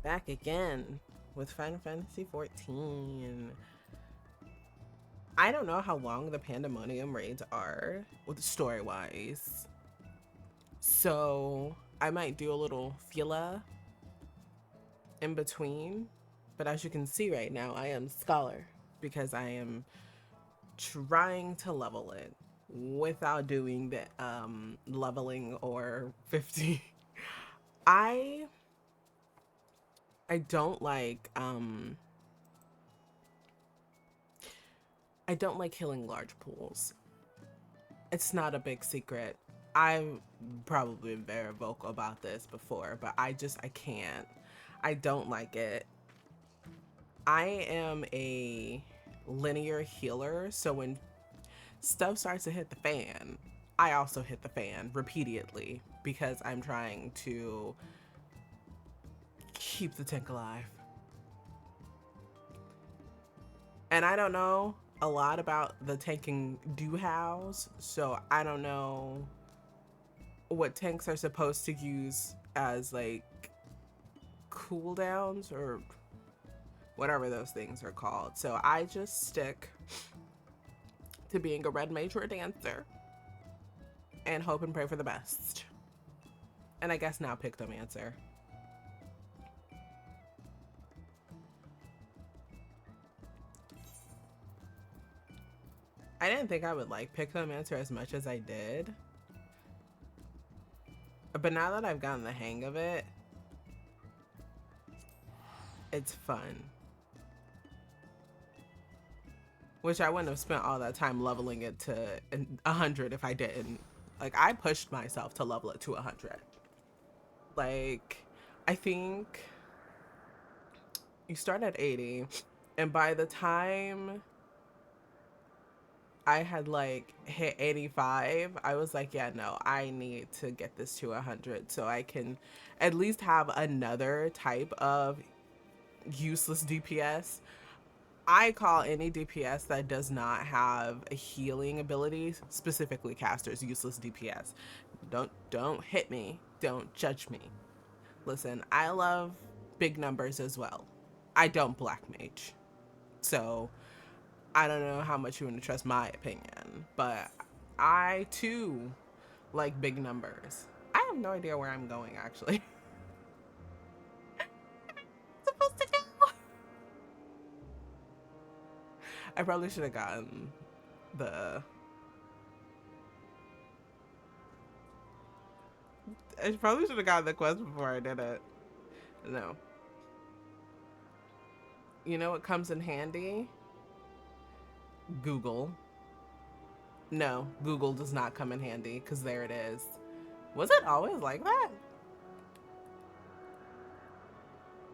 Back again with Final Fantasy XIV. I don't know how long the Pandemonium raids are with story-wise, so I might do a little filler in between. But as you can see right now, I am Scholar because I am trying to level it without doing the leveling or 50. I I don't like I don't like killing large pools. It's not a big secret. I've probably been very vocal about this before, but I can't. I don't like it. I am a linear healer, so when stuff starts to hit the fan, I also hit the fan repeatedly because I'm trying to keep the tank alive. And I don't know a lot about the tanking do-hows, so I don't know what tanks are supposed to use as like cooldowns or whatever those things are called. So I just stick to being a red mage or a dancer and hope and pray for the best. And I guess now Pictomancer. I didn't think I would like Pictomancer as much as I did. But now that I've gotten the hang of it, it's fun. Which I wouldn't have spent all that time leveling it to 100 if I didn't. Like, I pushed myself to level it to 100. Like, I think you start at 80, and by the time I had like hit 85, I was like, yeah, no, I need to get this to 100 so I can at least have another type of useless DPS. I call any DPS that does not have a healing ability, specifically casters, useless DPS. Don't hit me. Don't judge me. Listen, I love big numbers as well. I don't black mage. So I don't know how much you want to trust my opinion, but I too like big numbers. I have no idea where I'm going actually. Supposed to go. I probably should have gotten the. I probably should have gotten the quest before I did it. No. You know what comes in handy? Google. No, Google does not come in handy because there it is. Was it always like that?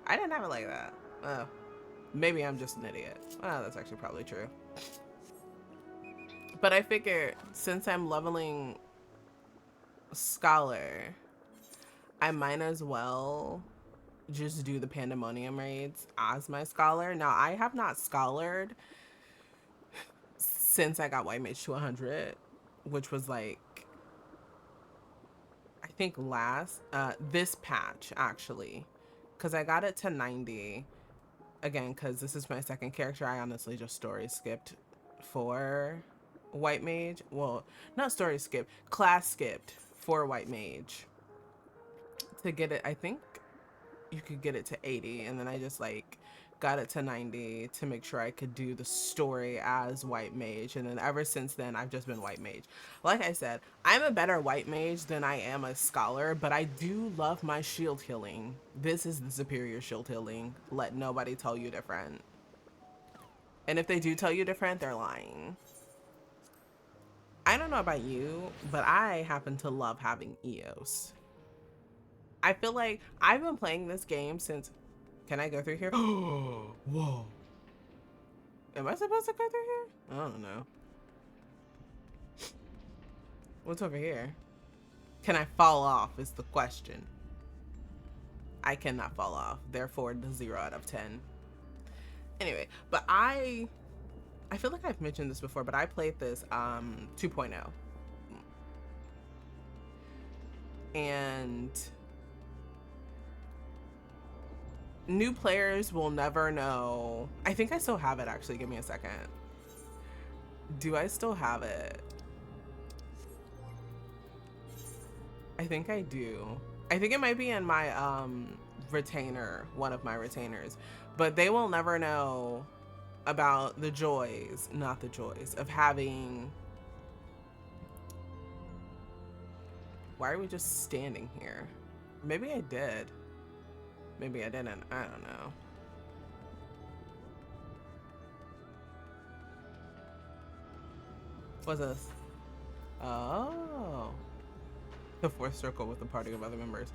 I didn't have it like that. Oh, maybe I'm just an idiot. Oh, that's actually probably true. But I figure since I'm leveling Scholar, I might as well just do the Pandemonium raids as my Scholar. Now, I have not Scholared since I got White Mage to 100, which was like, I think this patch actually, because I got it to 90. Again, because this is my second character, I honestly just story skipped for White Mage. Well, not story skipped, class skipped for White Mage to get it. I think you could get it to 80, and then I just like got it to 90 to make sure I could do the story as White Mage, and then ever since then I've just been White Mage. Like I said, I'm a better White Mage than I am a Scholar, but I do love my shield healing. This is the superior shield healing. Let nobody tell you different. And if they do tell you different, they're lying. I don't know about you, but I happen to love having EOS. I feel like I've been playing this game since. Can I go through here? Oh, whoa. Am I supposed to go through here? I don't know. What's over here? Can I fall off is the question. I cannot fall off. Therefore, the 0 out of 10. Anyway, but I feel like I've mentioned this before, but I played this 2.0. And new players will never know. I think I still have it, actually. Give me a second. Do I still have it? I think I do. I think it might be in my retainer, one of my retainers, but they will never know about the joys, not the joys, of having. Why are we just standing here? Maybe I did. Maybe I didn't. I don't know. What's this? Oh. The fourth circle with a party of other members.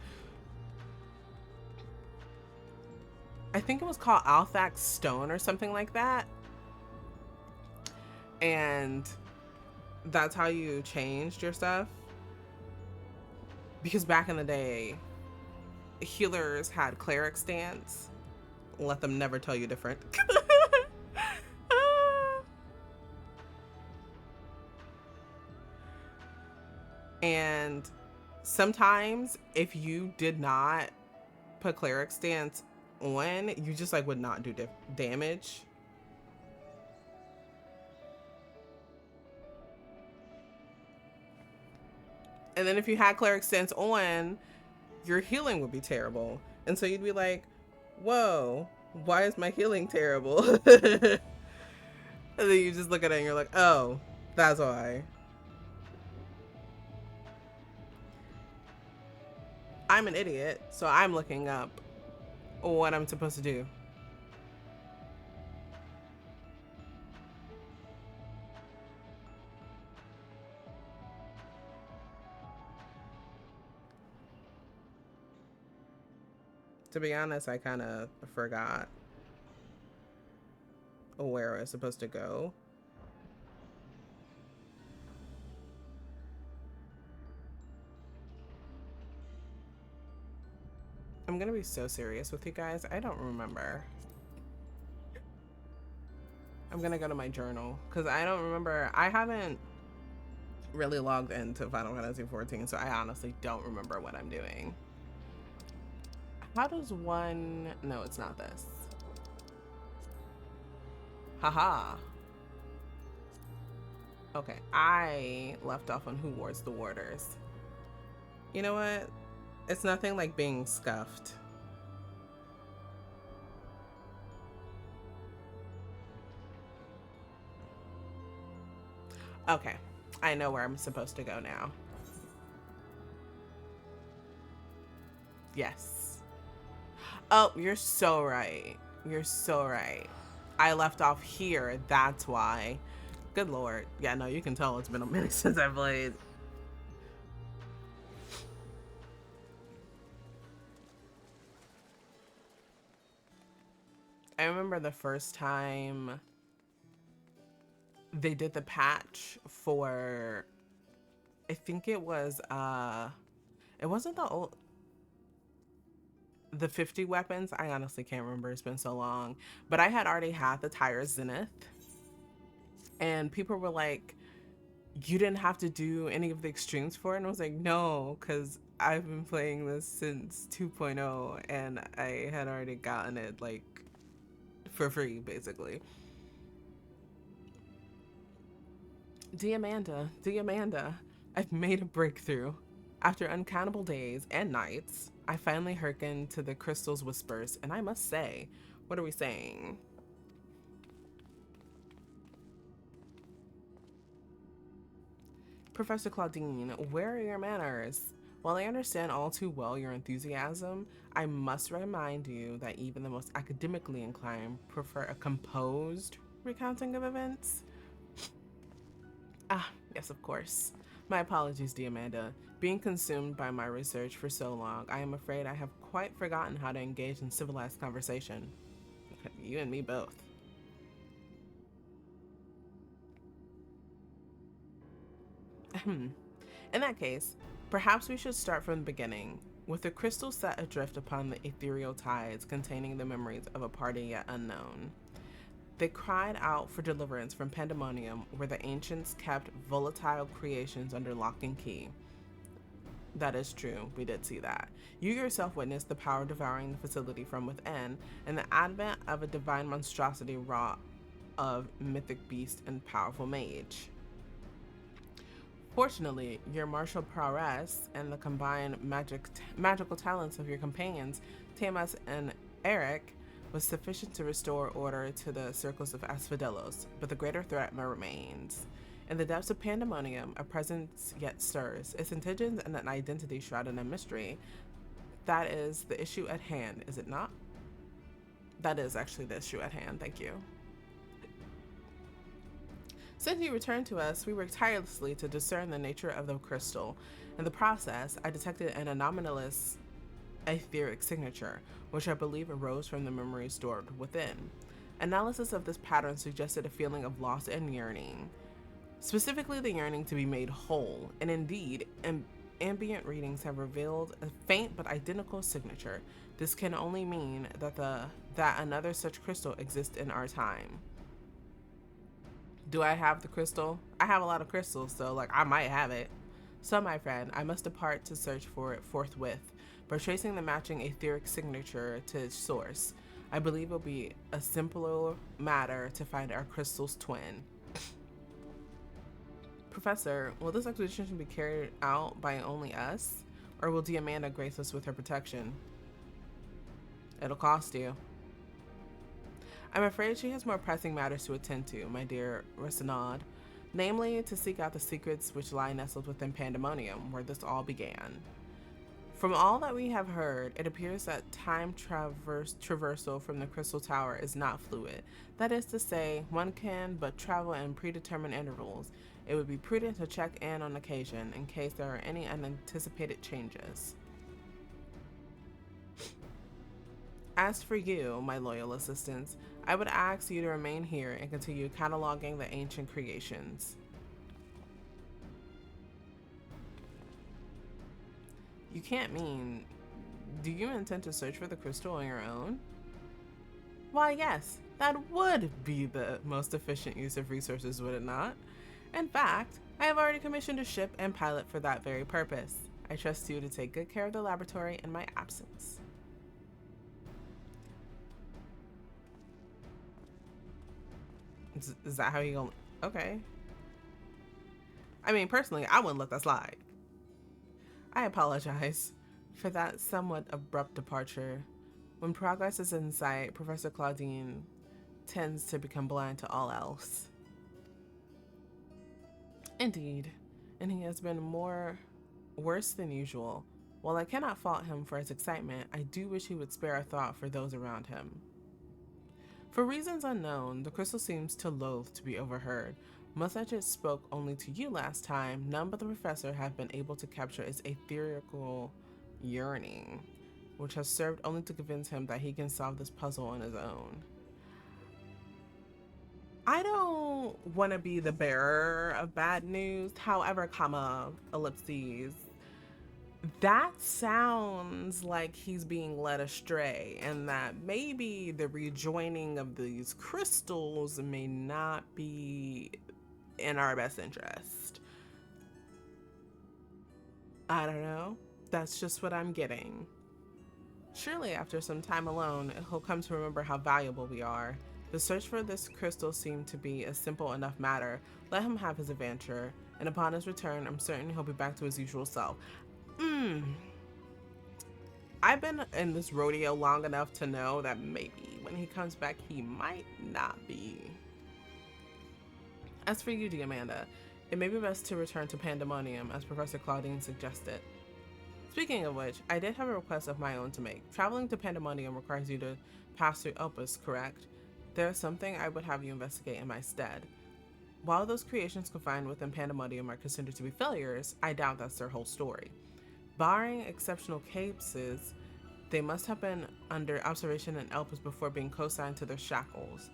I think it was called Althax Stone or something like that. And that's how you changed your stuff. Because back in the day, healers had cleric stance. Let them never tell you different. And sometimes if you did not put cleric stance on, you just like would not do damage. And then if you had cleric stance on, your healing would be terrible. And so you'd be like, whoa, why is my healing terrible? And then you just look at it and you're like, oh, that's why. I'm an idiot, so I'm looking up what I'm supposed to do. To be honest, I kind of forgot where I was supposed to go. I'm gonna be so serious with you guys. I don't remember. I'm gonna go to my journal because I don't remember. I haven't really logged into Final Fantasy XIV, so I honestly don't remember what I'm doing. How does one... No, it's not this. Haha. Okay, I left off on Who Wards the Warders. You know what? It's nothing like being scuffed. Okay, I know where I'm supposed to go now. Yes. Oh, you're so right. You're so right. I left off here, that's why. Good lord. Yeah, no, you can tell it's been a minute since I played. I remember the first time they did the patch for, I think it was, it wasn't the 50 weapons. I honestly can't remember, it's been so long, but I had already had the Tyre Zenith and people were like, you didn't have to do any of the extremes for it. And I was like, no, because I've been playing this since 2.0 and I had already gotten it like for free basically. Diamanda, I've made a breakthrough. After uncountable days and nights, I finally hearkened to the crystal's whispers, and I must say, what are we saying? Professor Claudine, where are your manners? While I understand all too well your enthusiasm, I must remind you that even the most academically inclined prefer a composed recounting of events. Ah, yes, of course. My apologies, Diamanda. Being consumed by my research for so long, I am afraid I have quite forgotten how to engage in civilized conversation. You and me both. In that case, perhaps we should start from the beginning. With the crystal set adrift upon the ethereal tides containing the memories of a party yet unknown, they cried out for deliverance from Pandæmonium, where the ancients kept volatile creations under lock and key. That is true. We did see that. You yourself witnessed the power devouring the facility from within, and the advent of a divine monstrosity wrought of mythic beast and powerful mage. Fortunately, your martial prowess and the combined magical talents of your companions, Tamas and Eric, was sufficient to restore order to the circles of Asphodelos, but the greater threat remains. In the depths of Pandemonium, a presence yet stirs, its intentions and an identity shrouded in mystery. That is the issue at hand, is it not? That is actually the issue at hand, thank you. Since you returned to us, we worked tirelessly to discern the nature of the crystal. In the process, I detected an anomalous etheric signature, which I believe arose from the memory stored within. Analysis of this pattern suggested a feeling of loss and yearning, specifically the yearning to be made whole, and indeed, ambient readings have revealed a faint but identical signature. This can only mean that another such crystal exists in our time. Do I have the crystal? I have a lot of crystals, so I might have it. So, my friend, I must depart to search for it forthwith, by tracing the matching etheric signature to its source. I believe it'll be a simpler matter to find our crystal's twin. Professor, will this expedition be carried out by only us, or will Diamanda grace us with her protection? It'll cost you. I'm afraid she has more pressing matters to attend to, my dear Resinad, namely to seek out the secrets which lie nestled within Pandemonium, where this all began. From all that we have heard, it appears that time traversal from the Crystal Tower is not fluid. That is to say, one can but travel in predetermined intervals. It would be prudent to check in on occasion in case there are any unanticipated changes. As for you, my loyal assistants, I would ask you to remain here and continue cataloging the ancient creations. You can't mean, do you intend to search for the crystal on your own? Why, yes, that would be the most efficient use of resources, would it not? In fact, I have already commissioned a ship and pilot for that very purpose. I trust you to take good care of the laboratory in my absence. Is that how you gonna... Okay. I mean, personally, I wouldn't let that slide. I apologize for that somewhat abrupt departure. When progress is in sight, Professor Claudine tends to become blind to all else. Indeed, and he has been worse than usual. While I cannot fault him for his excitement, I do wish he would spare a thought for those around him. For reasons unknown, the crystal seems to loathe to be overheard. Much as it spoke only to you last time, none but the professor have been able to capture its etherical yearning, which has served only to convince him that he can solve this puzzle on his own. I don't want to be the bearer of bad news, however, ellipses. That sounds like he's being led astray, and that maybe the rejoining of these crystals may not be in our best interest. I don't know. That's just what I'm getting. Surely after some time alone, he'll come to remember how valuable we are. The search for this crystal seemed to be a simple enough matter. Let him have his adventure, and upon his return, I'm certain he'll be back to his usual self. I've been in this rodeo long enough to know that maybe when he comes back, he might not be. As for you, Diamanda, it may be best to return to Pandemonium, as Professor Claudine suggested. Speaking of which, I did have a request of my own to make. Traveling to Pandemonium requires you to pass through Abyssos, correct? There's something I would have you investigate in my stead. While those creations confined within Pandemonium are considered to be failures, I doubt that's their whole story. Barring exceptional cases, they must have been under observation in Elpis before being co-signed to their shackles.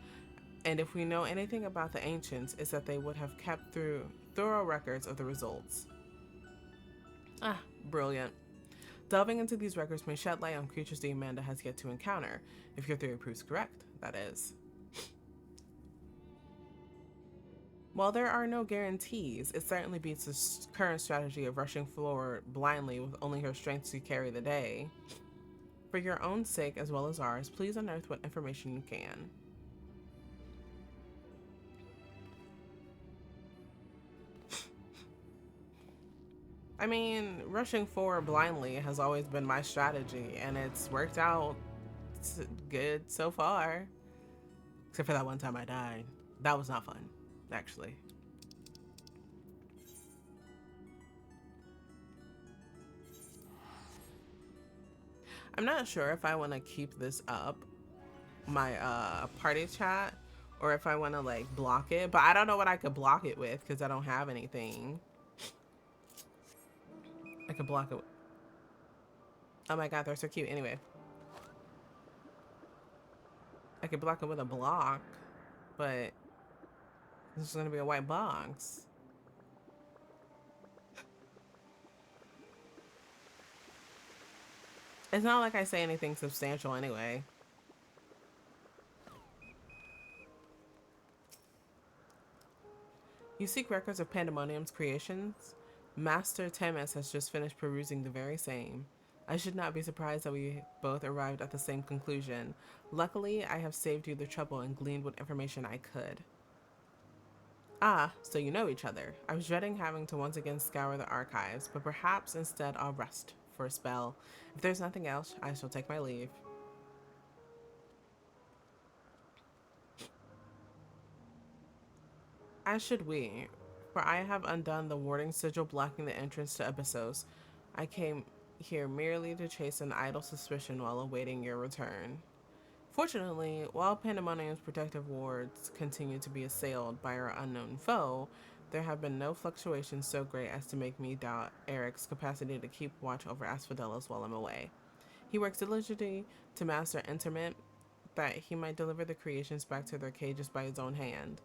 And if we know anything about the ancients, it's that they would have kept thorough records of the results. Ah, brilliant. Delving into these records may shed light on creatures Diamanda has yet to encounter, if your theory proves correct, that is. While there are no guarantees, it certainly beats the current strategy of rushing forward blindly with only her strength to carry the day. For your own sake as well as ours, please unearth what information you can. I mean, rushing forward blindly has always been my strategy, and it's worked out good so far. Except for that one time I died. That was not fun, actually. I'm not sure if I want to keep this up, my party chat, or if I want to like block it, but I don't know what I could block it with because I don't have anything. I could block it with... Oh my god, they're so cute. Anyway, I could block it with a block, but this is gonna be a white box. It's not like I say anything substantial anyway. You seek records of Pandæmonium's creations? Master Temis has just finished perusing the very same. I should not be surprised that we both arrived at the same conclusion. Luckily, I have saved you the trouble and gleaned what information I could. Ah, so you know each other. I was dreading having to once again scour the archives, but perhaps instead I'll rest for a spell. If there's nothing else, I shall take my leave. As should we, for I have undone the warding sigil blocking the entrance to Abyssos. I came here merely to chase an idle suspicion while awaiting your return. Fortunately, while Pandæmonium's protective wards continue to be assailed by our unknown foe, there have been no fluctuations so great as to make me doubt Eric's capacity to keep watch over Asphodelos while I'm away. He works diligently to master interment that he might deliver the creations back to their cages by his own hand.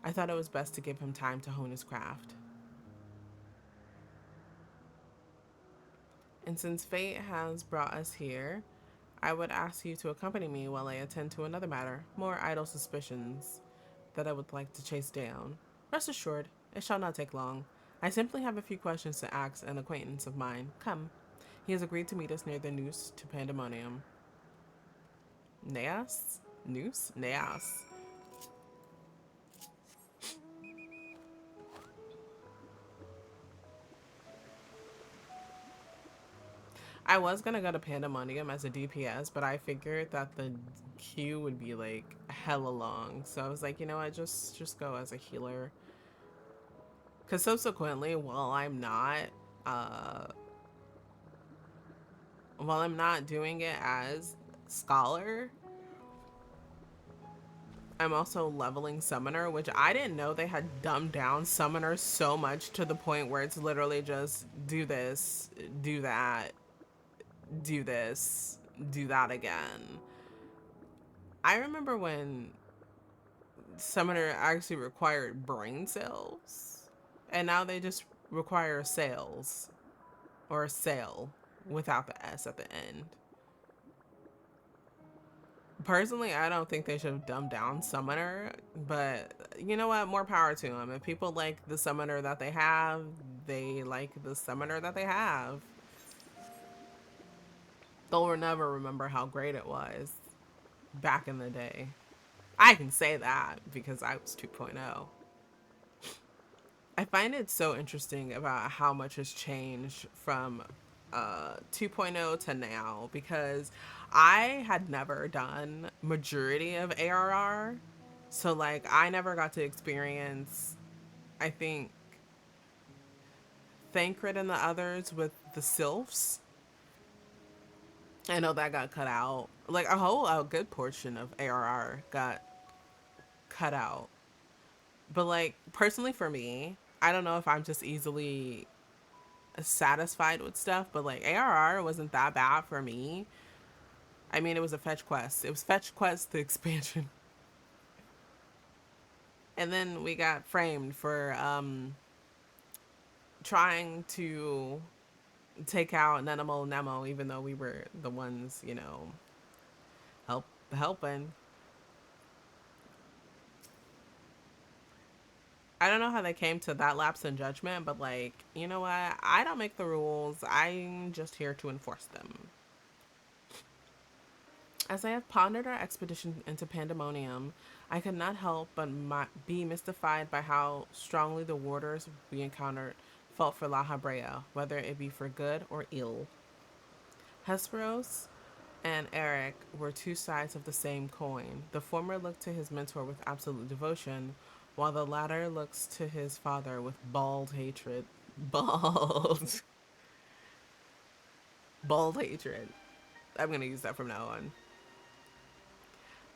I thought it was best to give him time to hone his craft. And since fate has brought us here, I would ask you to accompany me while I attend to another matter, more idle suspicions that I would like to chase down. Rest assured, it shall not take long. I simply have a few questions to ask an acquaintance of mine. Come. He has agreed to meet us near the noose to Pandæmonium. Naos? Noose? Naos. I was gonna go to Pandæmonium as a DPS, but I figured that the queue would be like hella long. So I was like, you know what, just go as a healer. Cause subsequently, uh while I'm not doing it as scholar, I'm also leveling summoner, which I didn't know they had dumbed down summoner so much to the point where it's literally just do this, do that, do this, do that again. I remember when summoner actually required brain cells, and now they just require sales or sale without the S at the end. Personally, I don't think they should have dumbed down summoner, but you know what? More power to them. If people like the summoner that they have, they like the summoner that they have. They'll never remember how great it was back in the day. I can say that because I was 2.0. I find it so interesting about how much has changed from 2.0 to now, because I had never done majority of ARR. So like I never got to experience, I think, Thancred and the others with the sylphs. I know that got cut out. Like a good portion of ARR got cut out. But like personally for me, I don't know if I'm just easily satisfied with stuff, but like ARR wasn't that bad for me. I mean, it was a fetch quest. It was fetch quest the expansion. And then we got framed for trying to take out Nenemo Nemo, even though we were the ones, you know, helping. I don't know how they came to that lapse in judgment, but like, you know what? I don't make the rules. I'm just here to enforce them. As I have pondered our expedition into Pandemonium, I could not help but be mystified by how strongly the warders we encountered felt for La Habrea, whether it be for good or ill. Hesperos and Eric were two sides of the same coin. The former looked to his mentor with absolute devotion, while the latter looks to his father with bald hatred. Bald. Bald hatred. I'm going to use that from now on.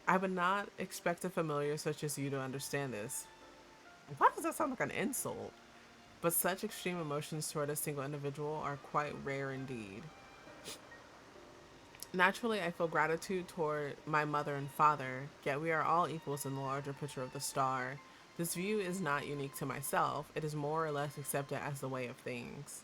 I would not expect a familiar such as you to understand this. Why does that sound like an insult? But such extreme emotions toward a single individual are quite rare indeed. Naturally, I feel gratitude toward my mother and father, yet we are all equals in the larger picture of the star. This view is not unique to myself, it is more or less accepted as the way of things.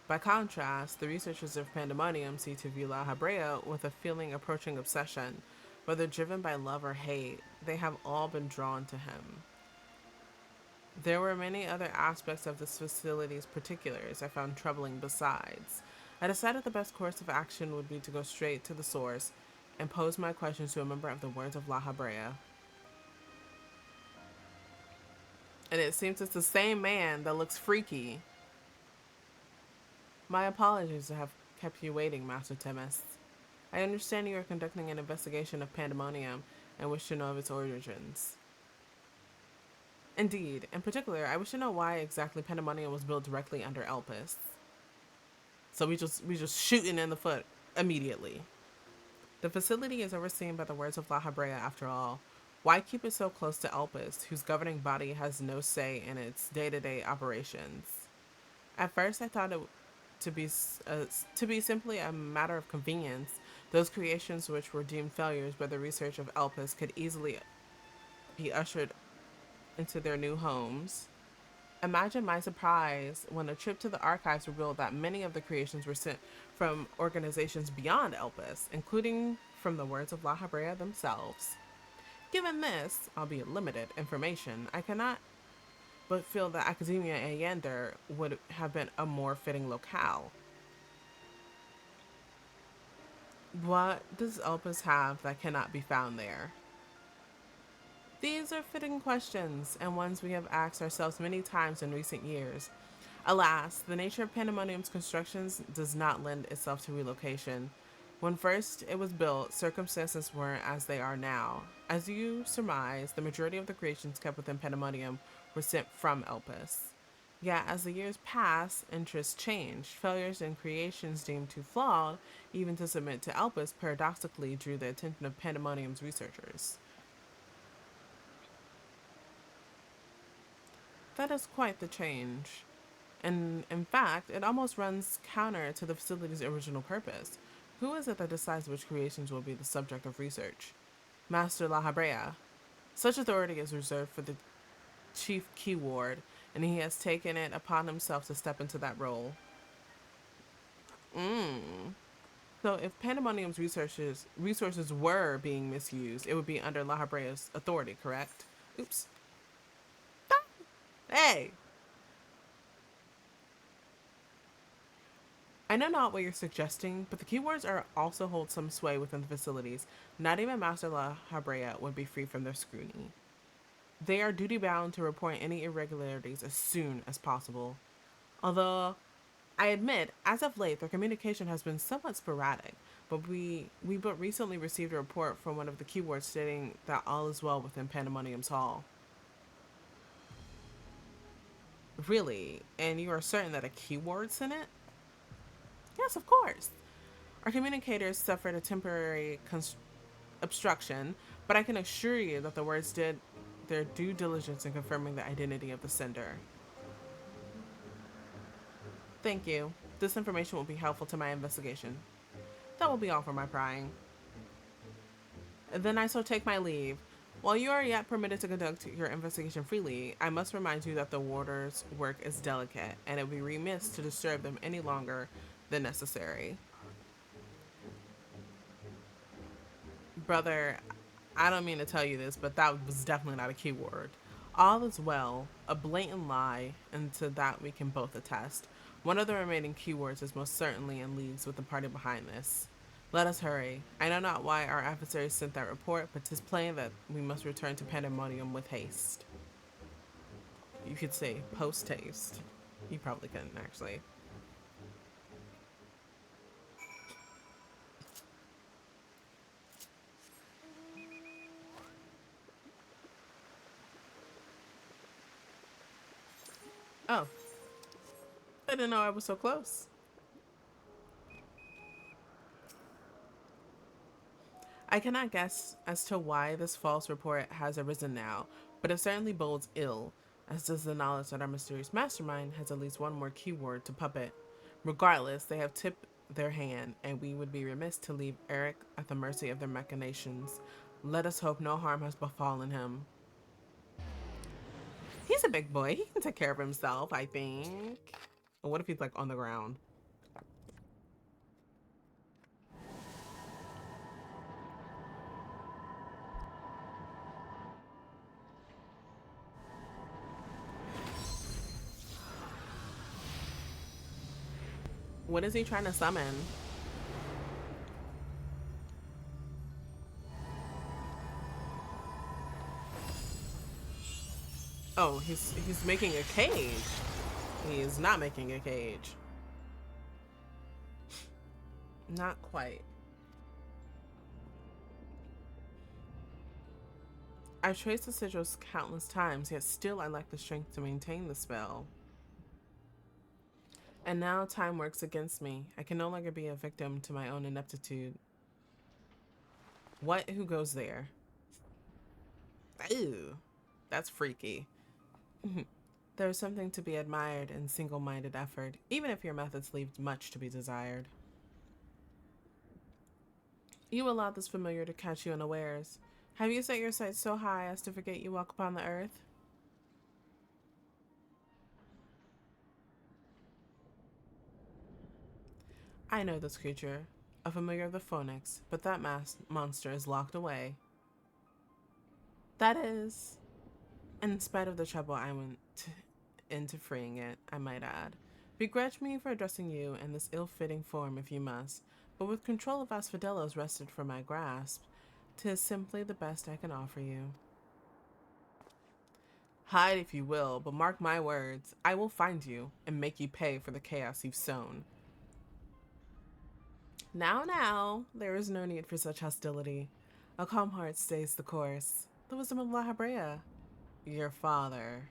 By contrast, the researchers of Pandemonium see to view La Habrea with a feeling approaching obsession. Whether driven by love or hate, they have all been drawn to him. There were many other aspects of this facility's particulars I found troubling besides. I decided the best course of action would be to go straight to the source and pose my questions to a member of the Words of La Habrea. And it seems it's the same man that looks freaky. My apologies to have kept you waiting, Master Temis. I understand you are conducting an investigation of Pandemonium and wish to know of its origins. Indeed. In particular, I wish to know why exactly Pandemonium was built directly under Elpis. So we just shooting in the foot immediately. The facility is overseen by the Words of La Habrea after all. Why keep it so close to Elpis, whose governing body has no say in its day-to-day operations? At first, I thought it to be simply a matter of convenience. Those creations which were deemed failures by the research of Elpis could easily be ushered into their new homes. Imagine my surprise when a trip to the archives revealed that many of the creations were sent from organizations beyond Elpis, including from the Words of La Habrea themselves. Given this, albeit limited, information, I cannot but feel that Academia Aeander would have been a more fitting locale. What does Elpis have that cannot be found there? These are fitting questions, and ones we have asked ourselves many times in recent years. Alas, the nature of Pandemonium's constructions does not lend itself to relocation. When first it was built, circumstances weren't as they are now. As you surmise, the majority of the creations kept within Pandemonium were sent from Elpis. Yet, as the years passed, interests changed. Failures in creations deemed too flawed, even to submit to Elpis, paradoxically drew the attention of Pandemonium's researchers. That is quite the change. And in fact, it almost runs counter to the facility's original purpose. Who is it that decides which creations will be the subject of research? Master La Habrea. Such authority is reserved for the chief keyword, and he has taken it upon himself to step into that role. So if Pandemonium's resources were being misused, it would be under La Habrea's authority, correct? Oops. Hey! I know not what you're suggesting, but the keywords are also hold some sway within the facilities. Not even Master La Habrea would be free from their scrutiny. They are duty bound to report any irregularities as soon as possible. Although, I admit, as of late, their communication has been somewhat sporadic, but we but recently received a report from one of the keywords stating that all is well within Pandemonium's hall. Really? And you are certain that a keyword sent it? Yes, of course. Our communicators suffered a temporary obstruction, but I can assure you that the words did their due diligence in confirming the identity of the sender. Thank you. This information will be helpful to my investigation. That will be all for my prying. Then I shall take my leave. While you are yet permitted to conduct your investigation freely, I must remind you that the warder's work is delicate, and it would be remiss to disturb them any longer than necessary. Brother, I don't mean to tell you this, but that was definitely not a keyword. All is well, a blatant lie, and to that we can both attest. One of the remaining keywords is most certainly in leagues with the party behind this. Let us hurry. I know not why our adversaries sent that report, but 'tis plain that we must return to Pandemonium with haste. You could say post haste. You probably couldn't, actually. Oh, I didn't know I was so close. I cannot guess as to why this false report has arisen now, but it certainly bodes ill, as does the knowledge that our mysterious mastermind has at least one more keyword to puppet. Regardless, they have tipped their hand, and we would be remiss to leave Eric at the mercy of their machinations. Let us hope no harm has befallen him. He's a big boy. He can take care of himself, I think. What if he's like on the ground? What is he trying to summon? Oh, he's making a cage. He is not making a cage. Not quite. I've traced the sigils countless times, yet still I lack the strength to maintain the spell. And now time works against me. I can no longer be a victim to my own ineptitude. What? Who goes there? Ew. That's freaky. There is something to be admired in single-minded effort, even if your methods leave much to be desired. You allowed this familiar to catch you unawares. Have you set your sights so high as to forget you walk upon the earth? I know this creature, a familiar of the Phoenix, but that monster is locked away. That is, in spite of the trouble I went into freeing it, I might add. Begrudge me for addressing you in this ill-fitting form if you must, but with control of Asphodelos wrested from my grasp, 'tis simply the best I can offer you. Hide if you will, but mark my words, I will find you and make you pay for the chaos you've sown. Now, there is no need for such hostility. A calm heart stays the course. The wisdom of La Habrea. Your father.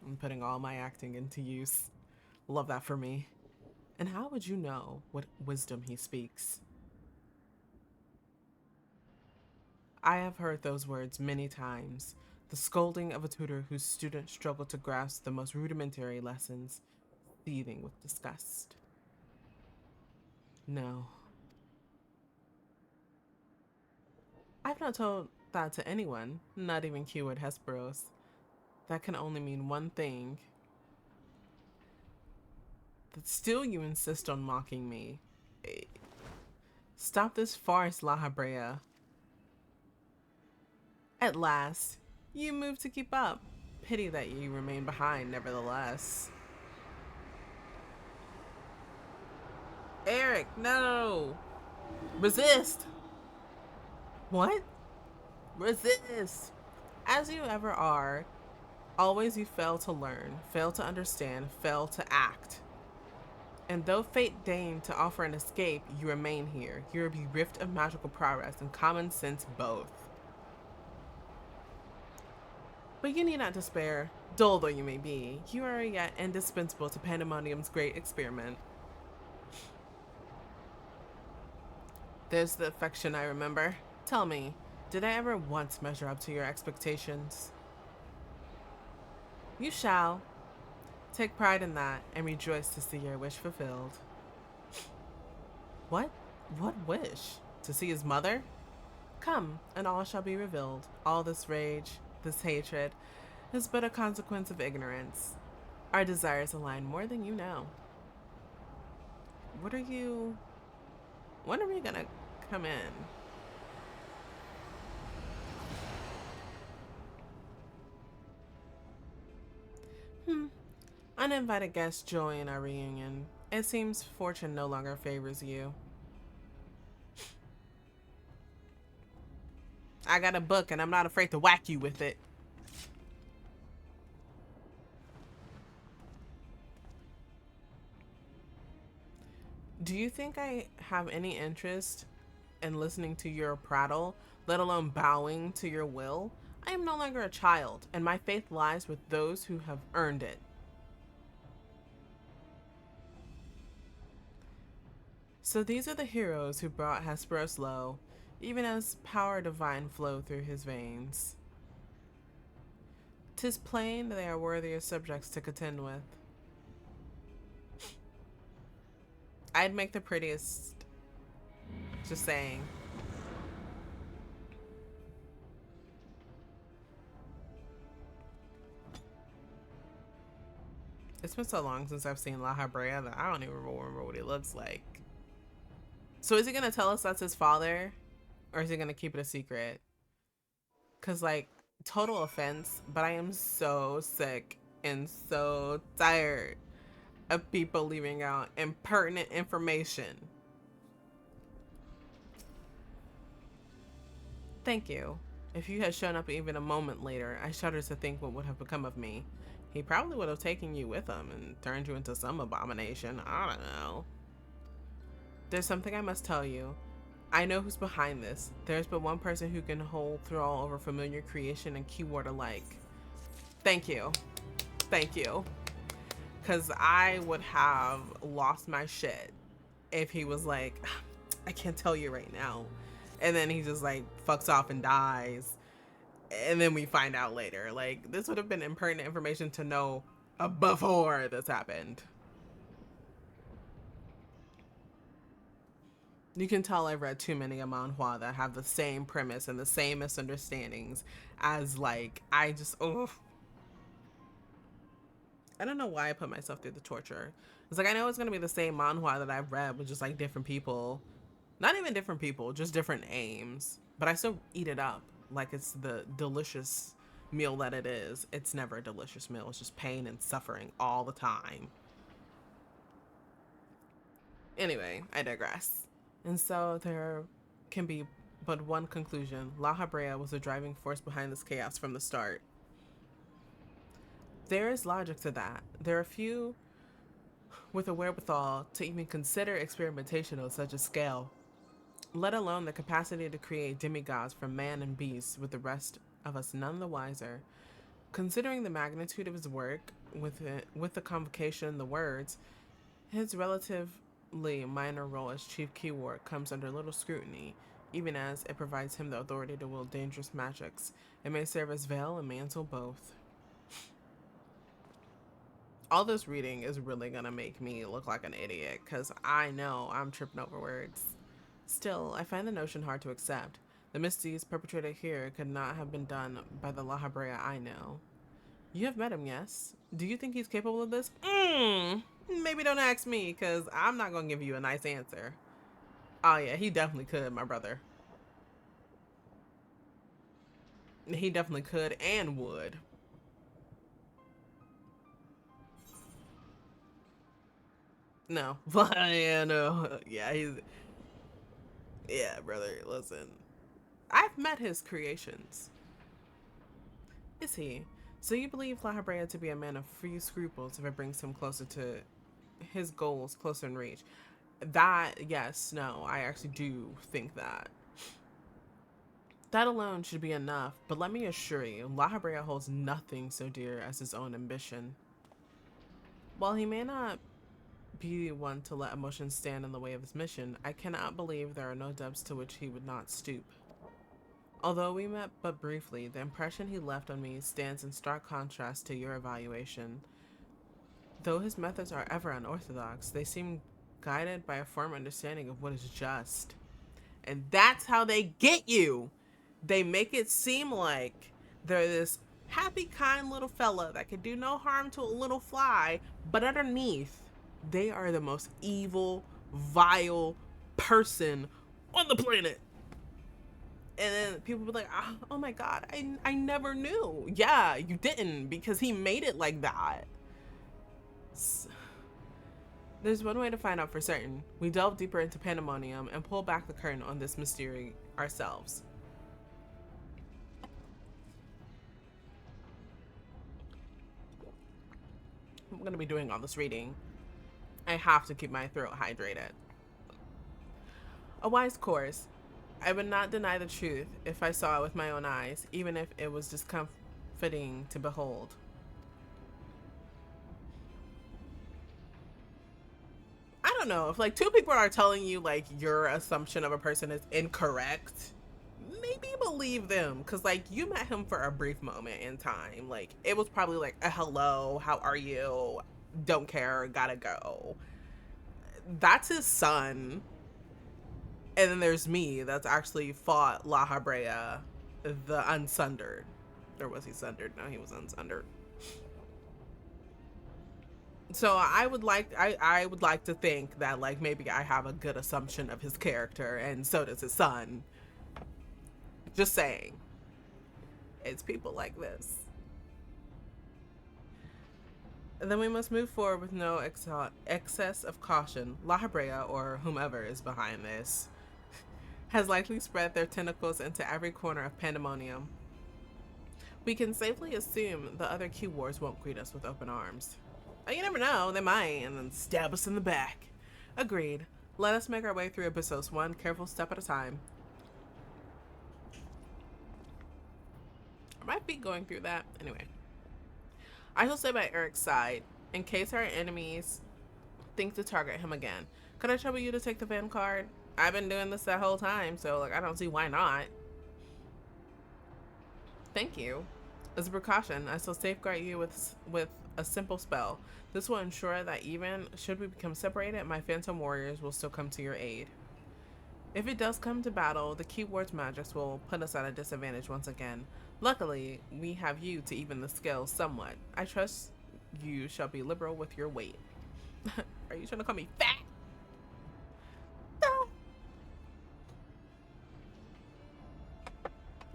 I'm putting all my acting into use. Love that for me. And how would you know what wisdom he speaks? I have heard those words many times. The scolding of a tutor whose students struggle to grasp the most rudimentary lessons, seething with disgust. No. I've not told that to anyone, not even keyword Hesperos. That can only mean one thing. But still you insist on mocking me. Stop this farce, La Habrea. At last, you move to keep up. Pity that you remain behind, nevertheless. Eric, no! Resist! What? Resist! As you ever are, always you fail to learn, fail to understand, fail to act. And though fate deigned to offer an escape, you remain here. You are bereft of magical prowess and common sense both. But you need not despair. Dull though you may be, you are yet indispensable to Pandemonium's great experiment. There's the affection I remember. Tell me, did I ever once measure up to your expectations? You shall. Take pride in that and rejoice to see your wish fulfilled. What? What wish? To see his mother? Come, and all shall be revealed. All this rage, this hatred, is but a consequence of ignorance. Our desires align more than you know. When are we gonna come in? Uninvited guests join our reunion. It seems fortune no longer favors you. I got a book and I'm not afraid to whack you with it. Do you think I have any interest in listening to your prattle, let alone bowing to your will? I am no longer a child, and my faith lies with those who have earned it. So these are the heroes who brought Hesperos low, even as power divine flowed through his veins. 'Tis plain they are worthier subjects to contend with. I'd make the prettiest. Just saying. It's been so long since I've seen La Habrea that I don't even remember what he looks like. So is he gonna tell us that's his father? Or is he gonna keep it a secret? Cause like, total offense, but I am so sick and so tired of people leaving out impertinent information. Thank you. If you had shown up even a moment later, I shudder to think what would have become of me. He probably would have taken you with him and turned you into some abomination. I don't know. There's something I must tell you. I know who's behind this. There's but one person who can hold thrall over familiar creation and keyword alike. Thank you. Thank you. Because I would have lost my shit if he was like, I can't tell you right now. And then he just like fucks off and dies. And then we find out later. Like, this would have been impertinent information to know before this happened. You can tell I've read too many manhwa that have the same premise and the same misunderstandings as like, I don't know why I put myself through the torture. It's like, I know it's going to be the same manhwa that I've read with just like different people. Not even different people, just different aims. But I still eat it up like it's the delicious meal that it is. It's never a delicious meal. It's just pain and suffering all the time. Anyway, I digress. And so there can be but one conclusion. La Habrea was the driving force behind this chaos from the start. There is logic to that. There are few with a wherewithal to even consider experimentation on such a scale, let alone the capacity to create demigods from man and beast, with the rest of us none the wiser. Considering the magnitude of his work, with the convocation and the words, his relatively minor role as chief keyword comes under little scrutiny, even as it provides him the authority to wield dangerous magics. It may serve as veil and mantle both. All this reading is really gonna make me look like an idiot, because I know I'm tripping over words. Still, I find the notion hard to accept. The misdeeds perpetrated here could not have been done by the La Habrea I know. You have met him, yes? Do you think he's capable of this? Maybe don't ask me, because I'm not going to give you a nice answer. Oh yeah, he definitely could, my brother. He definitely could and would. No. Yeah, no. Yeah, yeah, brother, listen. I've met his creations. Is he? So you believe La Habrea to be a man of few scruples if it brings him closer to his goals, closer in reach? That, yes, no, I actually do think that. That alone should be enough, but let me assure you, La Habrea holds nothing so dear as his own ambition. While he may not be one to let emotions stand in the way of his mission, I cannot believe there are no depths to which he would not stoop. Although we met but briefly, the impression he left on me stands in stark contrast to your evaluation. Though his methods are ever unorthodox, they seem guided by a firm understanding of what is just. And that's how they get you! They make it seem like they're this happy, kind little fella that can do no harm to a little fly, but underneath, they are the most evil, vile person on the planet. And then people be like, oh my god, I never knew. Yeah, you didn't, because he made it like that. There's one way to find out for certain. We delve deeper into Pandæmonium and pull back the curtain on this mystery ourselves. I'm going to be doing all this reading. I have to keep my throat hydrated. A wise course. I would not deny the truth if I saw it with my own eyes, even if it was discomforting to behold. I don't know, if like two people are telling you like your assumption of a person is incorrect, maybe believe them, because like you met him for a brief moment in time. Like it was probably like a hello, how are you, don't care, gotta go. That's his son. And then there's me that's actually fought La Habrea, the unsundered. Or was he sundered? No, he was unsundered. So I would like to think that like maybe I have a good assumption of his character, and so does his son. Just saying. It's people like this. And then we must move forward with no excess of caution. La Habrea, or whomever is behind this, has likely spread their tentacles into every corner of Pandæmonium. We can safely assume the other Q Wars won't greet us with open arms. You never know, they might, and then stab us in the back. Agreed. Let us make our way through Abyssos, one careful step at a time. Are my feet going through that? Anyway. I shall stay by Eric's side, in case our enemies think to target him again. Could I trouble you to take the vanguard? I've been doing this that whole time, so like I don't see why not. Thank you. As a precaution, I shall safeguard you with a simple spell. This will ensure that even should we become separated, my phantom warriors will still come to your aid. If it does come to battle, the keyword's magics will put us at a disadvantage once again. Luckily, we have you to even the scales somewhat. I trust you shall be liberal with your weight. Are you trying to call me fat? No.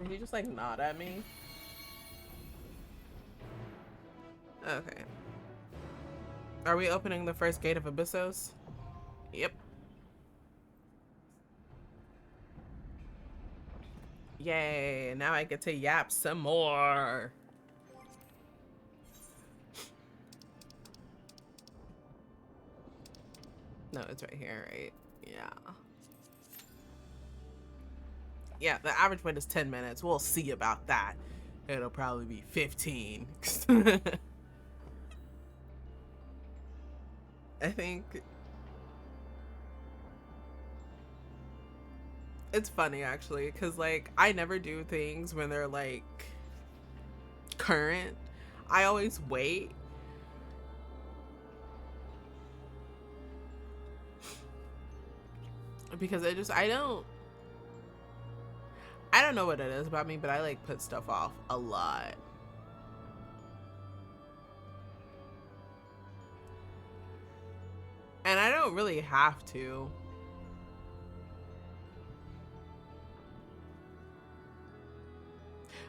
Did you just like nod at me? Okay. Are we opening the first gate of Abyssos? Yep. Yay, now I get to yap some more. No, it's right here, right? Yeah. Yeah, the average wait is 10 minutes. We'll see about that. It'll probably be 15. I think it's funny actually, because like I never do things when they're like current. I always wait. Because I don't know what it is about me, but I like put stuff off a lot. And I don't really have to.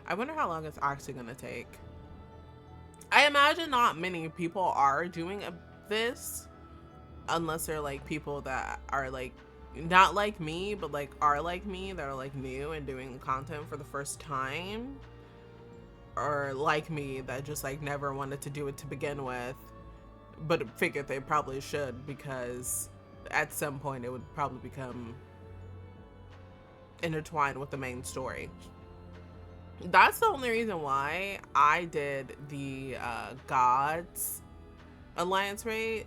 I wonder how long it's actually gonna take. I imagine not many people are doing this, unless they're like people that are like not like me, but like are like me, that are like new and doing content for the first time, or like me that just like never wanted to do it to begin with, but figured they probably should because at some point it would probably become intertwined with the main story. That's the only reason why I did the Gods Alliance raid,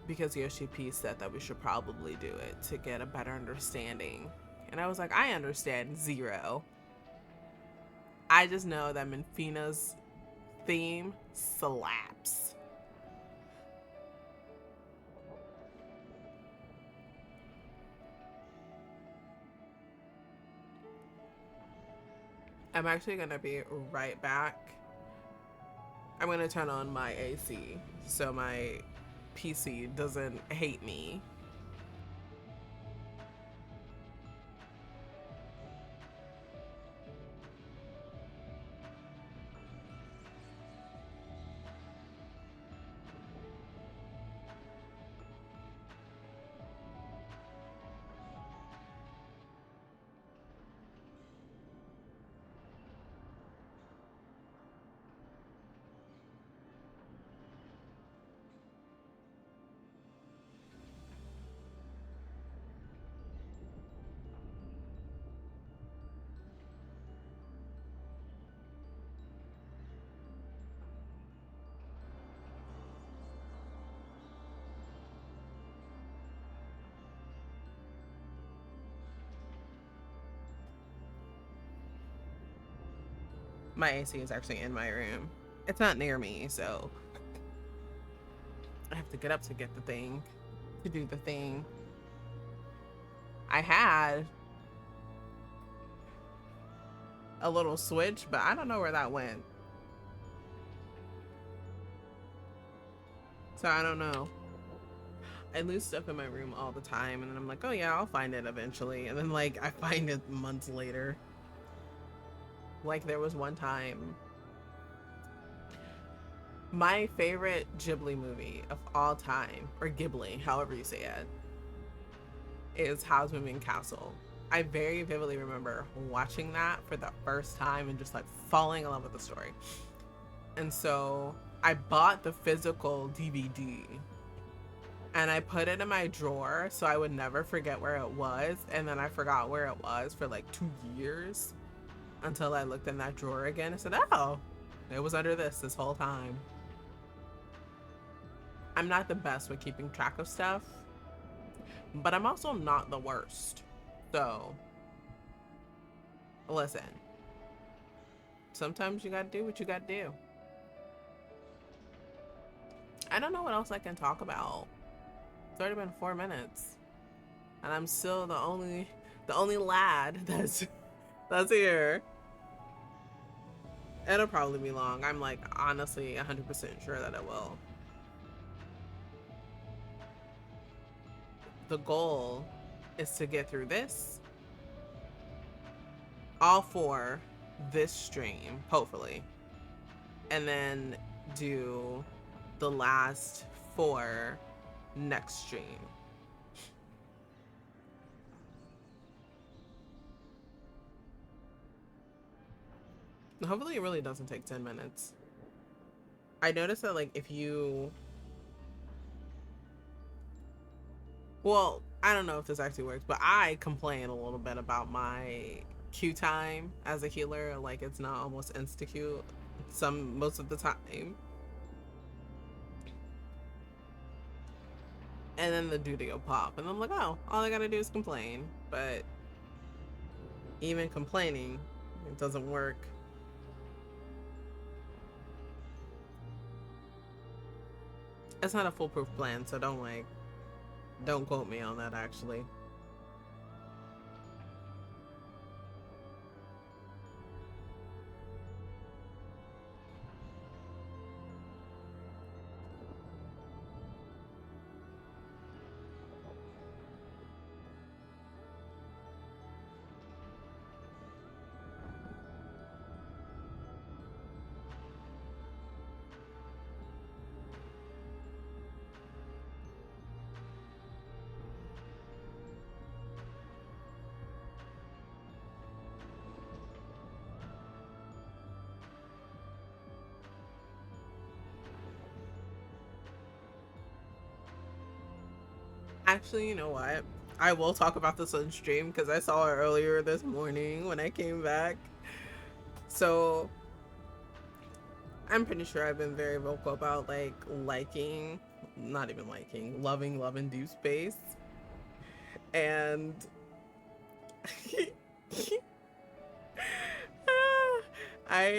because Yoshi P said that we should probably do it to get a better understanding. And I was like, I understand zero. I just know that Minfina's theme slaps. I'm actually gonna be right back. I'm gonna turn on my AC so my PC doesn't hate me. My AC is actually in my room. It's not near me, so I have to get up to get the thing, to do the thing. I had a little switch, but I don't know where that went. So I don't know. I lose stuff in my room all the time, and then I'm like, oh yeah, I'll find it eventually. And then like I find it months later. Like there was one time, my favorite Ghibli movie of all time, or Ghibli, however you say it, is Howl's Moving Castle. I very vividly remember watching that for the first time and just like falling in love with the story. And so I bought the physical DVD and I put it in my drawer so I would never forget where it was. And then I forgot where it was for like 2 years until I looked in that drawer again and said, oh, it was under this whole time. I'm not the best with keeping track of stuff, but I'm also not the worst. So, listen, sometimes you gotta do what you gotta do. I don't know what else I can talk about. It's already been 4 minutes, and I'm still the only lad that's here. It'll probably be long. I'm like honestly 100% sure that it will. The goal is to get through this, all 4 this stream, hopefully, and then do the last 4 next stream. Hopefully it really doesn't take 10 minutes. I noticed that like if you, well, I don't know if this actually works, but I complain a little bit about my Q time as a healer. Like it's not almost insta Q most of the time. And then the duty will pop and I'm like, oh, all I gotta do is complain. But even complaining, it doesn't work. It's not a foolproof plan, so don't quote me on that actually. Actually, you know what? I will talk about this on stream because I saw it earlier this morning when I came back. So I'm pretty sure I've been very vocal about like loving love induced space. And I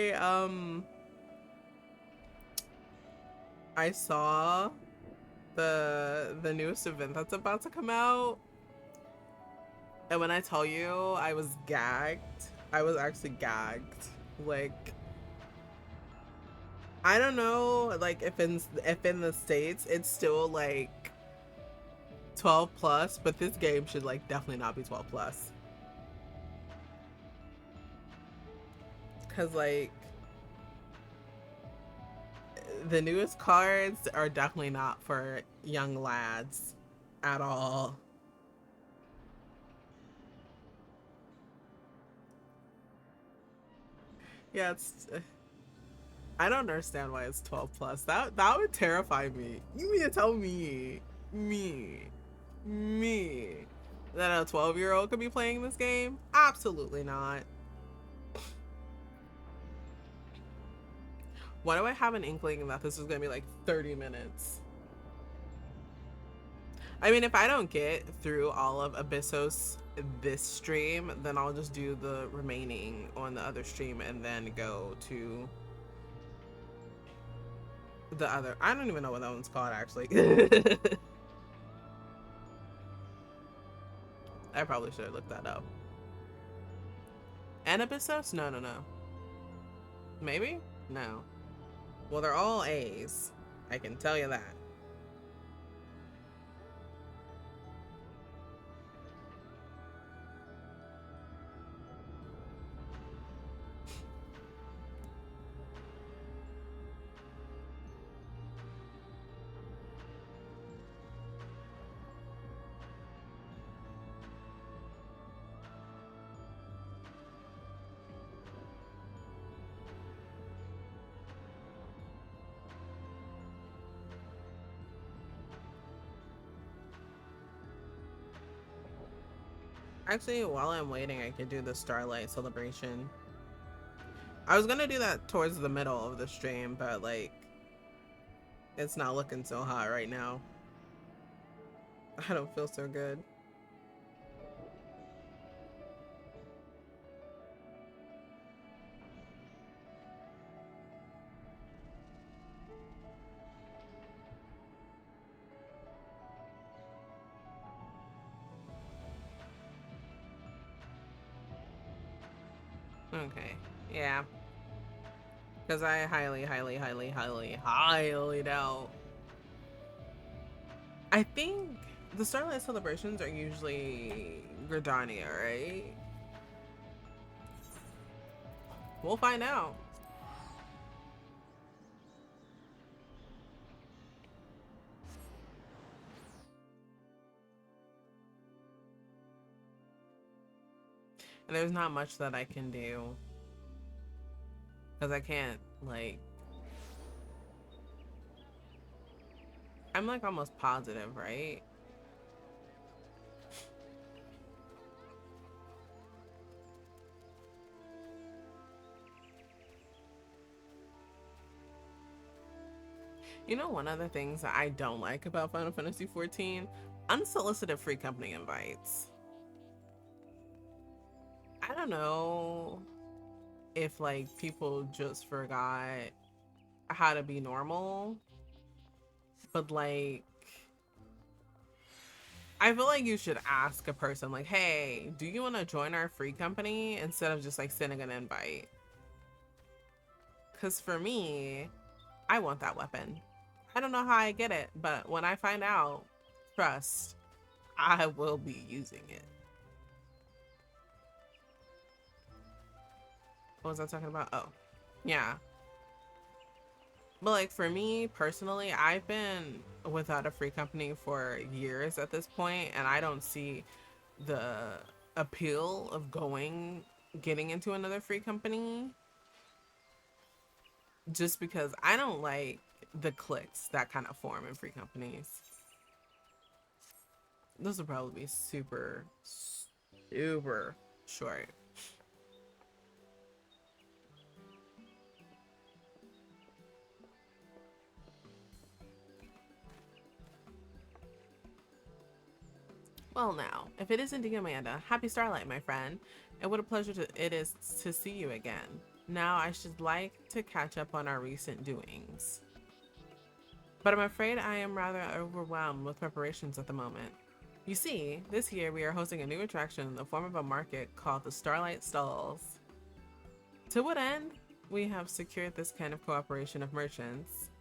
saw the newest event that's about to come out, and when I tell you I was gagged, I was actually gagged. Like I don't know, like if in the States it's still like 12 plus, but this game should like definitely not be 12 plus, because like the newest cards are definitely not for young lads at all. Yeah, it's I don't understand why it's 12 plus. That would terrify me. You mean to tell me that a 12-year-old could be playing this game? Absolutely not. Why do I have an inkling that this is gonna be like 30 minutes? I mean, if I don't get through all of Abyssos this stream, then I'll just do the remaining on the other stream and then go to the other. I don't even know what that one's called, actually. I probably should have looked that up. And Abyssos? No, no, no. Maybe? No. Well, they're all A's. I can tell you that. Actually, while I'm waiting, I could do the Starlight Celebration. I was gonna do that towards the middle of the stream, but like, it's not looking so hot right now. I don't feel so good. Okay, yeah. Because I highly doubt. I think the Starlight Celebrations are usually Gridania, right? We'll find out. And there's not much that I can do. Because I can't, like... I'm like almost positive, right? You know, one of the things that I don't like about Final Fantasy XIV? Unsolicited free company invites. I don't know if like people just forgot how to be normal, but like I feel like you should ask a person like, hey, do you want to join our free company, instead of just like sending an invite. Because for me, I want that weapon. I don't know how I get it, but when I find out, trust, I will be using it. What was I talking about? Oh, yeah. But like for me personally, I've been without a free company for years at this point, and I don't see the appeal of getting into another free company, just because I don't like the cliques that kind of form in free companies. This will probably be super short. Well now, if it isn't the Amanda, happy Starlight, my friend. And what a pleasure it is to see you again. Now I should like to catch up on our recent doings. But I'm afraid I am rather overwhelmed with preparations at the moment. You see, this year we are hosting a new attraction in the form of a market called the Starlight Stalls. To what end? We have secured this kind of cooperation of merchants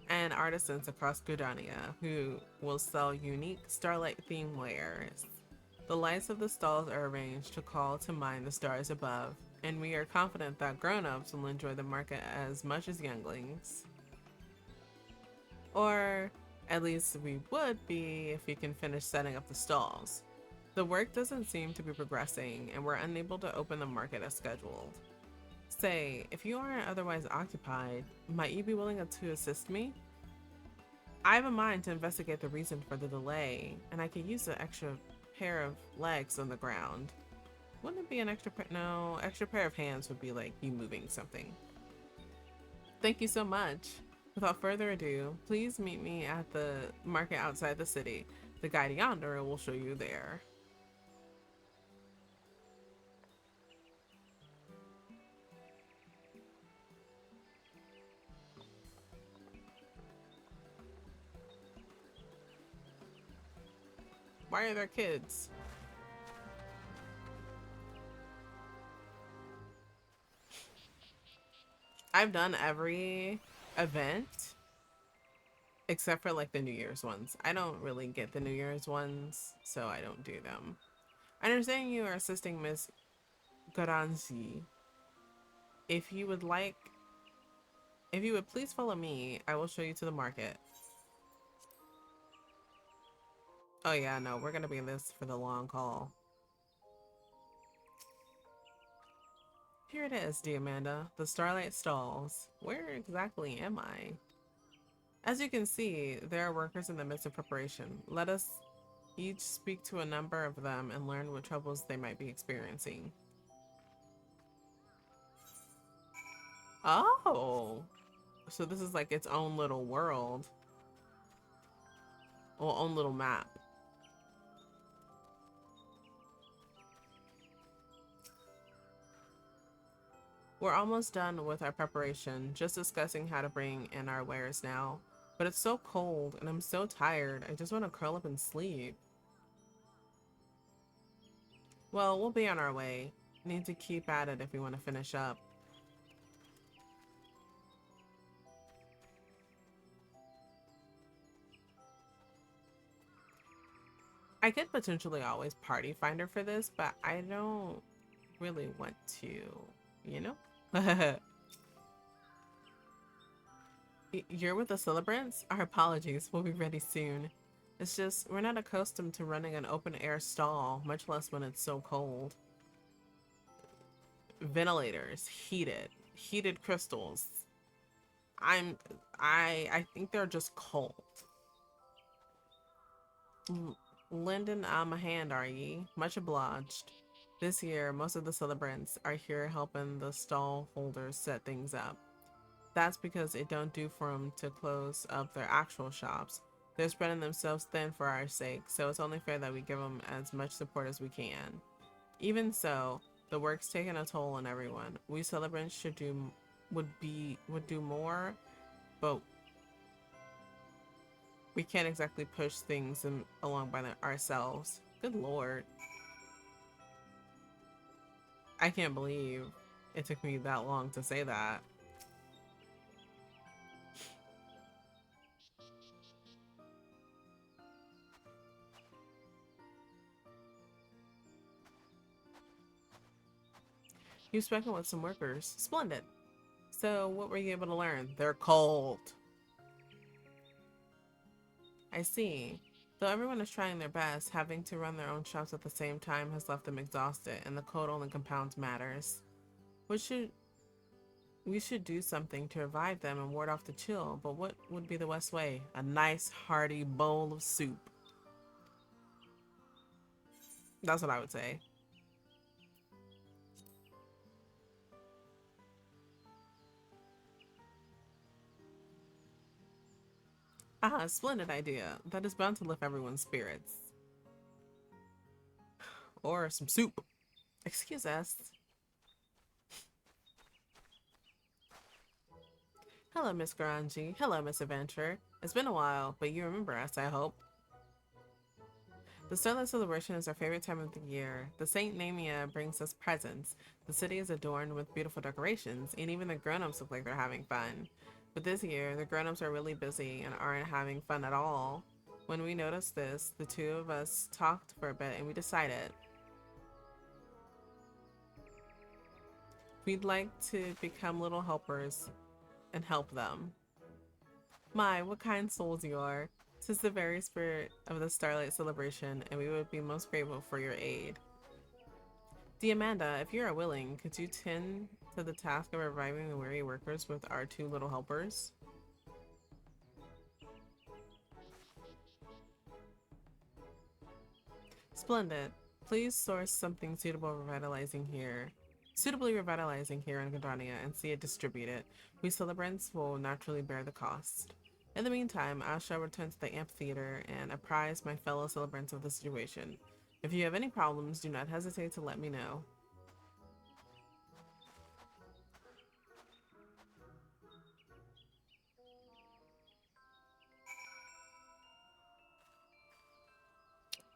and artisans across Gridania who will sell unique Starlight themed wares. The lights of the stalls are arranged to call to mind the stars above, and we are confident that grown-ups will enjoy the market as much as younglings. Or at least we would be if we can finish setting up the stalls. The work doesn't seem to be progressing, and we're unable to open the market as scheduled. Say, if you aren't otherwise occupied, might you be willing to assist me? I have a mind to investigate the reason for the delay, and I could use an extra pair of legs on the ground. Wouldn't it be an extra pair? No, extra pair of hands would be like you moving something. Thank you so much. Without further ado, please meet me at the market outside the city. The guide yonder will show you there. Why are there kids? I've done every event except for like the New Year's ones. I don't really get the New Year's ones, so I don't do them. I understand you are assisting Miss Garanzi. If you would please follow me, I will show you to the market. Oh yeah, no, we're gonna be in this for the long haul. Here it is, Diamanda, the Starlight Stalls. Where exactly am I? As you can see, there are workers in the midst of preparation. Let us each speak to a number of them and learn what troubles they might be experiencing. Oh, so this is like its own little world. Well, own little map. We're almost done with our preparation, just discussing how to bring in our wares now. But it's so cold and I'm so tired, I just want to curl up and sleep. Well, we'll be on our way. Need to keep at it if we want to finish up. I could potentially always party finder for this, but I don't really want to, you know? You're with the celebrants? Our apologies, we'll be ready soon. It's just, we're not accustomed to running an open air stall, much less when it's so cold. Ventilators, heated crystals. I think they're just cold. Lending a hand, are ye? Much obliged. This year, most of the celebrants are here helping the stall holders set things up. That's because it don't do for them to close up their actual shops. They're spreading themselves thin for our sake, so it's only fair that we give them as much support as we can. Even so, the work's taking a toll on everyone. We celebrants would do more, but we can't exactly push things along by ourselves. Good lord. I can't believe it took me that long to say that. You've spoken with some workers. Splendid. So what were you able to learn? They're cold. I see. Though everyone is trying their best, having to run their own shops at the same time has left them exhausted, and the cold only compounds matters. We should do something to revive them and ward off the chill, but what would be the best way? A nice hearty bowl of soup. That's what I would say. Ah, splendid idea. That is bound to lift everyone's spirits. Or some soup. Excuse us. Hello, Miss Garangi. Hello, Miss Adventurer. It's been a while, but you remember us, I hope. The Starlight Celebration is our favorite time of the year. The Saint Namia brings us presents. The city is adorned with beautiful decorations, and even the grown-ups look like they're having fun. But this year, the grown-ups are really busy and aren't having fun at all. When we noticed this, the two of us talked for a bit and we decided we'd like to become little helpers and help them. My, what kind souls you are. 'Tis the very spirit of the Starlight Celebration, and we would be most grateful for your aid. Diamanda, if you are willing, could you tend to the task of reviving the weary workers with our two little helpers? Splendid. Please source something suitable for revitalizing here. suitably revitalizing here in Gardania and see it distributed. We celebrants will naturally bear the cost. In the meantime, I shall return to the amphitheater and apprise my fellow celebrants of the situation. If you have any problems, do not hesitate to let me know.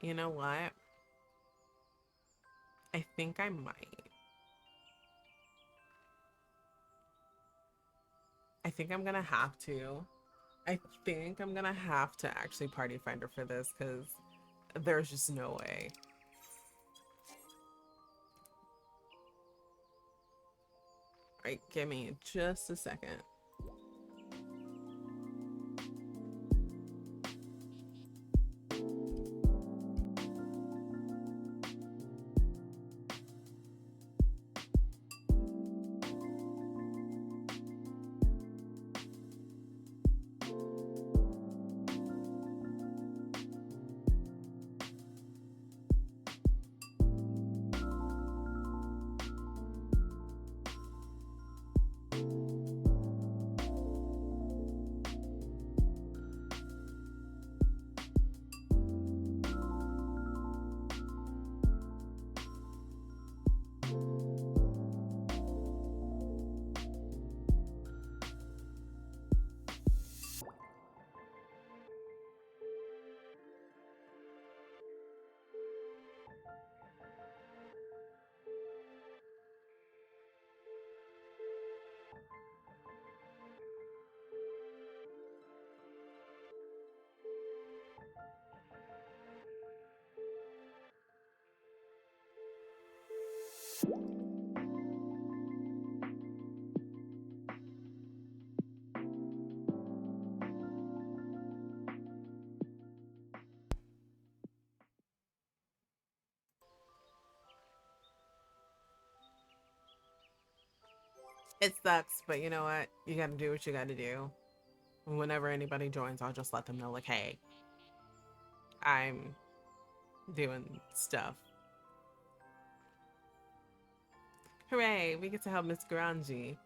You know what? I think I might. I think I'm gonna have to. I think I'm gonna have to actually party finder for this because there's just no way. Alright, give me just a second. It sucks, but you know what? You gotta do what you gotta do. Whenever anybody joins, I'll just let them know, like, hey, I'm doing stuff. Hooray, we get to help Miss Garanji.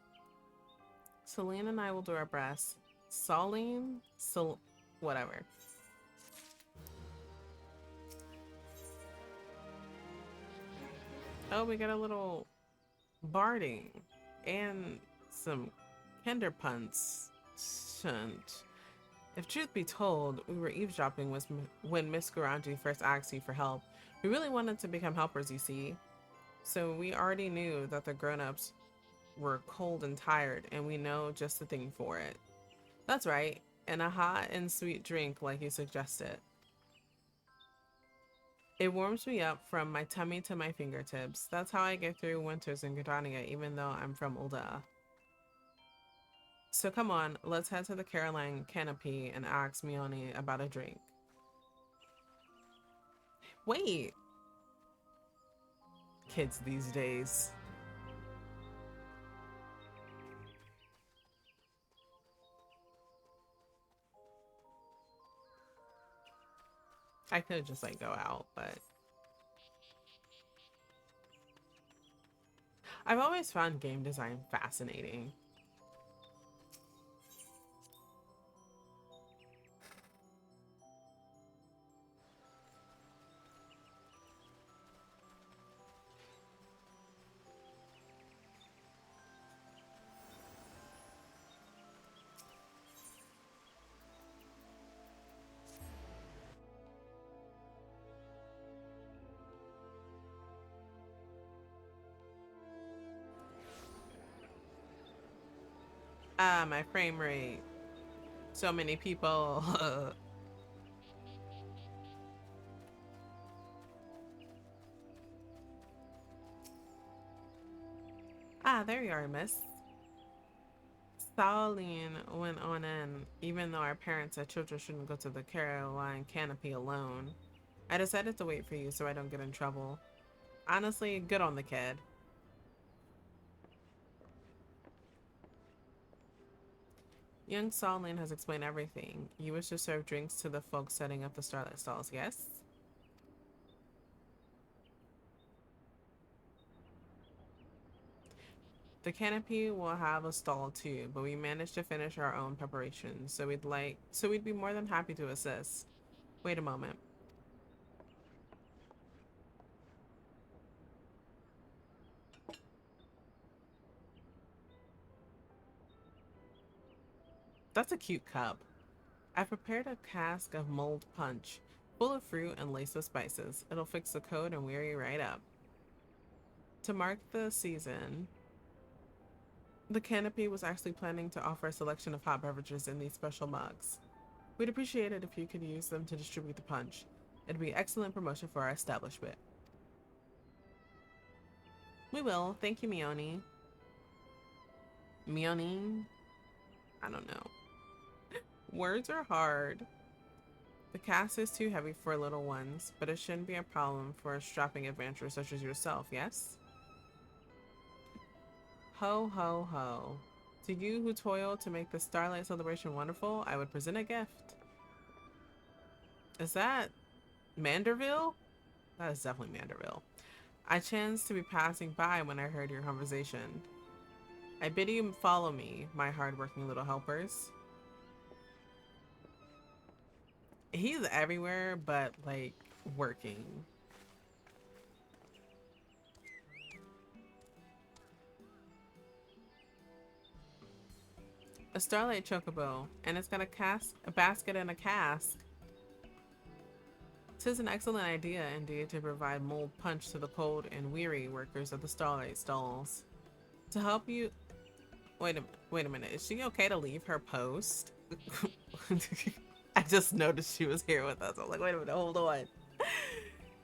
Celine and I will do our best. Saline? Whatever. Oh, we got a little barding and some kinderpunts. If truth be told, we were eavesdropping when Miss Garanji first asked you for help. We really wanted to become helpers, you see. So we already knew that the grown-ups were cold and tired, and we know just the thing for it. That's right, and a hot and sweet drink like you suggested. It warms me up from my tummy to my fingertips. That's how I get through winters in Gardania, even though I'm from Ulda. So come on, let's head to the Caroline Canopy and ask Mione about a drink. Wait! Kids these days. I could just like go out, but I've always found game design fascinating. Ah, my frame rate. So many people. Ah, there you are, miss. Saline went on in, even though our parents said children shouldn't go to the Caroline Canopy alone. I decided to wait for you so I don't get in trouble. Honestly, good on the kid. Young Saline has explained everything. You wish to serve drinks to the folks setting up the Starlight stalls, yes? The canopy will have a stall too, but we managed to finish our own preparations, so we'd be more than happy to assist. Wait a moment. That's a cute cup. I prepared a cask of mulled punch, full of fruit and laced with spices. It'll fix the cold and weary right up. To mark the season, the canopy was actually planning to offer a selection of hot beverages in these special mugs. We'd appreciate it if you could use them to distribute the punch. It'd be excellent promotion for our establishment. We will. Thank you, Mioni. Mioni? I don't know. Words are hard. The cast is too heavy for little ones, but it shouldn't be a problem for a strapping adventurer such as yourself, yes? Ho, ho, ho. To you who toil to make the Starlight celebration wonderful, I would present a gift. Is that Manderville? That is definitely Manderville. I chanced to be passing by when I heard your conversation. I bid you follow me, my hard-working little helpers. He's everywhere, but, like, working. A Starlight Chocobo, and it's got a basket and a cask. 'Tis an excellent idea, indeed, to provide mulled punch to the cold and weary workers of the Starlight stalls. To help you... Wait a minute. Is she okay to leave her post? I just noticed she was here with us. I was like, wait a minute, hold on.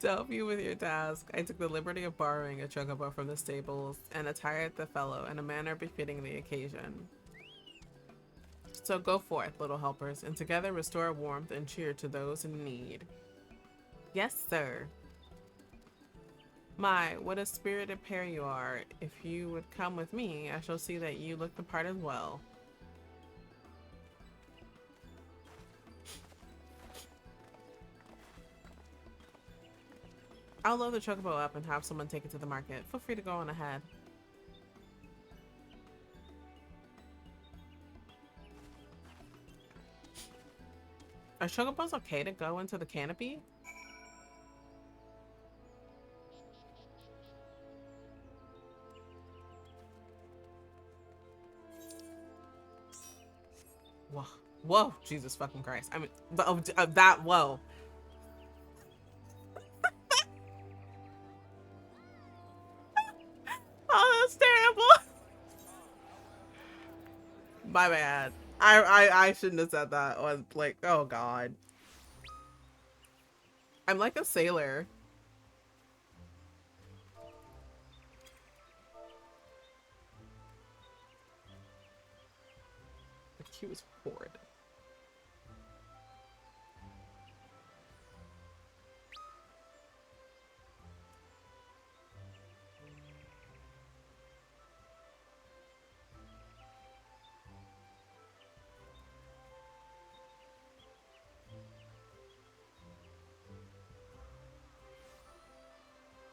To help you with your task, I took the liberty of borrowing a chocobo from the stables and attired the fellow in a manner befitting the occasion. So go forth, little helpers, and together restore warmth and cheer to those in need. Yes, sir. My, what a spirited pair you are. If you would come with me, I shall see that you look the part as well. I'll load the chocobo up and have someone take it to the market. Feel free to go on ahead. Are chocobos okay to go into the canopy? Whoa. Whoa. Jesus fucking Christ. I mean, that, whoa. Oh, that's terrible. My bad. I shouldn't have said that. On, like, oh god. I'm like a sailor. The queue is horrid.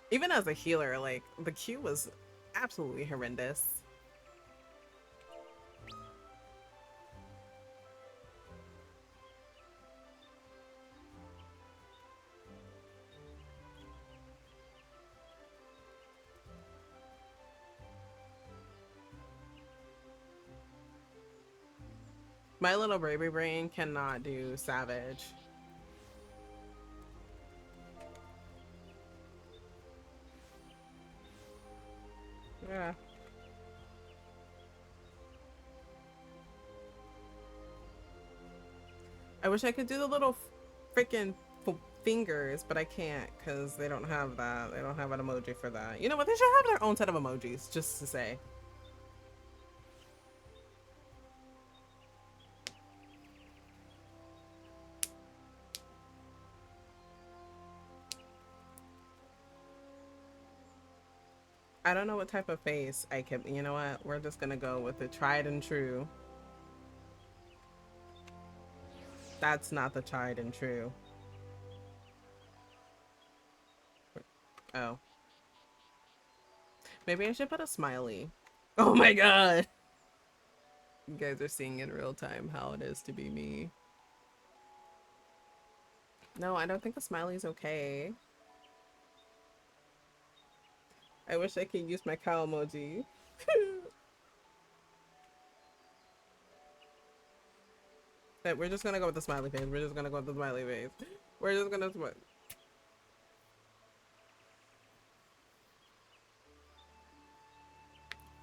Even as a healer, like, the queue was absolutely horrendous. My little baby brain cannot do savage. Yeah. I wish I could do the little freaking fingers, but I can't because they don't have that. They don't have an emoji for that. You know what? They should have their own set of emojis, just to say. I don't know what type of face I can. You know what? We're just gonna go with the tried and true. That's not the tried and true. Oh. Maybe I should put a smiley. Oh my god. You guys are seeing in real time how it is to be me. No, I don't think the smiley's okay. I wish I could use my cow emoji. But we're just gonna go with the smiley face. We're just gonna go with the smiley face. We're just gonna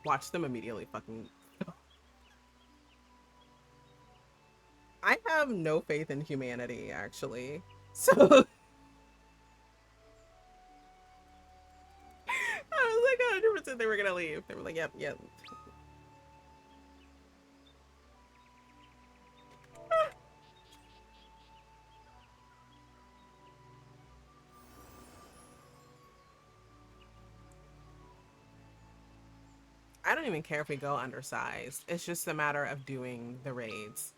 watch them immediately fucking. I have no faith in humanity, actually. So I was like 100% they were gonna leave. They were like, yep, yep. I don't even care if we go undersized. It's just a matter of doing the raids.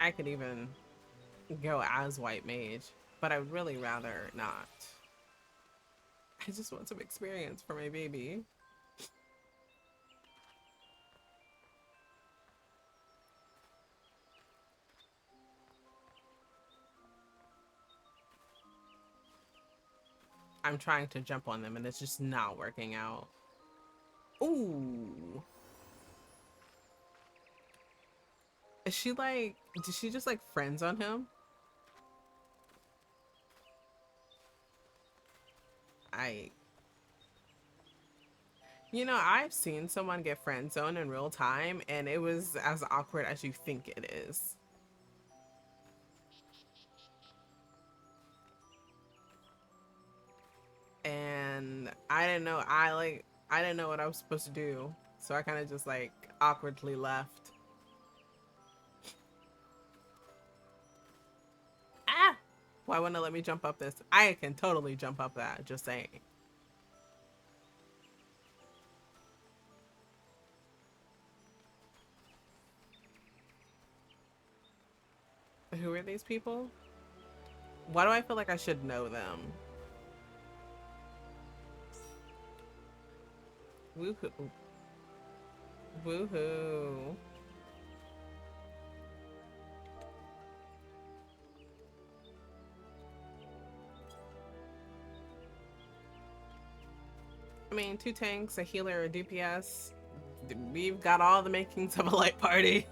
I could even go as white mage, but I would really rather not. I just want some experience for my baby. I'm trying to jump on them and it's just not working out. Ooh. Is she like, did she just like friends on him? You know, I've seen someone get friend zoned in real time and it was as awkward as you think it is. And I didn't know what I was supposed to do. So I kind of just like awkwardly left. Ah! Why wouldn't it let me jump up this? I can totally jump up that, just saying. Who are these people? Why do I feel like I should know them? Woohoo. Woohoo. I mean, 2 tanks, a healer, a DPS. We've got all the makings of a light party.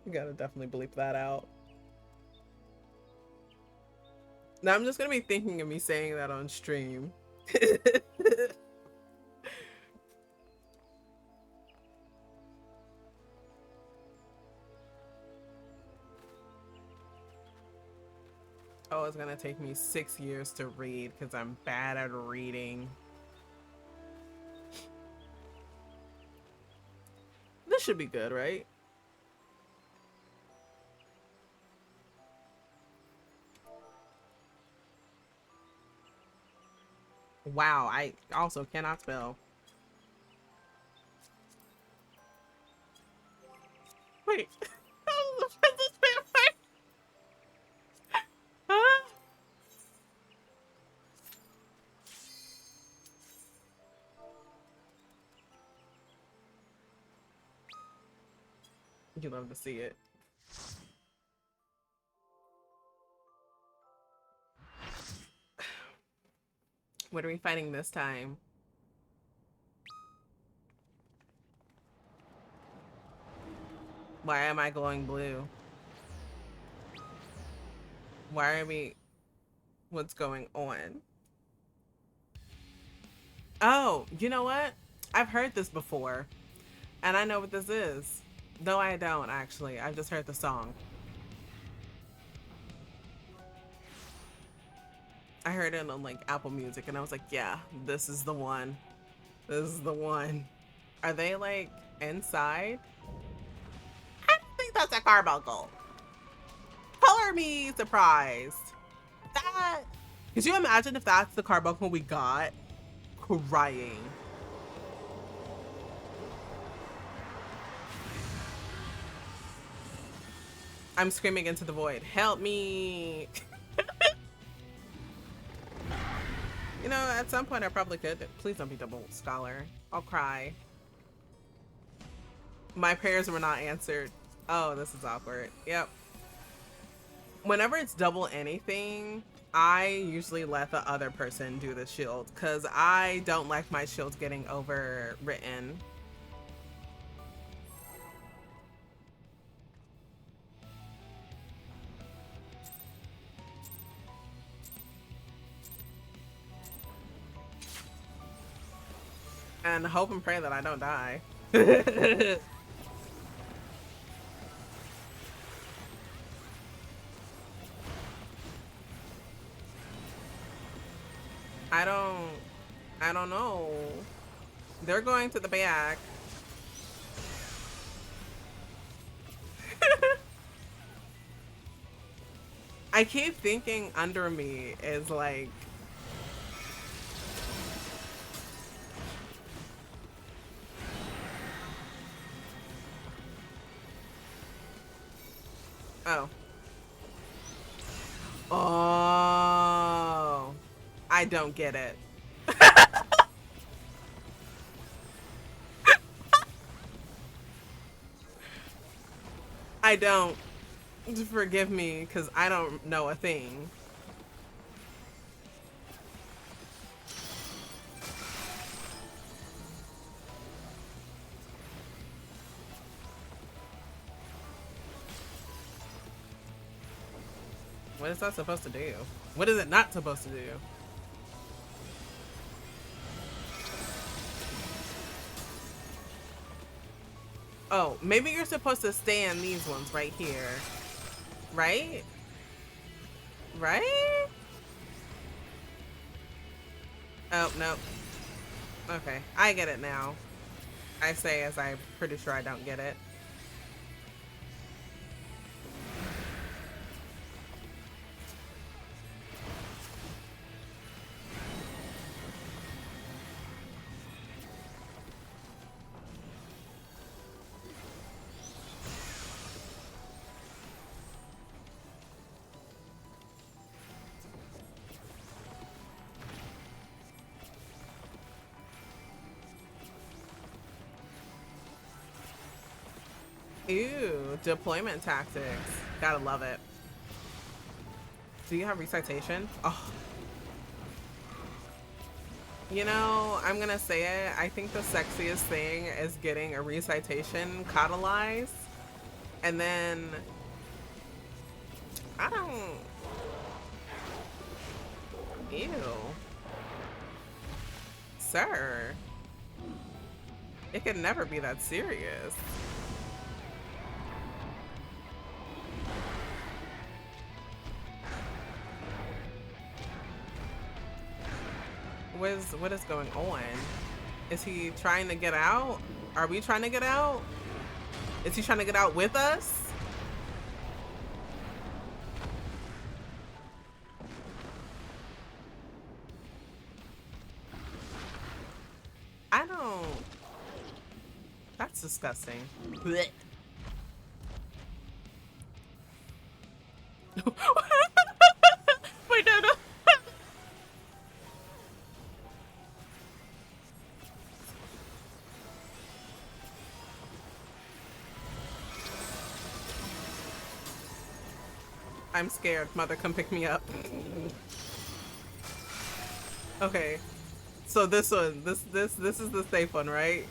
You gotta definitely bleep that out. Now I'm just gonna be thinking of me saying that on stream. Oh, it's gonna take me 6 years to read because I'm bad at reading. This should be good, right? Wow, I also cannot spell. Wait. Huh? You love to see it. What are we fighting this time? Why am I glowing blue? Why are we... What's going on? Oh, you know what? I've heard this before. And I know what this is. No, I don't, actually. I've just heard the song. I heard it on, like, Apple Music, and I was like, yeah, this is the one. This is the one. Are they like inside? I don't think that's a carbuncle. Color me surprised. That. Could you imagine if that's the carbuncle we got? Crying. I'm screaming into the void. Help me. You know, at some point I probably could. Please don't be double scholar. I'll cry. My prayers were not answered. Oh, this is awkward. Yep. Whenever it's double anything, I usually let the other person do the shield because I don't like my shields getting overwritten. And hope and pray that I don't die. I don't know. They're going to the back. I keep thinking under me is like, oh. Oh. I don't get it. I don't. Forgive me, because I don't know a thing. What is that supposed to do? What is it not supposed to do? Oh, maybe you're supposed to stay in these ones right here. Right? Right? Oh, nope. Okay, I get it now. I say as I'm pretty sure I don't get it. Ew, deployment tactics. Gotta love it. Do you have recitation? Oh. You know, I'm gonna say it. I think the sexiest thing is getting a recitation catalyzed. And then I don't. Ew. Sir. It could never be that serious. What is going on? Is he trying to get out? Are we trying to get out? Is he trying to get out with us? I don't. That's disgusting. Blech. Wait, no. I'm scared. Mother, come pick me up. Okay. So this one, this is the safe one, right?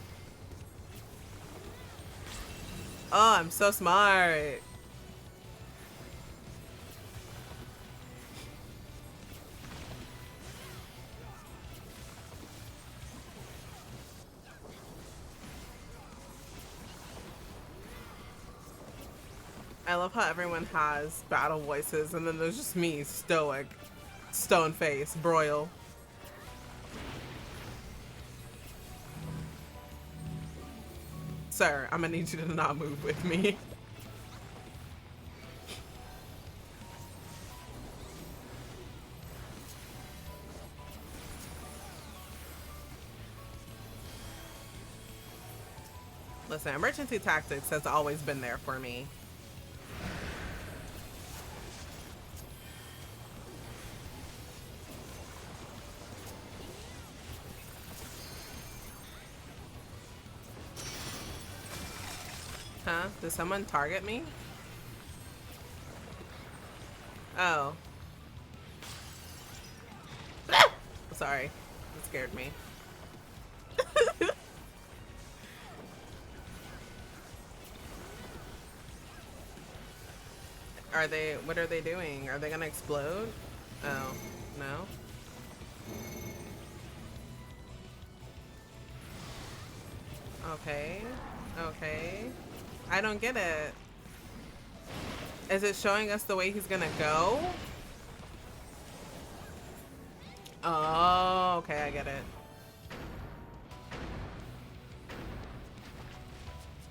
Oh, I'm so smart. I love how everyone has battle voices, and then there's just me, stoic, stone face, broil. Sir, I'm gonna need you to not move with me. Listen, emergency tactics has always been there for me. Huh? Did someone target me? Oh. Sorry. It scared me. What are they doing? Are they gonna explode? Oh, no? Okay. Okay. I don't get it. Is it showing us the way he's gonna go? Oh, okay, I get it.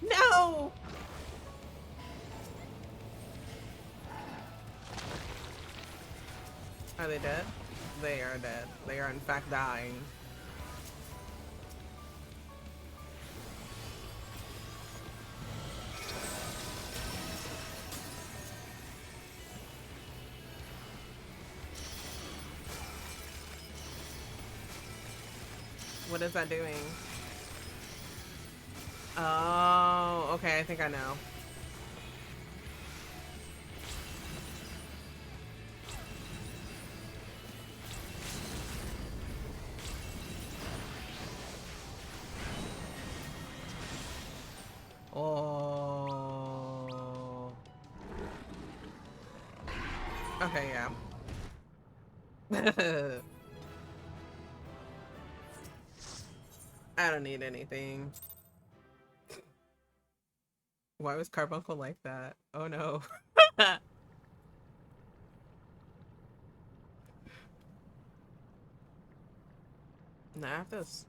No! Are they dead? They are dead. They are in fact dying. What is that doing? Oh, okay, I think I know. Oh. Okay, yeah. I don't need anything. Why was Carbuncle like that? Oh no. Nah, this.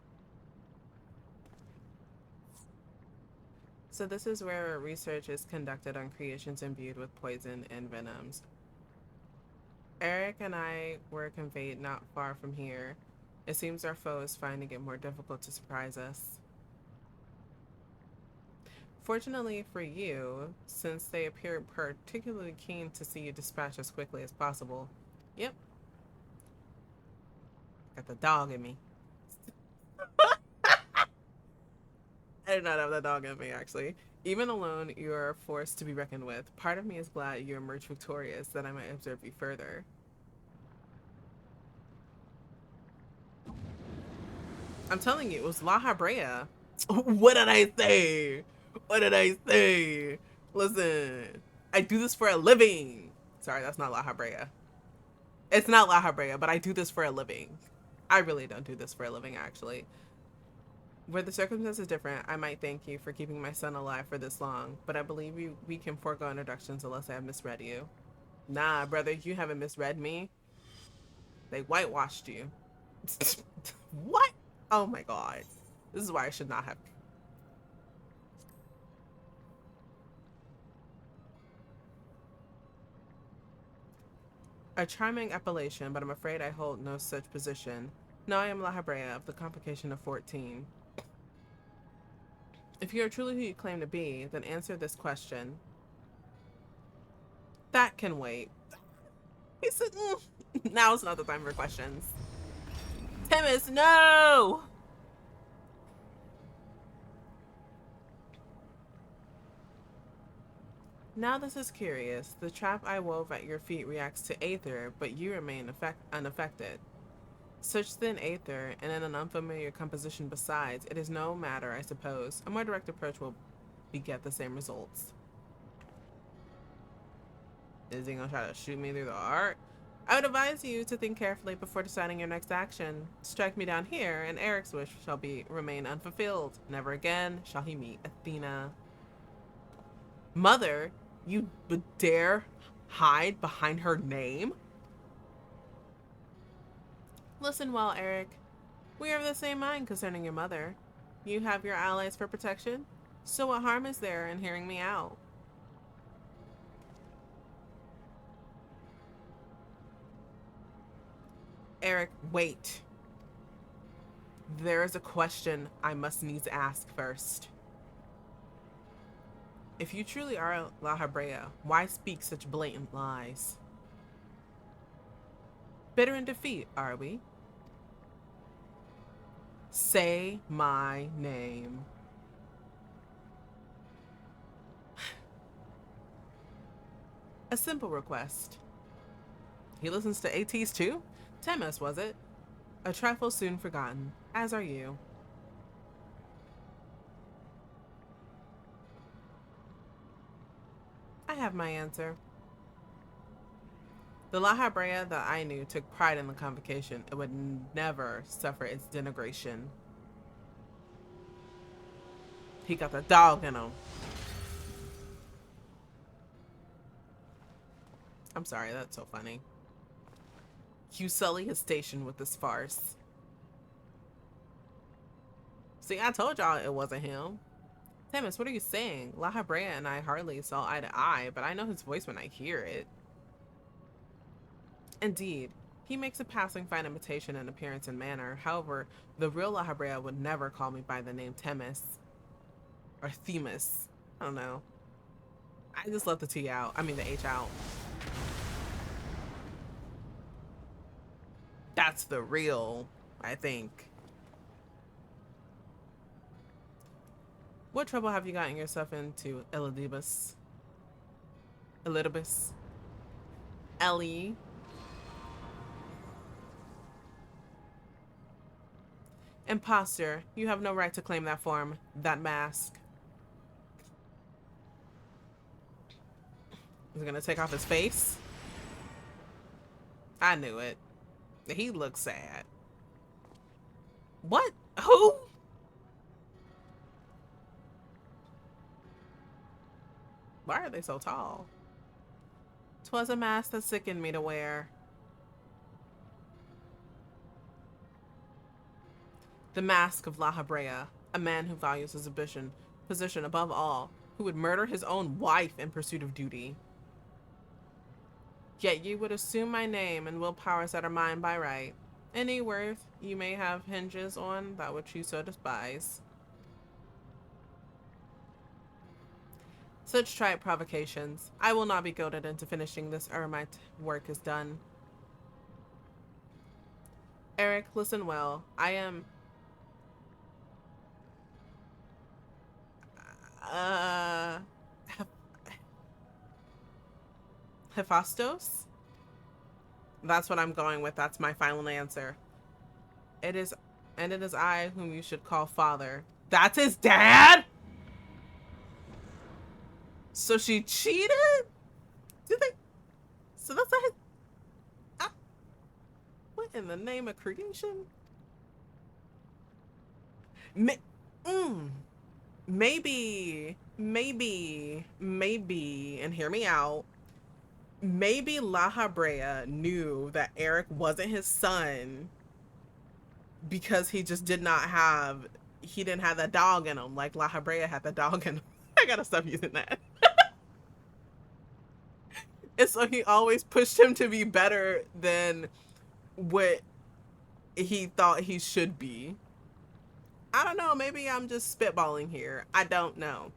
So this is where research is conducted on creations imbued with poison and venoms. Eric and I were conveyed not far from here. It seems our foe is finding it more difficult to surprise us. Fortunately for you, since they appear particularly keen to see you dispatched as quickly as possible. Yep. Got the dog in me. I do not have the dog in me, actually. Even alone, you are a force to be reckoned with. Part of me is glad you emerged victorious, that I might observe you further. I'm telling you, it was La Habrea. What did I say? What did I say? Listen, I do this for a living. Sorry, that's not La Habrea. It's not La Habrea, but I do this for a living. I really don't do this for a living, actually. Were the circumstances different, I might thank you for keeping my son alive for this long, but I believe we can forego introductions unless I have misread you. Nah, brother, you haven't misread me. They whitewashed you. What? Oh my god. This is why I should not have. A charming appellation, but I'm afraid I hold no such position. No, I am La Habrea of the complication of 14. If you are truly who you claim to be, then answer this question. That can wait. He said, now is not the time for questions. Timus, no! Now this is curious. The trap I wove at your feet reacts to aether, but you remain unaffected. Such thin aether, and in an unfamiliar composition besides, it is no matter, I suppose. A more direct approach will beget the same results. Is he gonna try to shoot me through the heart? I would advise you to think carefully before deciding your next action. Strike me down here, and Eric's wish shall remain unfulfilled. Never again shall he meet Athena. Mother, you would dare hide behind her name? Listen well, Eric. We are of the same mind concerning your mother. You have your allies for protection. So what harm is there in hearing me out? Eric, wait. There is a question I must needs ask first. If you truly are La Habrea, why speak such blatant lies? Bitter in defeat, are we? Say my name. A simple request. He listens to ATs too? Temis, was it? A trifle soon forgotten, as are you. I have my answer. The La Habrea that I knew took pride in the convocation. It would never suffer its denigration. He got the dog in him. I'm sorry, that's so funny. You sully his station with this farce. See, I told y'all it wasn't him. Temis, what are you saying? La Habrea and I hardly saw eye to eye, but I know his voice when I hear it. Indeed, he makes a passing fine imitation in appearance and manner. However, the real La Habrea would never call me by the name Temis. Or Themis. I don't know. I just left the T out. I mean the H out. That's the real, I think. What trouble have you gotten yourself into, Elidibus? Elidibus? Ellie? Imposter, you have no right to claim that form, that mask. Is it gonna take off his face? I knew it. He looks sad. What? Who? Why are they so tall? 'Twas a mask that sickened me to wear. The mask of La Habrea, a man who values his position above all, who would murder his own wife in pursuit of duty. Yet you would assume my name and will powers that are mine by right. Any worth you may have hinges on that which you so despise. Such trite provocations. I will not be goaded into finishing this ere my work is done. Eric, listen well. I am... Hephaestus? That's what I'm going with. That's my final answer. It is I whom you should call father. That's his dad? So she cheated? Did they? So that's not his... what in the name of creation? Maybe, and hear me out. Maybe La Habrea knew that Eric wasn't his son because he just didn't have that dog in him like La Habrea had the dog in him. I gotta stop using that. And so he always pushed him to be better than what he thought he should be. I don't know, maybe I'm just spitballing here. I don't know.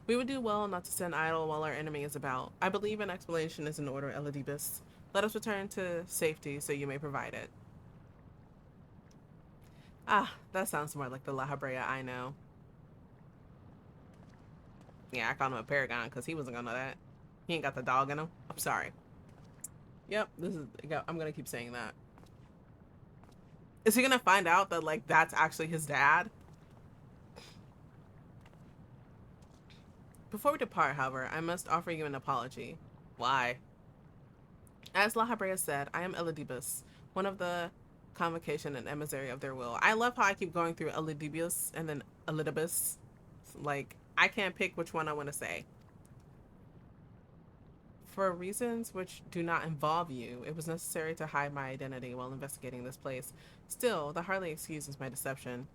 We would do well not to stand idle while our enemy is about. I believe an explanation is in order, Elidibus. Let us return to safety so you may provide it. Ah, that sounds more like the La Habrea I know. Yeah, I called him a paragon because he wasn't gonna know that. He ain't got the dog in him. I'm sorry. Yep, I'm gonna keep saying that. Is he gonna find out that, like, that's actually his dad? Before we depart, however, I must offer you an apology. Why? As La Habrea said, I am Elidibus, one of the convocation and emissary of their will. I love how I keep going through Elidibus and then Elidibus. Like, I can't pick which one I want to say. For reasons which do not involve you, it was necessary to hide my identity while investigating this place. Still, that hardly excuses my deception.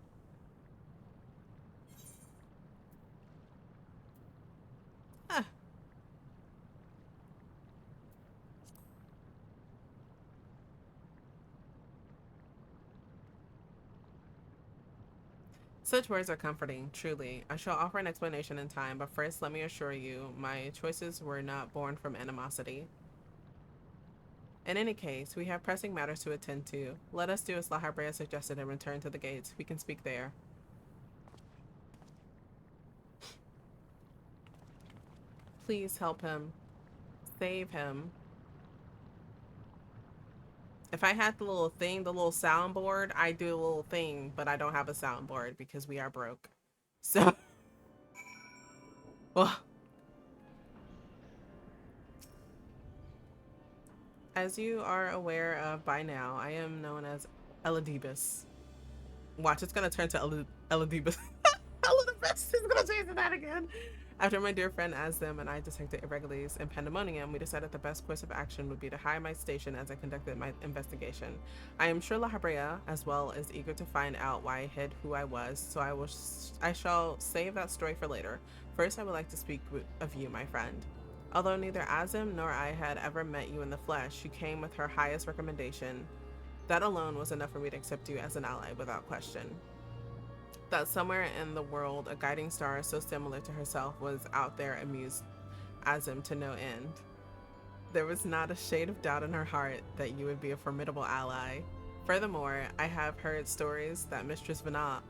Such words are comforting, truly. I shall offer an explanation in time, but first let me assure you, my choices were not born from animosity. In any case, we have pressing matters to attend to. Let us do as La Habrea suggested and return to the gates. We can speak there. Please help him. Save him. If I had the little thing, the little soundboard, I do a little thing, but I don't have a soundboard because we are broke. So, well, as you are aware of by now, I am known as Elidibus. Watch, it's gonna turn to Elidibus. Elidibus is gonna change to that again. After my dear friend Asdem and I detected irregularities in Pandemonium, we decided the best course of action would be to hide my station as I conducted my investigation. I am sure La Habrea, as well, is eager to find out why I hid who I was, so I shall save that story for later. First, I would like to speak of you, my friend. Although neither Azim nor I had ever met you in the flesh, you came with her highest recommendation. That alone was enough for me to accept you as an ally without question. That somewhere in the world a guiding star so similar to herself was out there amused Azim to no end. There was not a shade of doubt in her heart that you would be a formidable ally. Furthermore, I have heard stories that Mistress Venat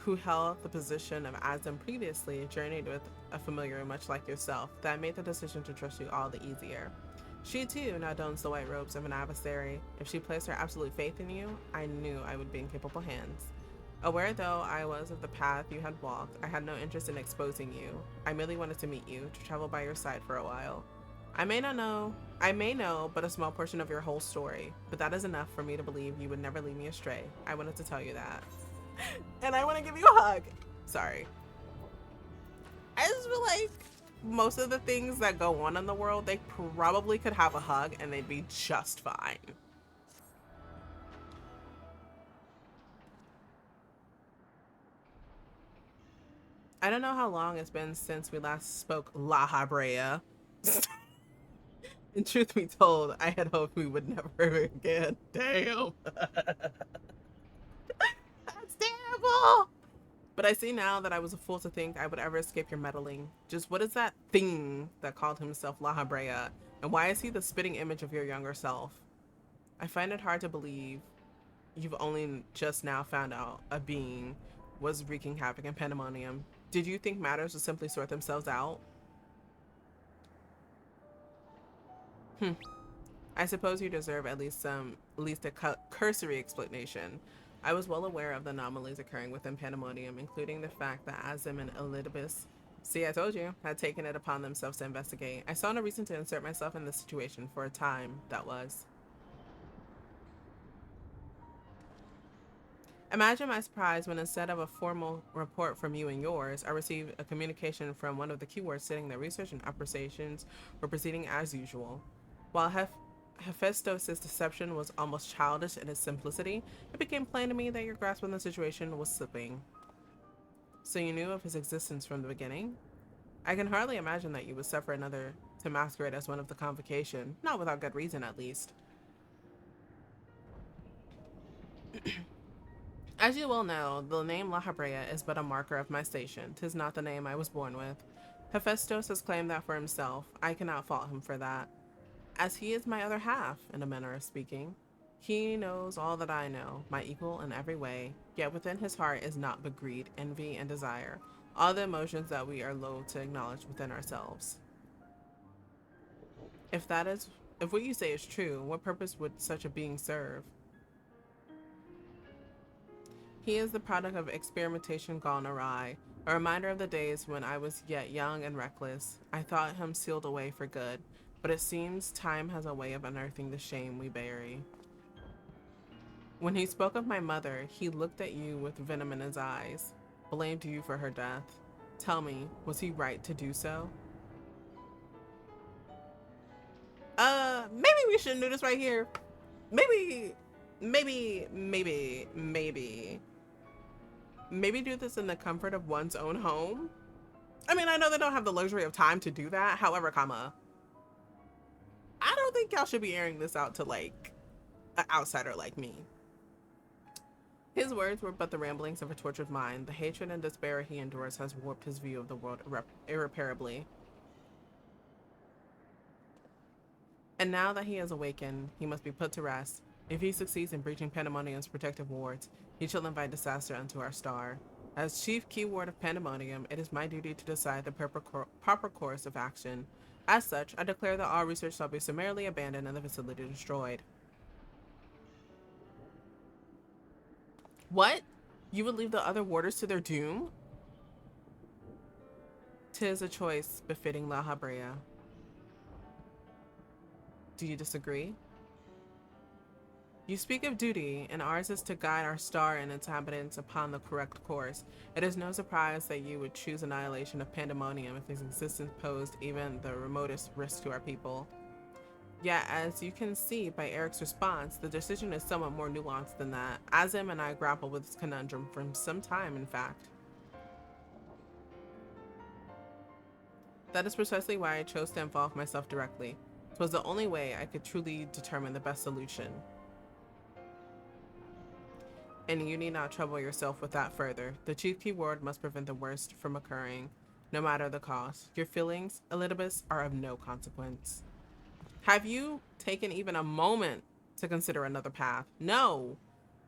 who held the position of Azim previously, journeyed with a familiar much like yourself. That made the decision to trust you all the easier. She too now dons the white robes of an adversary. If she placed her absolute faith in you, I knew I would be in capable hands. Aware though I was of the path you had walked, I had no interest in exposing you. I merely wanted to meet you, to travel by your side for a while. I may know but a small portion of your whole story, but that is enough for me to believe you would never lead me astray. I wanted to tell you that. And I want to give you a hug. Sorry. I just feel like most of the things that go on in the world, they probably could have a hug and they'd be just fine. I don't know how long it's been since we last spoke, La Habrea. In truth be told, I had hoped we would never again. Damn. That's terrible. But I see now that I was a fool to think I would ever escape your meddling. Just what is that thing that called himself La Habrea? And why is he the spitting image of your younger self? I find it hard to believe you've only just now found out a being was wreaking havoc in Pandemonium. Did you think matters would simply sort themselves out? I suppose you deserve at least a cursory explanation. I was well aware of the anomalies occurring within Pandemonium, including the fact that Azim and Elidibus, see, I told you, had taken it upon themselves to investigate. I saw no reason to insert myself in this situation for a time, that was. Imagine my surprise when instead of a formal report from you and yours, I received a communication from one of the keywords stating that research and operations were proceeding as usual. While Hephaestus' deception was almost childish in its simplicity, it became plain to me that your grasp on the situation was slipping. So you knew of his existence from the beginning? I can hardly imagine that you would suffer another to masquerade as one of the convocation, not without good reason at least. As you well know, the name La Habrea is but a marker of my station. 'Tis not the name I was born with. Hephaestus has claimed that for himself. I cannot fault him for that, as he is my other half, in a manner of speaking. He knows all that I know, my equal in every way, yet within his heart is naught but greed, envy, and desire, all the emotions that we are loath to acknowledge within ourselves. If what you say is true, what purpose would such a being serve? He is the product of experimentation gone awry, a reminder of the days when I was yet young and reckless. I thought him sealed away for good, but it seems time has a way of unearthing the shame we bury. When he spoke of my mother, he looked at you with venom in his eyes, blamed you for her death. Tell me, was he right to do so? Maybe we shouldn't do this right here. Maybe do this in the comfort of one's own home. I mean, I know they don't have the luxury of time to do that. However, I don't think y'all should be airing this out to like an outsider like me. His words were but the ramblings of a tortured mind. The hatred and despair he endures has warped his view of the world irreparably. And now that he has awakened, he must be put to rest. If he succeeds in breaching Pandemonium's protective wards, he shall invite disaster unto our star. As chief keyword of Pandemonium, it is my duty to decide the proper course of action. As such, I declare that all research shall be summarily abandoned and the facility destroyed. What? You would leave the other warders to their doom? 'Tis a choice befitting La Habrea. Do you disagree? You speak of duty, and ours is to guide our star and its inhabitants upon the correct course. It is no surprise that you would choose annihilation of Pandemonium if its existence posed even the remotest risk to our people. Yet, as you can see by Eric's response, the decision is somewhat more nuanced than that. Azim and I grappled with this conundrum for some time, in fact. That is precisely why I chose to involve myself directly. It was the only way I could truly determine the best solution. And you need not trouble yourself with that further. The chief keyword must prevent the worst from occurring, no matter the cost. Your feelings, Elidibus, are of no consequence. Have you taken even a moment to consider another path? No.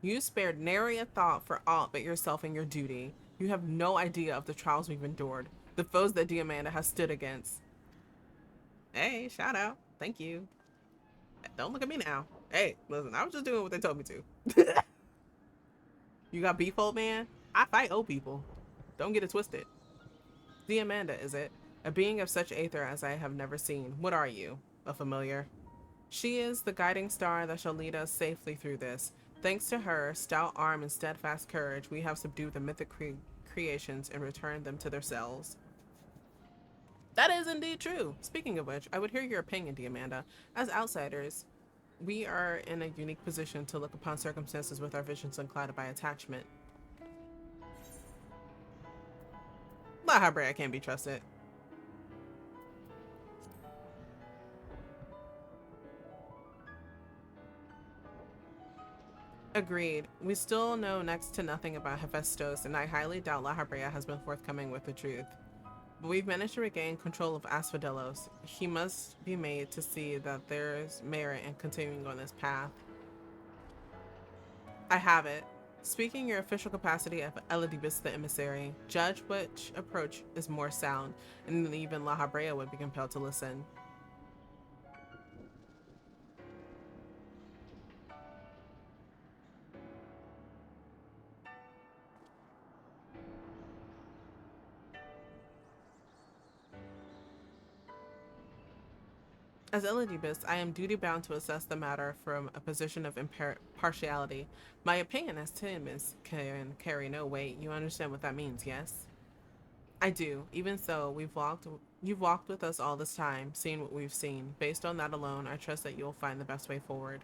You spared nary a thought for aught but yourself and your duty. You have no idea of the trials we've endured, the foes that Diamanda has stood against. Hey, shout out. Thank you. Don't look at me now. Hey, listen, I was just doing what they told me to. You got beef, old man? I fight old people. Don't get it twisted. Diamanda, is it? A being of such aether as I have never seen. What are you? A familiar? She is the guiding star that shall lead us safely through this. Thanks to her stout arm and steadfast courage, we have subdued the mythic creations and returned them to their cells. That is indeed true. Speaking of which, I would hear your opinion, Diamanda. As outsiders, we are in a unique position to look upon circumstances with our visions unclouded by attachment. La Habrea can't be trusted. Agreed. We still know next to nothing about Hephaestus, and I highly doubt La Habrea has been forthcoming with the truth. But we've managed to regain control of Asphodelos. He must be made to see that there's merit in continuing on this path. I have it. Speaking your official capacity of Elidibus the emissary, judge which approach is more sound, and even La Habrea would be compelled to listen. As Elidibus, I am duty-bound to assess the matter from a position of impartiality. My opinion as to him can carry no weight. You understand what that means, yes? I do. Even so, you've walked with us all this time, seen what we've seen. Based on that alone, I trust that you'll find the best way forward.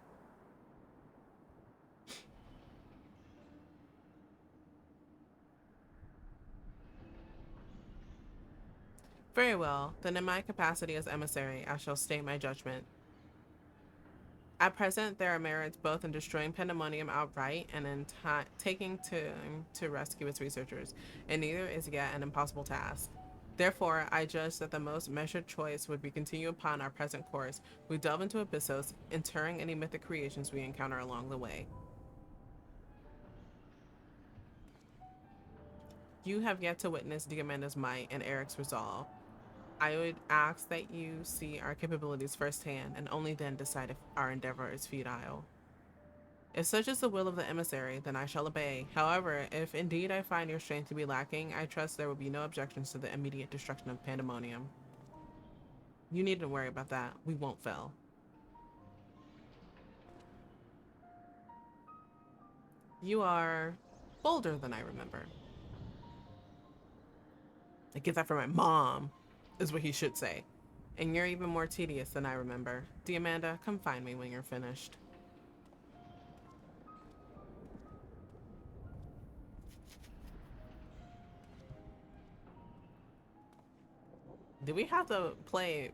Very well. Then in my capacity as emissary, I shall state my judgment. At present, there are merits both in destroying Pandemonium outright and in taking time to rescue its researchers, and neither is yet an impossible task. Therefore, I judge that the most measured choice would be continue upon our present course. We delve into Abyssos, interring any mythic creations we encounter along the way. You have yet to witness Diamanda's might and Eric's resolve. I would ask that you see our capabilities firsthand, and only then decide if our endeavor is futile. If such is the will of the emissary, then I shall obey. However, if indeed I find your strength to be lacking, I trust there will be no objections to the immediate destruction of Pandemonium. You needn't worry about that. We won't fail. You are bolder than I remember. I get that from my mom, is what he should say. And you're even more tedious than I remember. Diamanda, come find me when you're finished. Do we have to play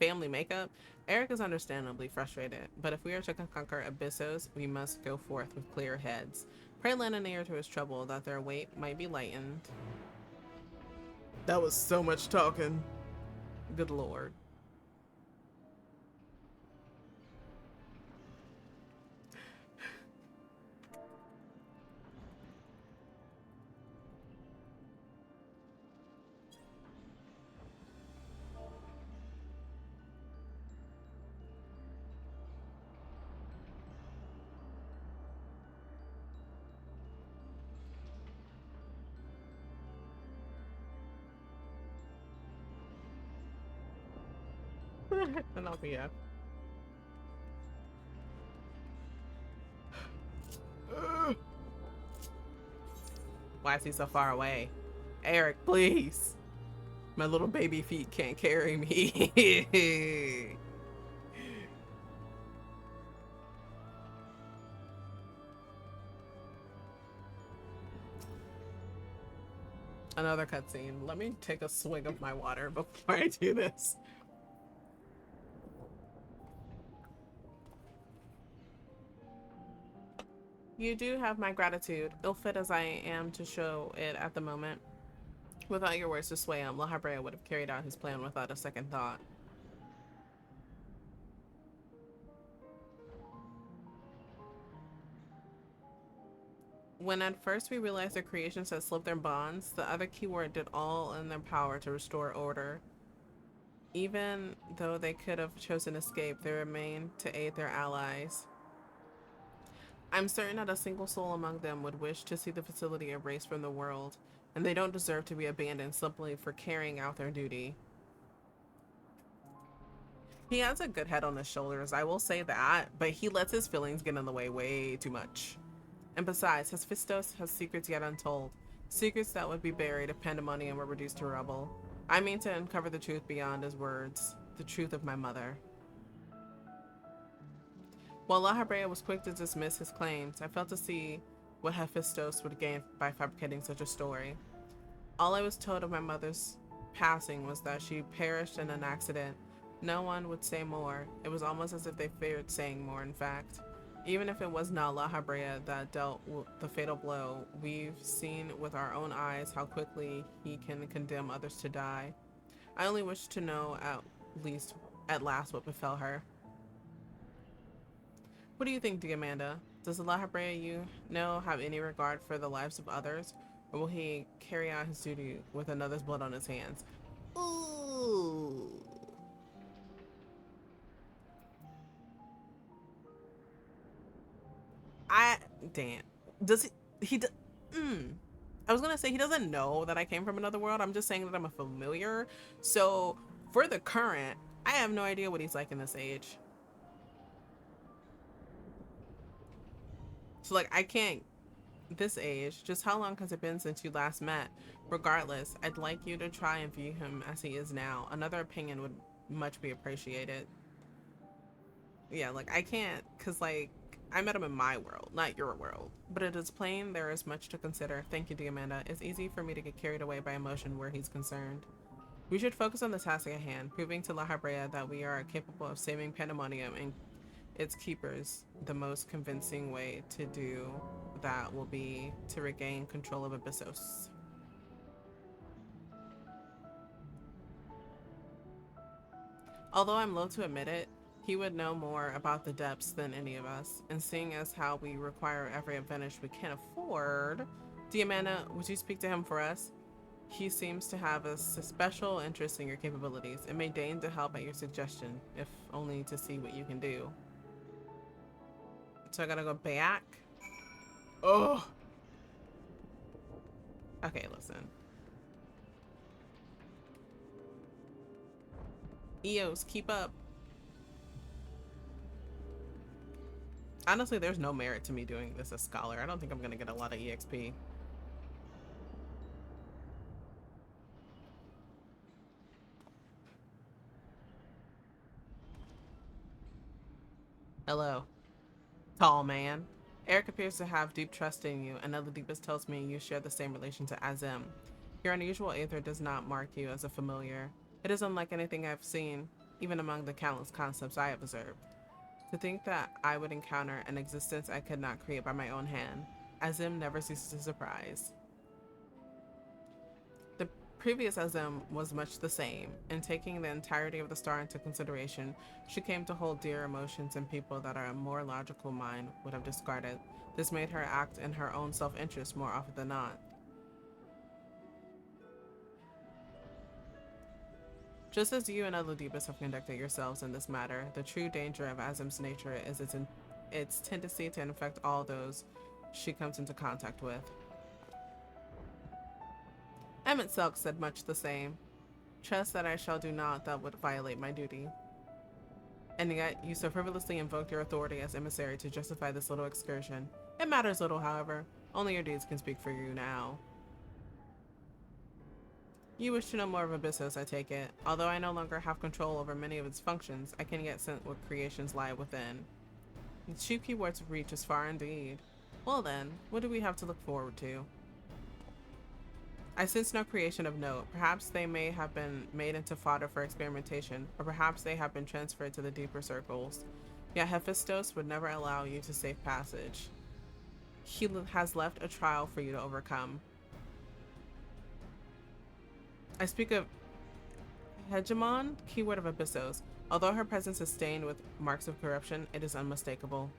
family makeup? Eric is understandably frustrated, but if we are to conquer Abyssos, we must go forth with clear heads. Pray lend an ear to his trouble, that their weight might be lightened. That was so much talking. Good lord. And I'll be up. Why is he so far away? Eric, please. My little baby feet can't carry me. Another cutscene. Let me take a swig of my water before I do this. You do have my gratitude, ill-fit as I am to show it at the moment. Without your words to sway him, La Habrea would have carried out his plan without a second thought. When at first we realized their creations had slipped their bonds, the other keyword did all in their power to restore order. Even though they could have chosen escape, they remained to aid their allies. I'm certain not a single soul among them would wish to see the facility erased from the world, and they don't deserve to be abandoned simply for carrying out their duty. He has a good head on his shoulders, I will say that, but he lets his feelings get in the way too much. And besides, Hephaestus has secrets yet untold, secrets that would be buried if Pandemonium were reduced to rubble. I mean to uncover the truth beyond his words, the truth of my mother. While La Habrea was quick to dismiss his claims, I failed to see what Hephaestus would gain by fabricating such a story. All I was told of my mother's passing was that she perished in an accident. No one would say more. It was almost as if they feared saying more, in fact. Even if it was not La Habrea that dealt the fatal blow, we've seen with our own eyes how quickly he can condemn others to die. I only wish to know at last what befell her. What do you think, Diamanda? Does the La Habrea you know have any regard for the lives of others? Or will he carry out his duty with another's blood on his hands? Ooh. Damn. Does he I was gonna say he doesn't know that I came from another world. I'm just saying that I'm a familiar. So for the current, I have no idea what he's like in this age. So like I can't this age, just how long has it been since you last met? Regardless, I'd like you to try and view him as he is now. Another opinion would much be appreciated. Yeah, like I can't, cause like I met him in my world, not your world. But it is plain there is much to consider. Thank you, Diamanda. It's easy for me to get carried away by emotion where he's concerned. We should focus on the task at hand, proving to La Habrea that we are capable of saving Pandemonium and its keepers. The most convincing way to do that will be to regain control of Abyssos. Although I'm loath to admit it, he would know more about the depths than any of us, and seeing as how we require every advantage we can afford, Diamanda, would you speak to him for us? He seems to have a special interest in your capabilities and may deign to help at your suggestion, if only to see what you can do. So I gotta go back. Oh. Okay, listen. Eos, keep up. Honestly, there's no merit to me doing this as Scholar. I don't think I'm gonna get a lot of EXP. Hello, tall man. Eric appears to have deep trust in you, and Deepest tells me you share the same relation to Azim. Your unusual aether does not mark you as a familiar. It is unlike anything I've seen, even among the countless concepts I have observed. To think that I would encounter an existence I could not create by my own hand. Azim never ceases to surprise. The previous Azim was much the same, and taking the entirety of the star into consideration, she came to hold dear emotions and people that a more logical mind would have discarded. This made her act in her own self-interest more often than not. Just as you and Eludibus have conducted yourselves in this matter, the true danger of Azim's nature is its tendency to infect all those she comes into contact with. Emmett Selk said much the same. Trust that I shall do naught that would violate my duty. And yet, you so frivolously invoked your authority as emissary to justify this little excursion. It matters little, however. Only your deeds can speak for you now. You wish to know more of Abyssos, I take it. Although I no longer have control over many of its functions, I can yet sense what creations lie within. Its chief keywords reach as far indeed. Well then, what do we have to look forward to? I sense no creation of note. Perhaps they may have been made into fodder for experimentation, or perhaps they have been transferred to the deeper circles. Yet Hephaestus would never allow you to safe passage. He has left a trial for you to overcome. I speak of Hegemon, keyword of Abyssos. Although her presence is stained with marks of corruption, it is unmistakable.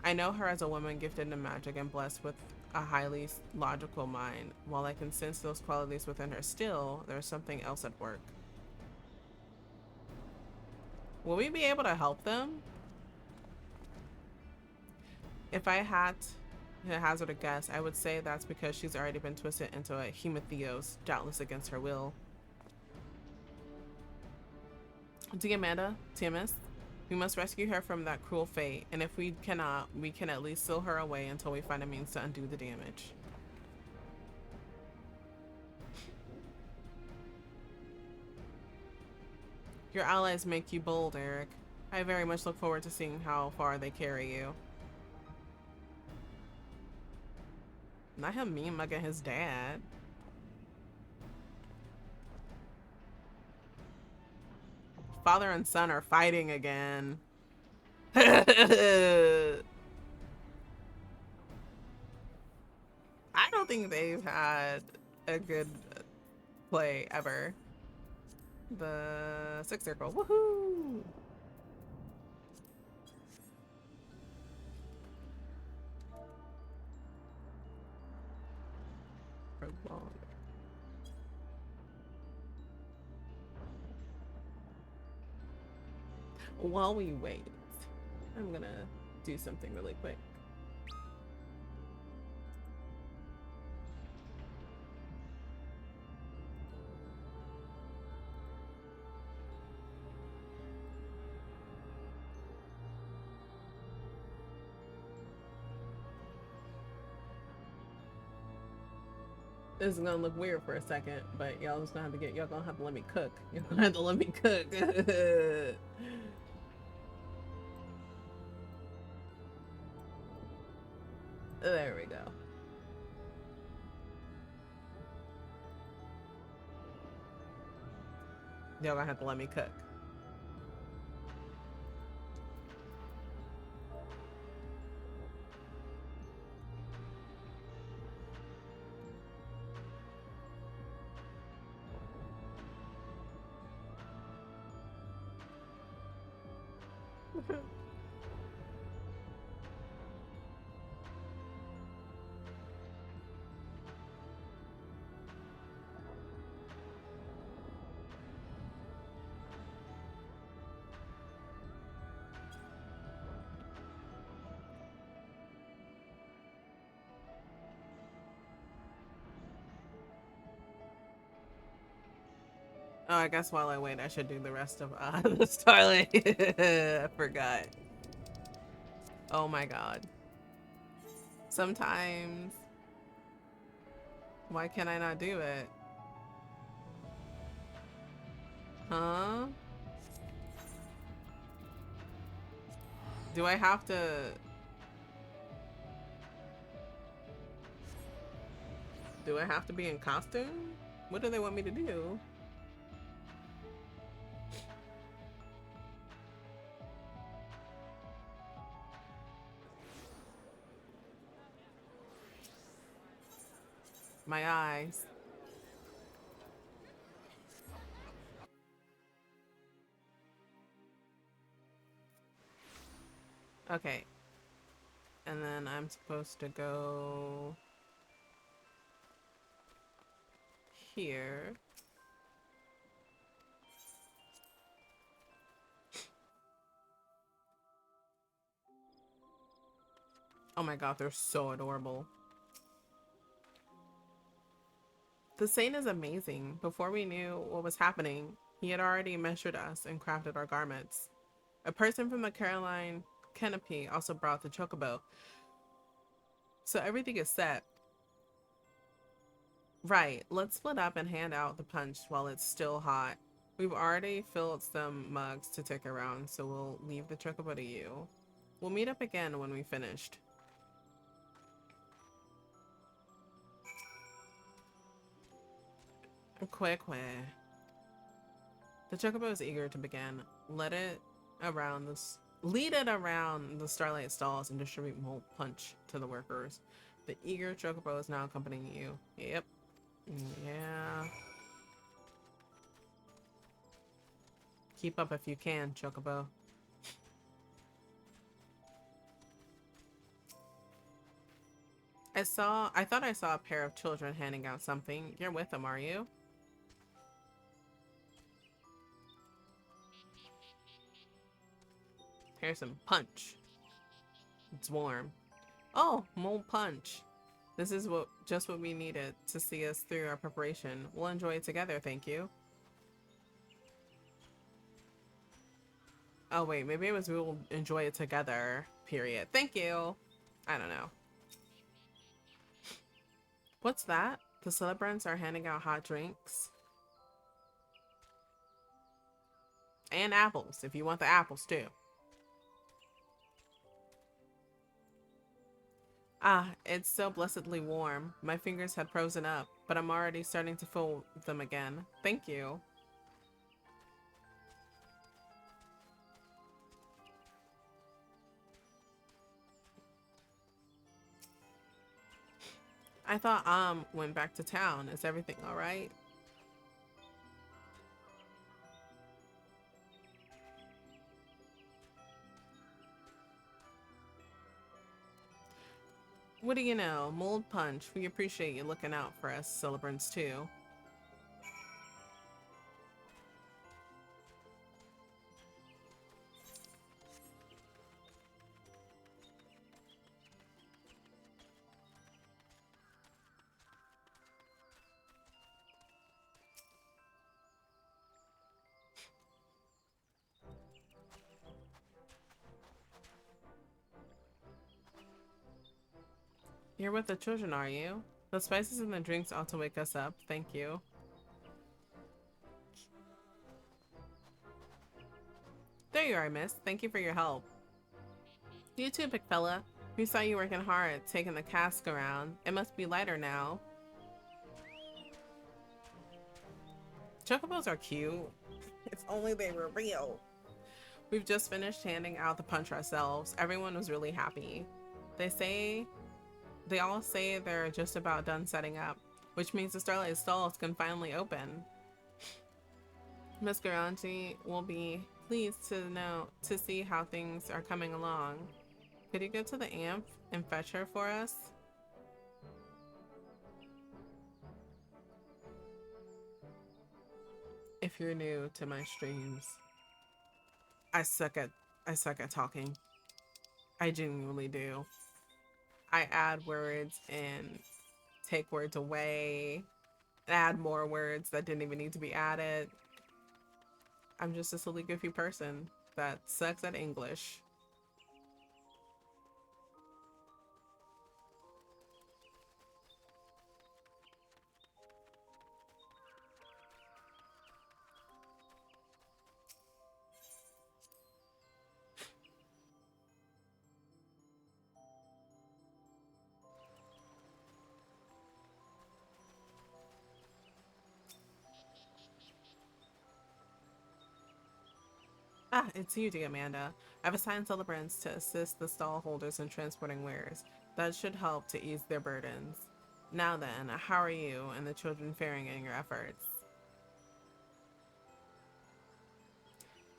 I know her as a woman gifted in magic and blessed with a highly logical mind. While I can sense those qualities within her, still, there's something else at work. Will we be able to help them? If I had to hazard a guess, I would say that's because she's already been twisted into a hematheos, doubtless against her will. Diamanda, Tiamis, we must rescue her from that cruel fate, and if we cannot, we can at least seal her away until we find a means to undo the damage. Your allies make you bold, Eric. I very much look forward to seeing how far they carry you. Not him mean mugging his dad. Father and son are fighting again. I don't think they've had a good play ever. The sixth circle. Woohoo! While we wait, I'm gonna do something really quick. This is gonna look weird for a second, but y'all just gonna have to y'all gonna have to let me cook. You're gonna have to let me cook. There we go. Y'all gonna have to let me cook. Oh, I guess while I wait, I should do the rest of the Starlight. I forgot. Oh my god. Sometimes. Why can I not do it? Huh? Do I have to... Do I have to be in costume? What do they want me to do? My eyes. Okay. And then I'm supposed to go here. Oh my god, they're so adorable. The saint is amazing. Before we knew what was happening, he had already measured us and crafted our garments. A person from the Caroline canopy also brought the chocobo. So everything is set. Right, let's split up and hand out the punch while it's still hot. We've already filled some mugs to take around, so we'll leave the chocobo to you. We'll meet up again when we finished. Quick way. The chocobo is eager to begin. Lead it around the starlight stalls and distribute malt punch to the workers. The eager chocobo is now accompanying you. Yep. Yeah. Keep up if you can, chocobo. I thought I saw a pair of children handing out something. You're with them, are you? Here's some punch. It's warm. Oh, mold punch. This is just what we needed to see us through our preparation. We'll enjoy it together, thank you. Oh wait, maybe it was we'll enjoy it together, period. Thank you. I don't know. What's that? The celebrants are handing out hot drinks. And apples, if you want the apples too. Ah, it's so blessedly warm. My fingers had frozen up, but I'm already starting to feel them again. Thank you. I thought went back to town. Is everything alright? What do you know? Mold punch. We appreciate you looking out for us celebrants too. You're with the children, are you? The spices in the drinks ought to wake us up. Thank you. There you are, miss. Thank you for your help. You too, big fella. We saw you working hard, taking the cask around. It must be lighter now. Chocobos are cute. If only they were real. We've just finished handing out the punch ourselves. Everyone was really happy. They all say they're just about done setting up, which means the Starlight Stalls can finally open. Miss Garanti will be pleased to see how things are coming along. Could you go to the amp and fetch her for us? If you're new to my streams, I suck at talking. I genuinely do. I add words and take words away, add more words that didn't even need to be added. I'm just a silly goofy person that sucks at English. Ah, it's you, dear Amanda. I've assigned celebrants to assist the stall holders in transporting wares. That should help to ease their burdens. Now then, how are you and the children faring in your efforts?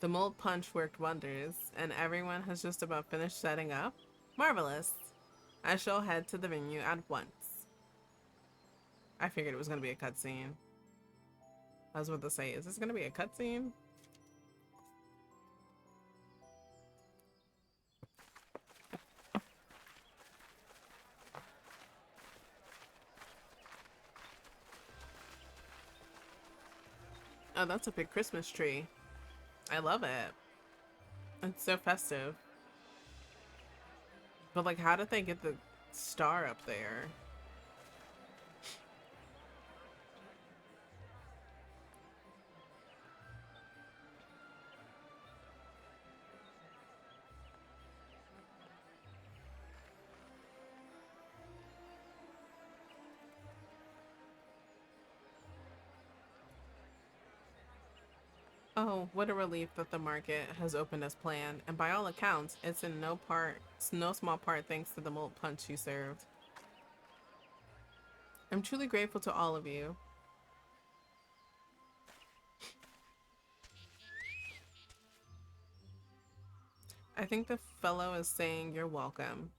The mold punch worked wonders, and everyone has just about finished setting up? Marvelous! I shall head to the venue at once. I figured it was going to be a cutscene. I was about to say, is this going to be a cutscene? Oh, that's a big Christmas tree. I love it. It's so festive. But like, how did they get the star up there? Oh, what a relief that the market has opened as planned, and by all accounts, it's no small part thanks to the mold punch you served. I'm truly grateful to all of you. I think the fellow is saying you're welcome.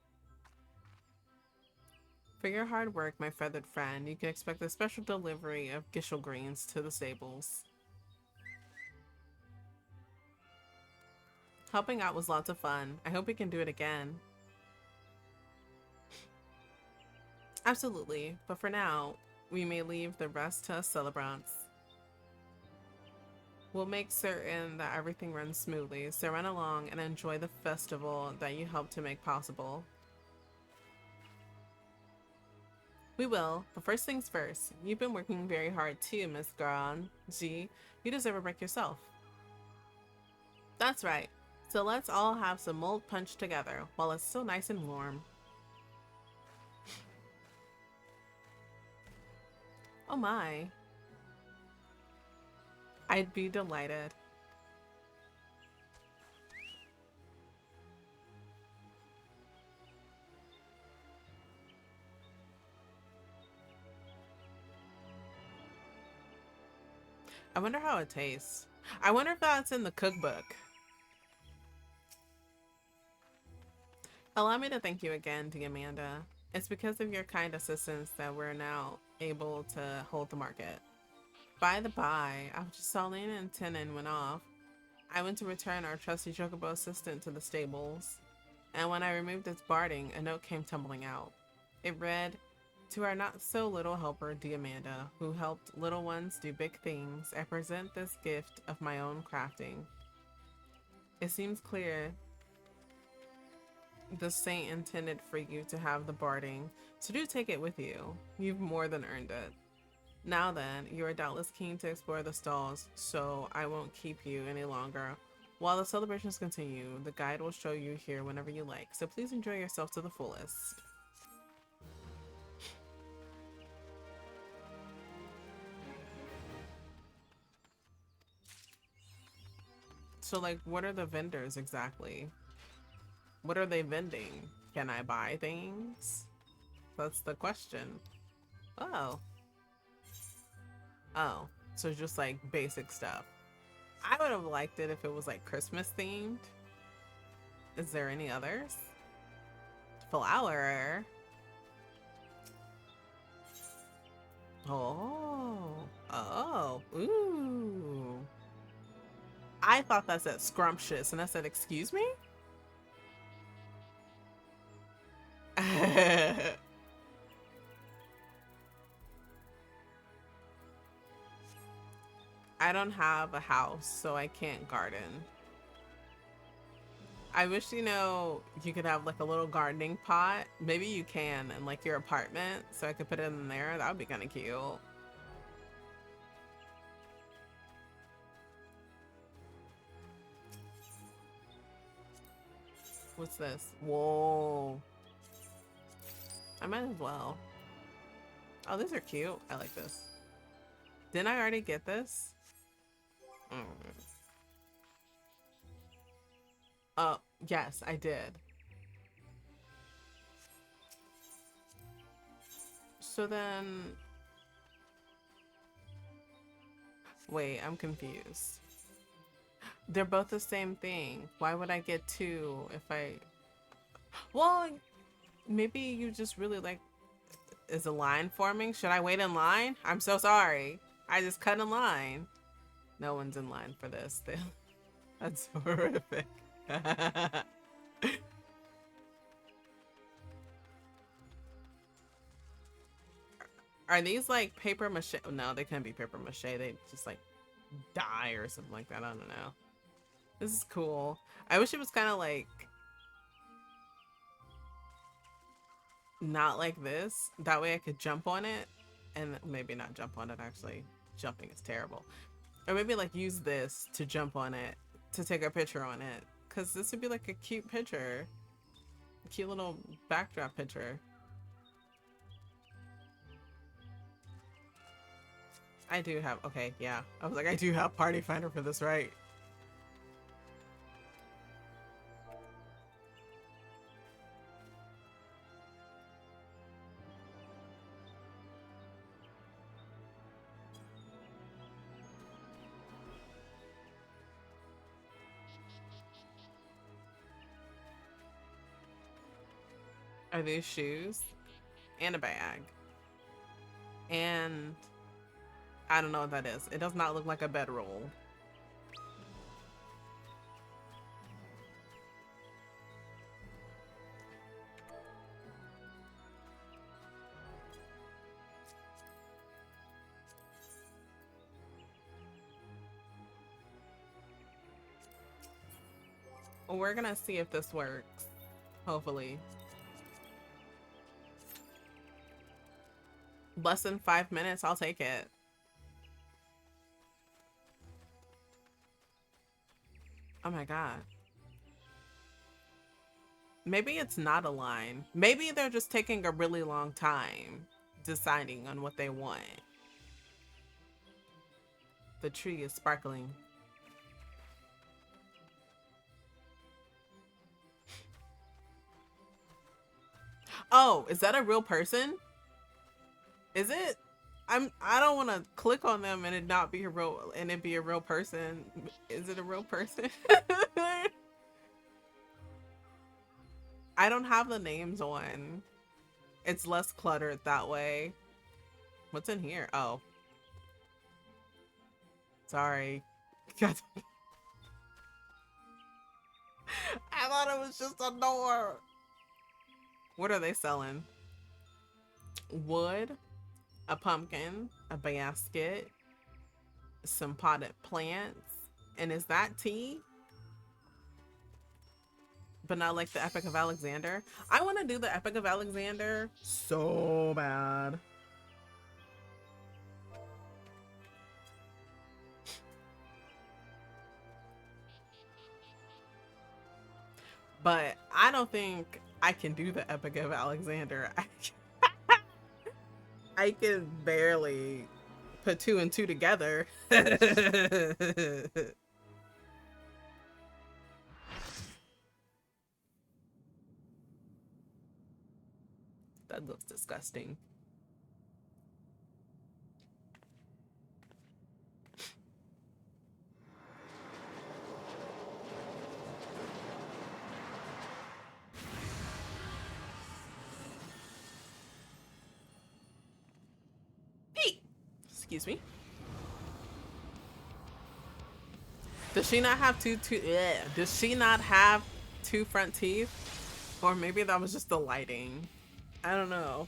For your hard work, my feathered friend, you can expect a special delivery of gishel greens to the stables. Helping out was lots of fun. I hope we can do it again. Absolutely, but for now, we may leave the rest to us celebrants. We'll make certain that everything runs smoothly, so run along and enjoy the festival that you helped to make possible. We will, but first things first. You've been working very hard too, Miss Garan. Gee, you deserve a break yourself. That's right. So let's all have some mold punch together while it's still nice and warm. Oh my. I'd be delighted. I wonder how it tastes. I wonder if that's in the cookbook. Allow me to thank you again, Diamanda. It's because of your kind assistance that we're now able to hold the market. By the by, after Salina and Tenon went off, I went to return our trusty chocobo assistant to the stables, and when I removed its barding, a note came tumbling out. It read, "To our not-so-little helper, Diamanda, who helped little ones do big things, I present this gift of my own crafting. It seems clear the saint intended for you to have the barding, so do take it with you. You've more than earned it. Now then, you are doubtless keen to explore the stalls, so I won't keep you any longer. While the celebrations continue, the guide will show you here whenever you like, so please enjoy yourself to the fullest." So like, what are the vendors exactly? What are they vending? Can I buy things? That's the question. Oh. Oh. So just like basic stuff. I would have liked it if it was like Christmas themed. Is there any others? Flower. Oh. Oh. Ooh. I thought that said scrumptious and I said, excuse me? I don't have a house, so I can't garden. I wish, you know, you could have like a little gardening pot. Maybe you can in like your apartment, so I could put it in there. That would be kind of cute. What's this? Whoa. I might as well. Oh, these are cute. I like this. Didn't I already get this? Mm. Oh, yes, I did. So then, wait, I'm confused. They're both the same thing. Why would I get two if I... Well, maybe you just really like... Is a line forming? Should I wait in line? I'm so sorry. I just cut in line. No one's in line for this. That's horrific. Are these like paper mache? No, they can't be paper mache. They just like die or something like that. I don't know. This is cool. I wish it was kind of like not like this. That way I could jump on it, and maybe not jump on it. Actually, jumping is terrible. Or maybe like use this to jump on it to take a picture on it, because this would be like a cute picture, a cute little backdrop picture. I do have, okay, yeah. I was like, I do have Party Finder for this, right? Are these shoes? And a bag. And I don't know what that is. It does not look like a bedroll. We're gonna see if this works. Hopefully. Less than 5 minutes, I'll take it. Oh my god. Maybe it's not a line. Maybe they're just taking a really long time deciding on what they want. The tree is sparkling. Oh, is that a real person? Is it? I don't want to click on them and it not be a real, and it be a real person. Is it a real person? I don't have the names on. It's less cluttered that way. What's in here? Oh. Sorry. God. I thought it was just a door. What are they selling? Wood, a pumpkin, a basket, some potted plants. And is that tea? But not like the Epic of Alexander. I want to do the Epic of Alexander so bad. But I don't think I can do the Epic of Alexander. I can barely put 2 and 2 together. That looks disgusting. Excuse me. Does she not have does she not have 2 front teeth? Or maybe that was just the lighting. I don't know.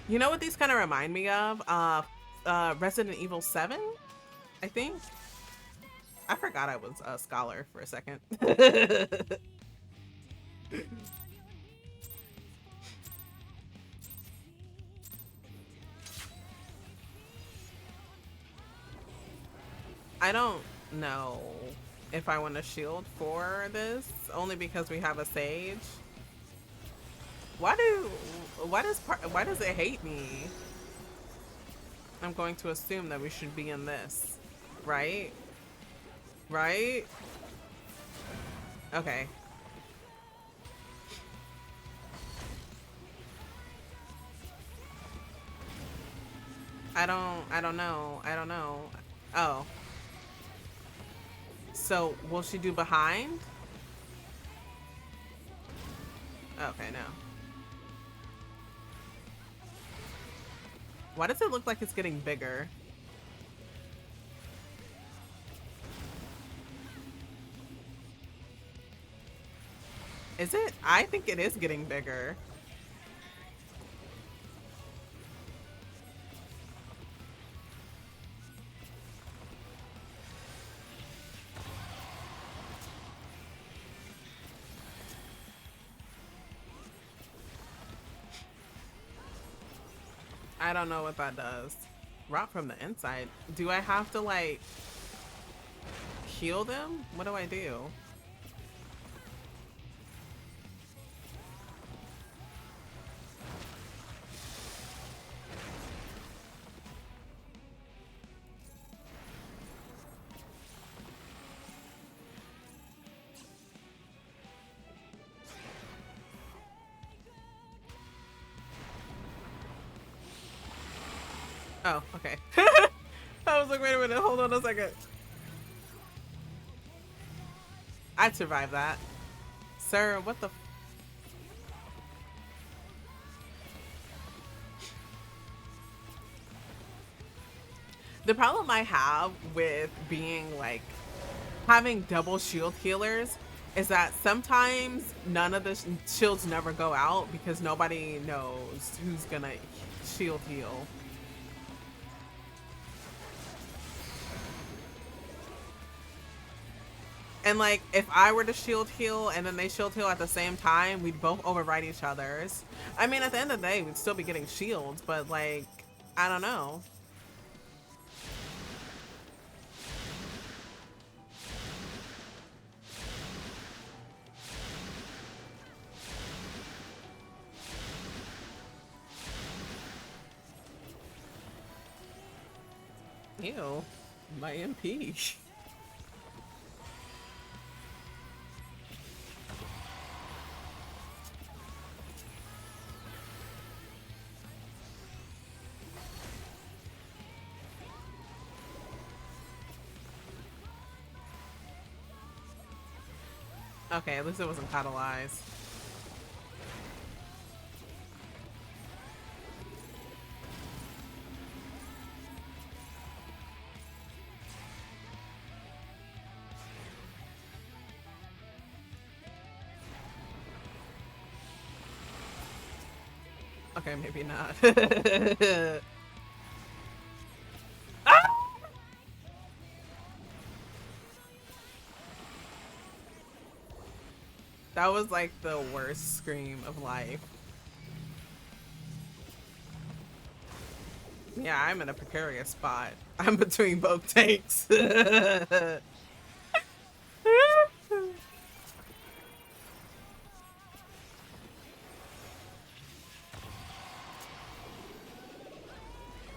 You know what these kind of remind me of? Resident Evil 7, I think. I forgot I was a scholar for a second. I don't know if I want a shield for this, only because we have a sage. Why does it hate me? I'm going to assume that we should be in this, right? Right? Okay. I don't know. I don't know. Oh. So, will she do behind? Okay, no. Why does it look like it's getting bigger? Is it? I think it is getting bigger. I don't know what that does. Rot from the inside. Do I have to like heal them? What do I do? Oh, okay. I was like, wait a minute, hold on a second. I'd survive that. Sir, what the... The problem I have with being like having double shield healers is that sometimes none of the shields never go out because nobody knows who's gonna shield heal. And like if I were to shield heal and then they shield heal at the same time, we'd both override each other's. I mean, at the end of the day, we'd still be getting shields, but like, I don't know. Ew, my MP. Okay, at least it wasn't catalyzed. Okay, maybe not. Ah! That was like the worst scream of life. Yeah, I'm in a precarious spot. I'm between both tanks.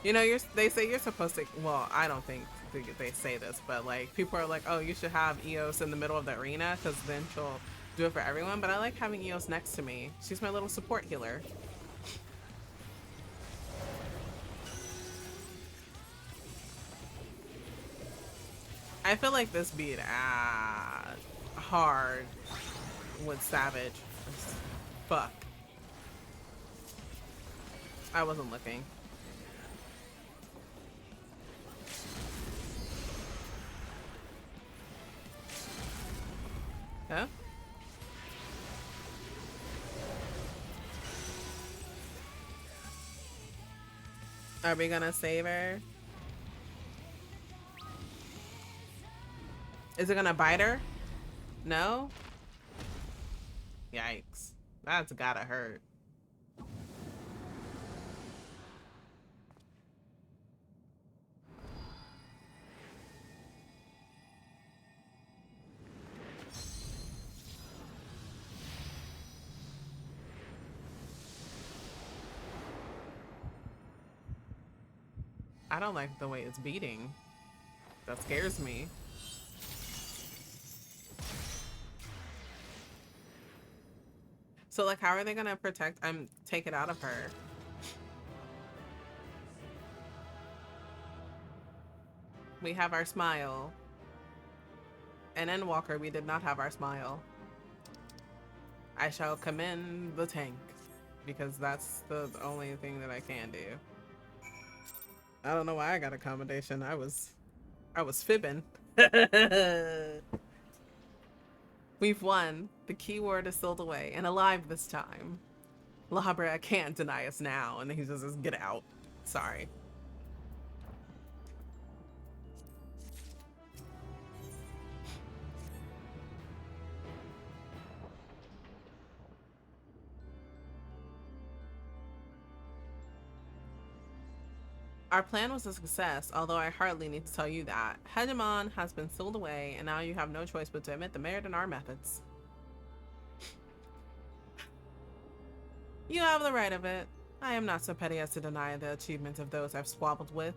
You know, they say you're supposed to, well, I don't think they say this, but like people are like, oh, you should have Eos in the middle of the arena because then she'll do it for everyone. But I like having Eos next to me. She's my little support healer. I feel like this beat hard with Savage. Fuck. I wasn't looking. Huh? Are we gonna save her? Is it gonna bite her? No? Yikes. That's gotta hurt. I don't like the way it's beating. That scares me. So, like, how are they gonna protect? Take it out of her. We have our smile. And in Walker, we did not have our smile. I shall commend the tank, because that's the only thing that I can do. I don't know why I got a commendation. I was fibbing. We've won. The keyword is sealed away and alive this time. Labra can't deny us now. And then he just says, get out. Sorry. Our plan was a success, although I hardly need to tell you that. Hegemon has been sealed away, and now you have no choice but to admit the merit in our methods. You have the right of it. I am not so petty as to deny the achievements of those I've squabbled with,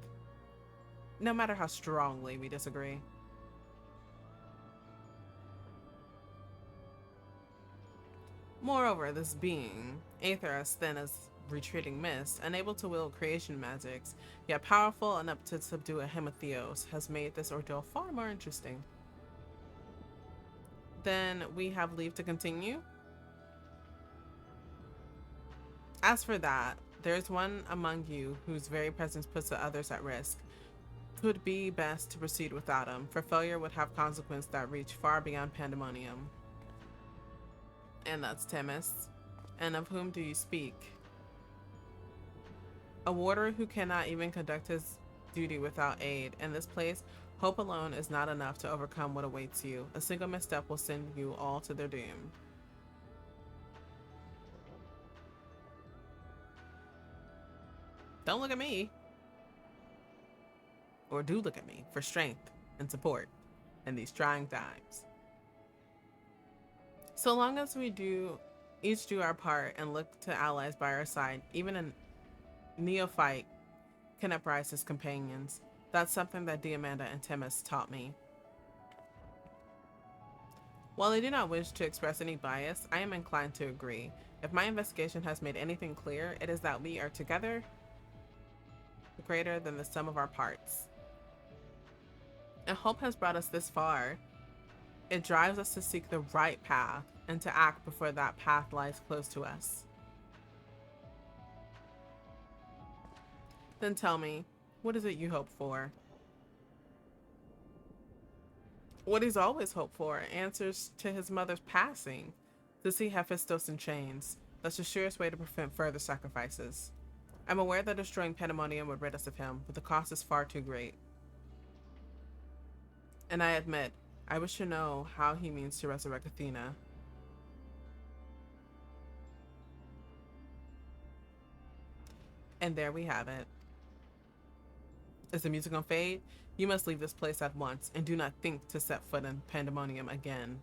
no matter how strongly we disagree. Moreover, this being, aether as thin as retreating mist, unable to wield creation magics, yet powerful enough to subdue a Hematheos, has made this ordeal far more interesting. Then we have leave to continue? As for that, there is one among you whose very presence puts the others at risk. It would be best to proceed without him, for failure would have consequences that reach far beyond Pandemonium. And that's Themis. And of whom do you speak? A warder who cannot even conduct his duty without aid. In this place, hope alone is not enough to overcome what awaits you. A single misstep will send you all to their doom. Don't look at me. Or do look at me for strength and support in these trying times. So long as we each do our part and look to allies by our side, even a neophyte can uprise his companions. That's something that Diamanda and Themis taught me. While I do not wish to express any bias, I am inclined to agree. If my investigation has made anything clear, it is that we are together greater than the sum of our parts. And hope has brought us this far. It drives us to seek the right path and to act before that path lies close to us. Then tell me, what is it you hope for? What he's always hoped for, answers to his mother's passing. To see Hephaestus in chains. That's the surest way to prevent further sacrifices. I'm aware that destroying Pandemonium would rid us of him, but the cost is far too great. And I admit, I wish to know how he means to resurrect Athena. And there we have it. Is the music gonna fade? You must leave this place at once, and do not think to set foot in Pandemonium again.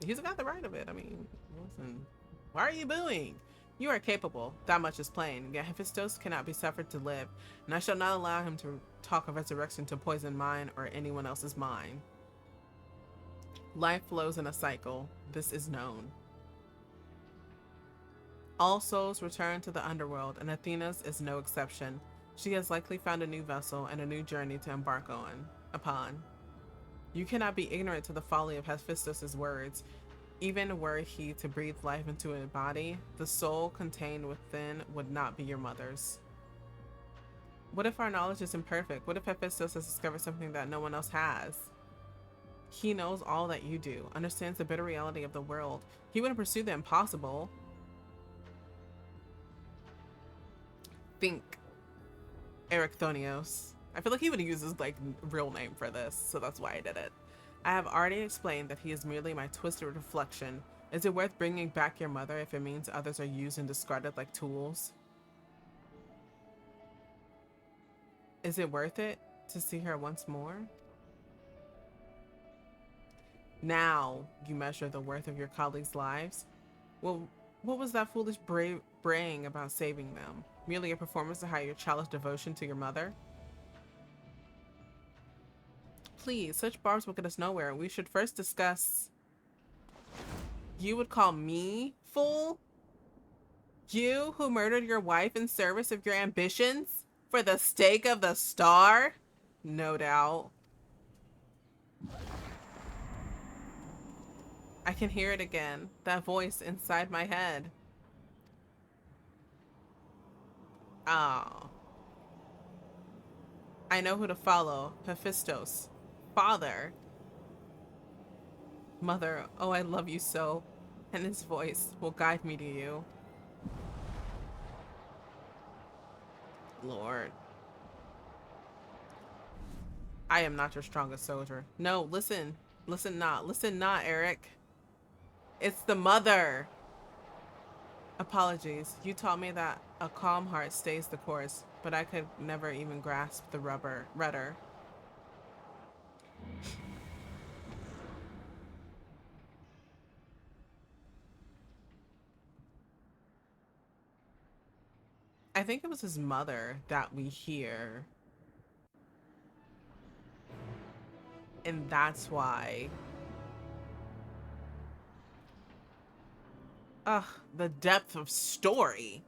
He's got the right of it. I mean, listen. Why are you booing? You are capable, that much is plain, yet Hephaestus cannot be suffered to live, and I shall not allow him to talk of resurrection to poison mine or anyone else's mind. Life flows in a cycle, this is known. All souls return to the underworld, and Athena's is no exception. She has likely found a new vessel and a new journey to embark upon. You cannot be ignorant to the folly of Hephaestus' words. Even were he to breathe life into a body, the soul contained within would not be your mother's. What if our knowledge is imperfect? What if Hephaestus has discovered something that no one else has? He knows all that you do, understands the bitter reality of the world. He wouldn't pursue the impossible. Think Erichthonios. I feel like he would use his real name for this, so that's why I did it. I have already explained that he is merely my twisted reflection. Is it worth bringing back your mother if it means others are used and discarded like tools? Is it worth it to see her once more? Now you measure the worth of your colleagues' lives? Well, what was that foolish braying about saving them? Merely a performance to hide your childish devotion to your mother? Please, such barbs will get us nowhere. We should first discuss... You would call me fool? You who murdered your wife in service of your ambitions? For the stake of the star? No doubt. I can hear it again. That voice inside my head. Oh. I know who to follow. Hephaestus. Father. Mother, oh, I love you so. And his voice will guide me to you. Lord. I am not your strongest soldier. No, listen. Listen not. Listen not, Eric. It's the mother. Apologies. You taught me that a calm heart stays the course, but I could never even grasp the rudder. I think it was his mother that we hear. And that's why. Ugh, the depth of story.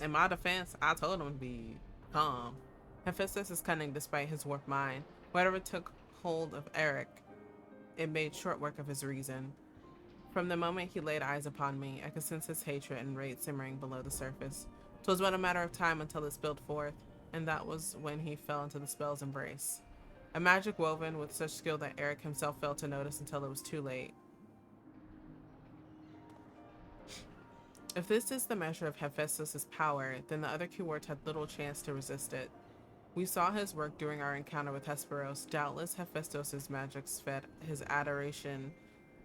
In my defense, I told him to be calm. Hephaestus is cunning despite his warped mind. Whatever took hold of Eric, it made short work of his reason. From the moment he laid eyes upon me, I could sense his hatred and rage simmering below the surface. 'Twas but a matter of time until it spilled forth, and that was when he fell into the spell's embrace. A magic woven with such skill that Eric himself failed to notice until it was too late. If this is the measure of Hephaestus' power, then the other keywords had little chance to resist it. We saw his work during our encounter with Hesperos. Doubtless Hephaestus' magics fed his adoration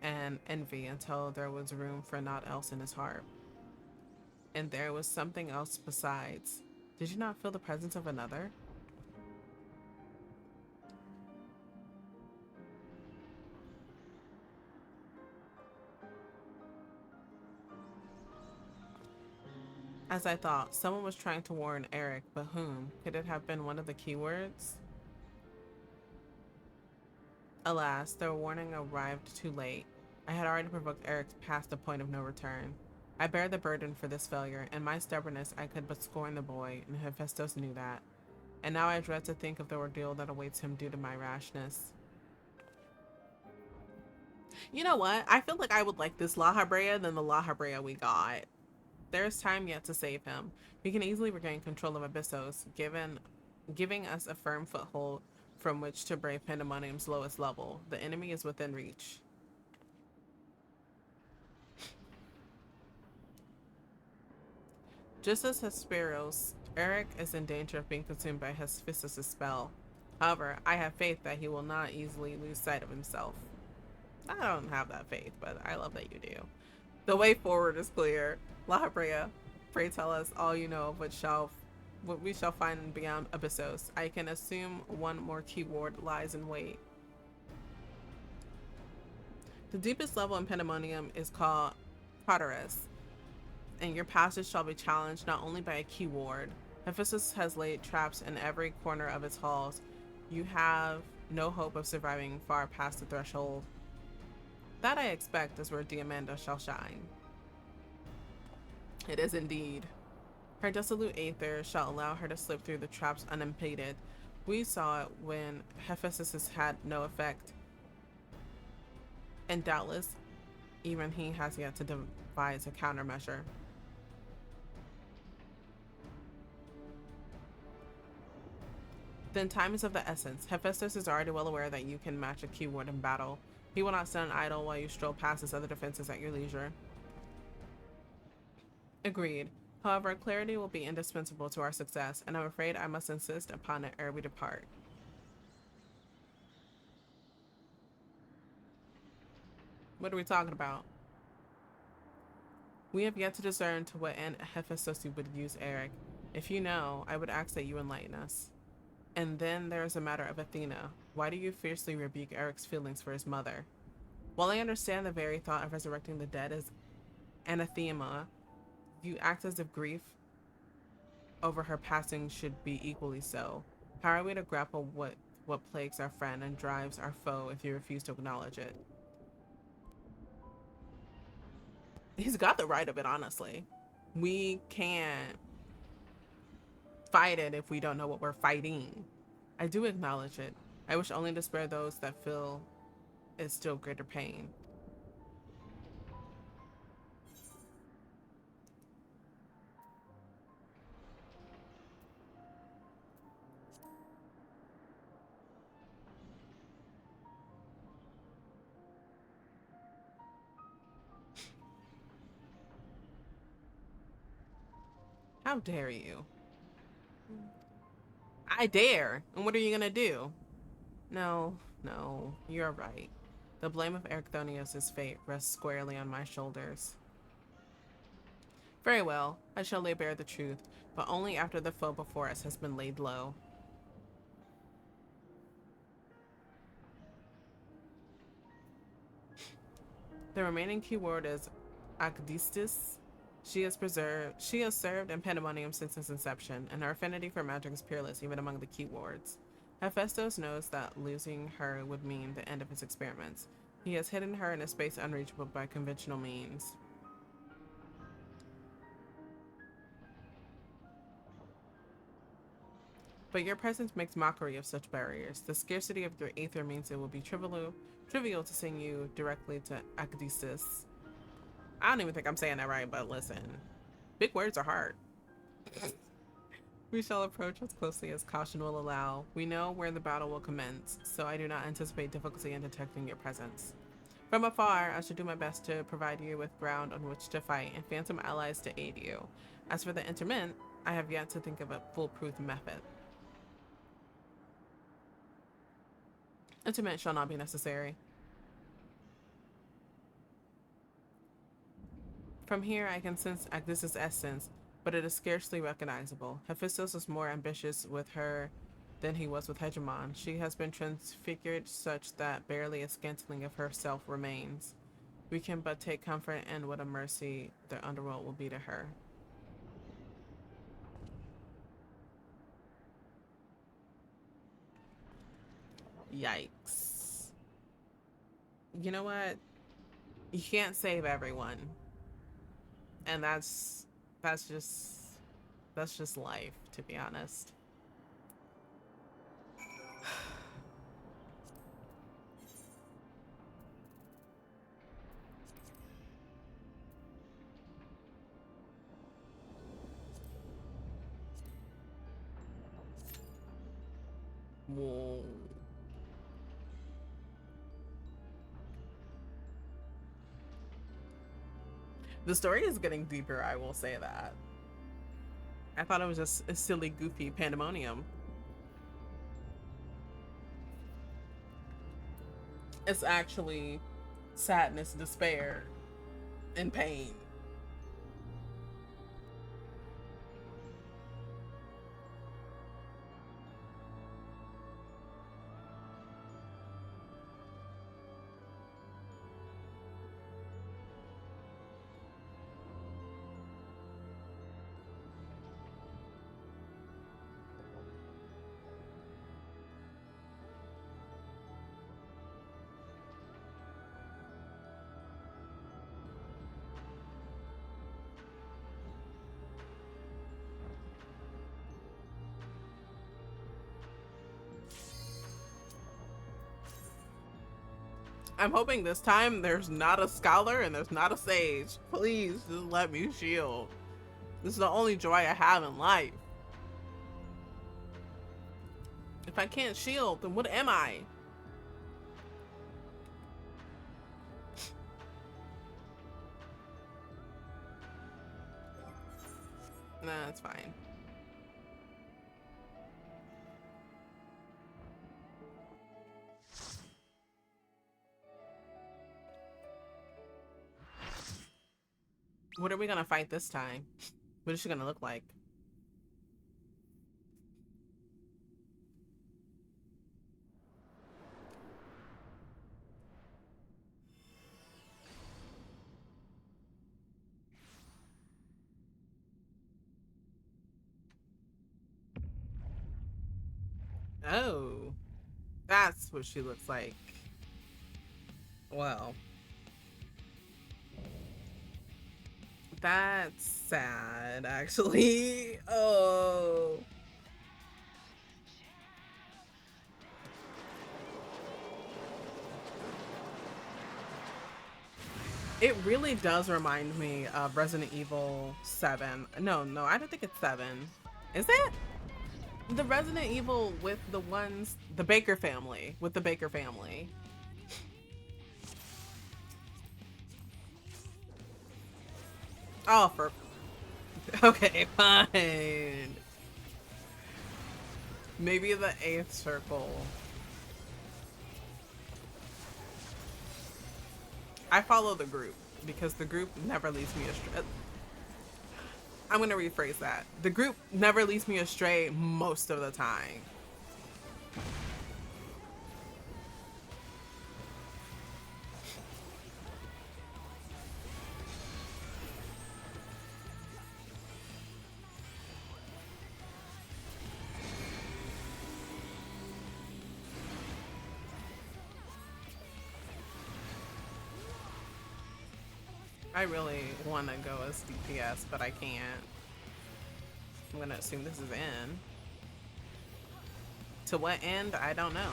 and envy until there was room for naught else in his heart. And there was something else besides. Did you not feel the presence of another? As I thought, someone was trying to warn Eric, but whom? Could it have been one of the keywords? Alas, the warning arrived too late. I had already provoked Eric past the point of no return. I bear the burden for this failure. In my stubbornness, I could but scorn the boy, and Hephaestus knew that. And now I dread to think of the ordeal that awaits him due to my rashness. You know what? I feel like I would like this La Habrea than the La Habrea we got. There is time yet to save him. We can easily regain control of Abyssos, giving us a firm foothold from which to brave Pandemonium's lowest level. The enemy is within reach. Just as Hesperos, Eric is in danger of being consumed by Hephaestus' spell. However, I have faith that he will not easily lose sight of himself. I don't have that faith, but I love that you do. The way forward is clear. La Habrea, pray tell us all you know of what we shall find beyond Abyssos. I can assume one more keyword lies in wait. The deepest level in Pandemonium is called Tartarus, and your passage shall be challenged not only by a keyword. Abyssos has laid traps in every corner of its halls. You have no hope of surviving far past the threshold. That I expect is where Diamanda shall shine. It is indeed. Her dissolute aether shall allow her to slip through the traps unimpeded. We saw it when Hephaestus had no effect. And doubtless, even he has yet to devise a countermeasure. Then time is of the essence. Hephaestus is already well aware that you can match a keyword in battle. He will not stand idle while you stroll past his other defenses at your leisure. Agreed. However, clarity will be indispensable to our success, and I'm afraid I must insist upon it ere we depart. What are we talking about? We have yet to discern to what end Hephaestus would use Eric. If you know, I would ask that you enlighten us. And then there is a matter of Athena. Why do you fiercely rebuke Eric's feelings for his mother? While I understand the very thought of resurrecting the dead is anathema, you act as if grief over her passing should be equally so. How are we to grapple what plagues our friend and drives our foe if you refuse to acknowledge it? He's got the right of it, honestly. We can't fight it if we don't know what we're fighting. I do acknowledge it. I wish only to spare those that feel it's still greater pain. How dare you? I dare. And what are you gonna do? No, no, you're right. The blame of Erchthonios' fate rests squarely on my shoulders. Very well, I shall lay bare the truth, but only after the foe before us has been laid low. The remaining keyword is Agdistis. She has served in Pandemonium since its inception, and her affinity for magic is peerless even among the keywords. Hephaestus knows that losing her would mean the end of his experiments. He has hidden her in a space unreachable by conventional means. But your presence makes mockery of such barriers. The scarcity of your aether means it will be trivial to send you directly to Agdistis. I don't even think I'm saying that right, but listen. Big words are hard. We shall approach as closely as caution will allow. We know where the battle will commence, so I do not anticipate difficulty in detecting your presence. From afar, I shall do my best to provide you with ground on which to fight and phantom allies to aid you. As for the interment, I have yet to think of a foolproof method. Interment shall not be necessary. From here, I can sense Agnes' essence, but it is scarcely recognizable. Hephaestus is more ambitious with her than he was with Hegemon. She has been transfigured such that barely a scantling of herself remains. We can but take comfort in what a mercy the underworld will be to her. Yikes. You know what? You can't save everyone. And that's just life, to be honest. Whoa. The story is getting deeper, I will say that. I thought it was just a silly, goofy pandemonium. It's actually sadness, despair, and pain. I'm hoping this time there's not a scholar and there's not a sage. Please just let me shield. This is the only joy I have in life. If I can't shield, then what am I? Nah, it's fine. What are we gonna fight this time? What is she gonna look like? Oh, that's what she looks like. Well, that's sad, actually. Oh. It really does remind me of Resident Evil 7. No, I don't think it's 7. Is it? The Resident Evil with the ones, the Baker family, with the Baker family. Oh, for... Okay, fine. Maybe the 8th circle. I follow the group because the group never leads me astray. I'm going to rephrase that. The group never leads me astray most of the time. I really want to go as DPS, but I can't. I'm gonna assume this is in. To what end? I don't know.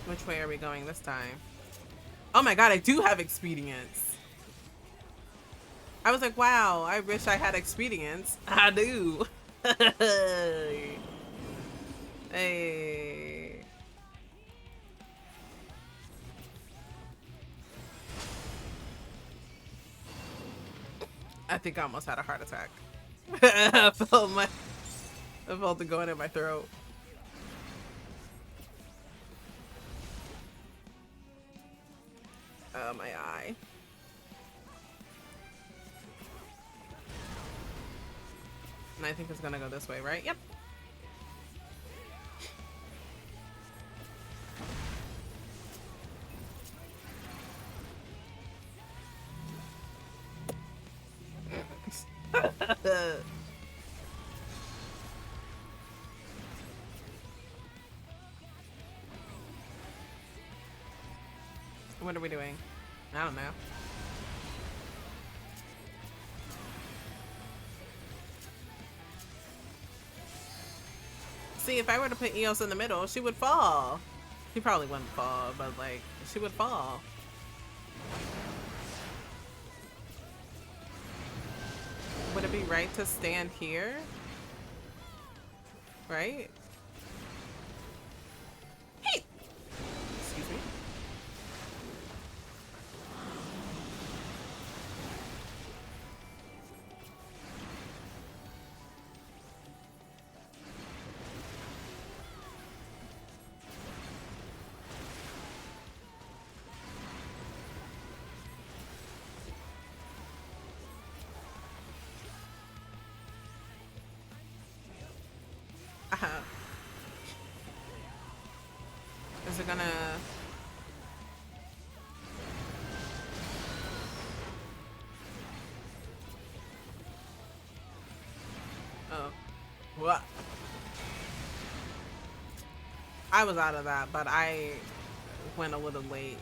Which way are we going this time? Oh my god, I do have expedience. I was like, wow, I wish I had expedience. I do. Hey. I think I almost had a heart attack. I felt it going in my throat. My eye. And I think it's gonna go this way, right? Yep. What are we doing? I don't know. See, if I were to put Eos in the middle, she would fall. She probably wouldn't fall, but like, she would fall. Would it be right to stand here? Right? Hey! Excuse me. Is it gonna... Oh. What? I was out of that, but I went a little late.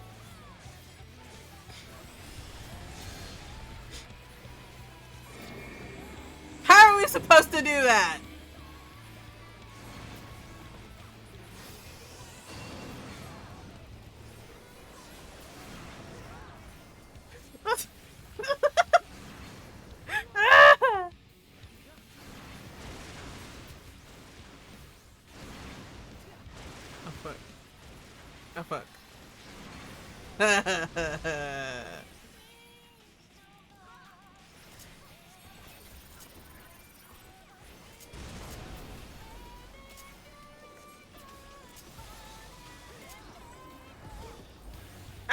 How are we supposed to do that? Oh fuck. I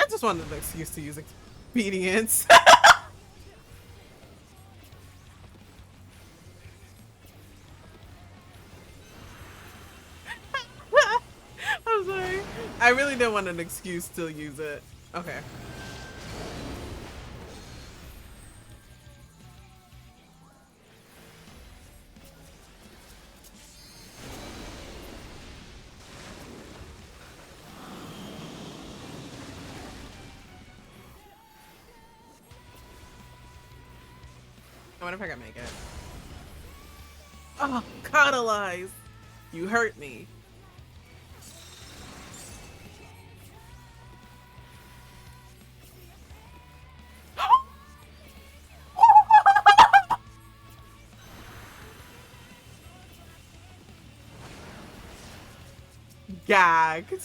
just wanted an excuse to use expedience. I'm sorry. I really didn't want an excuse to use it. Okay. I wonder if I can make it. Oh, catalyze! You hurt me. Gagged.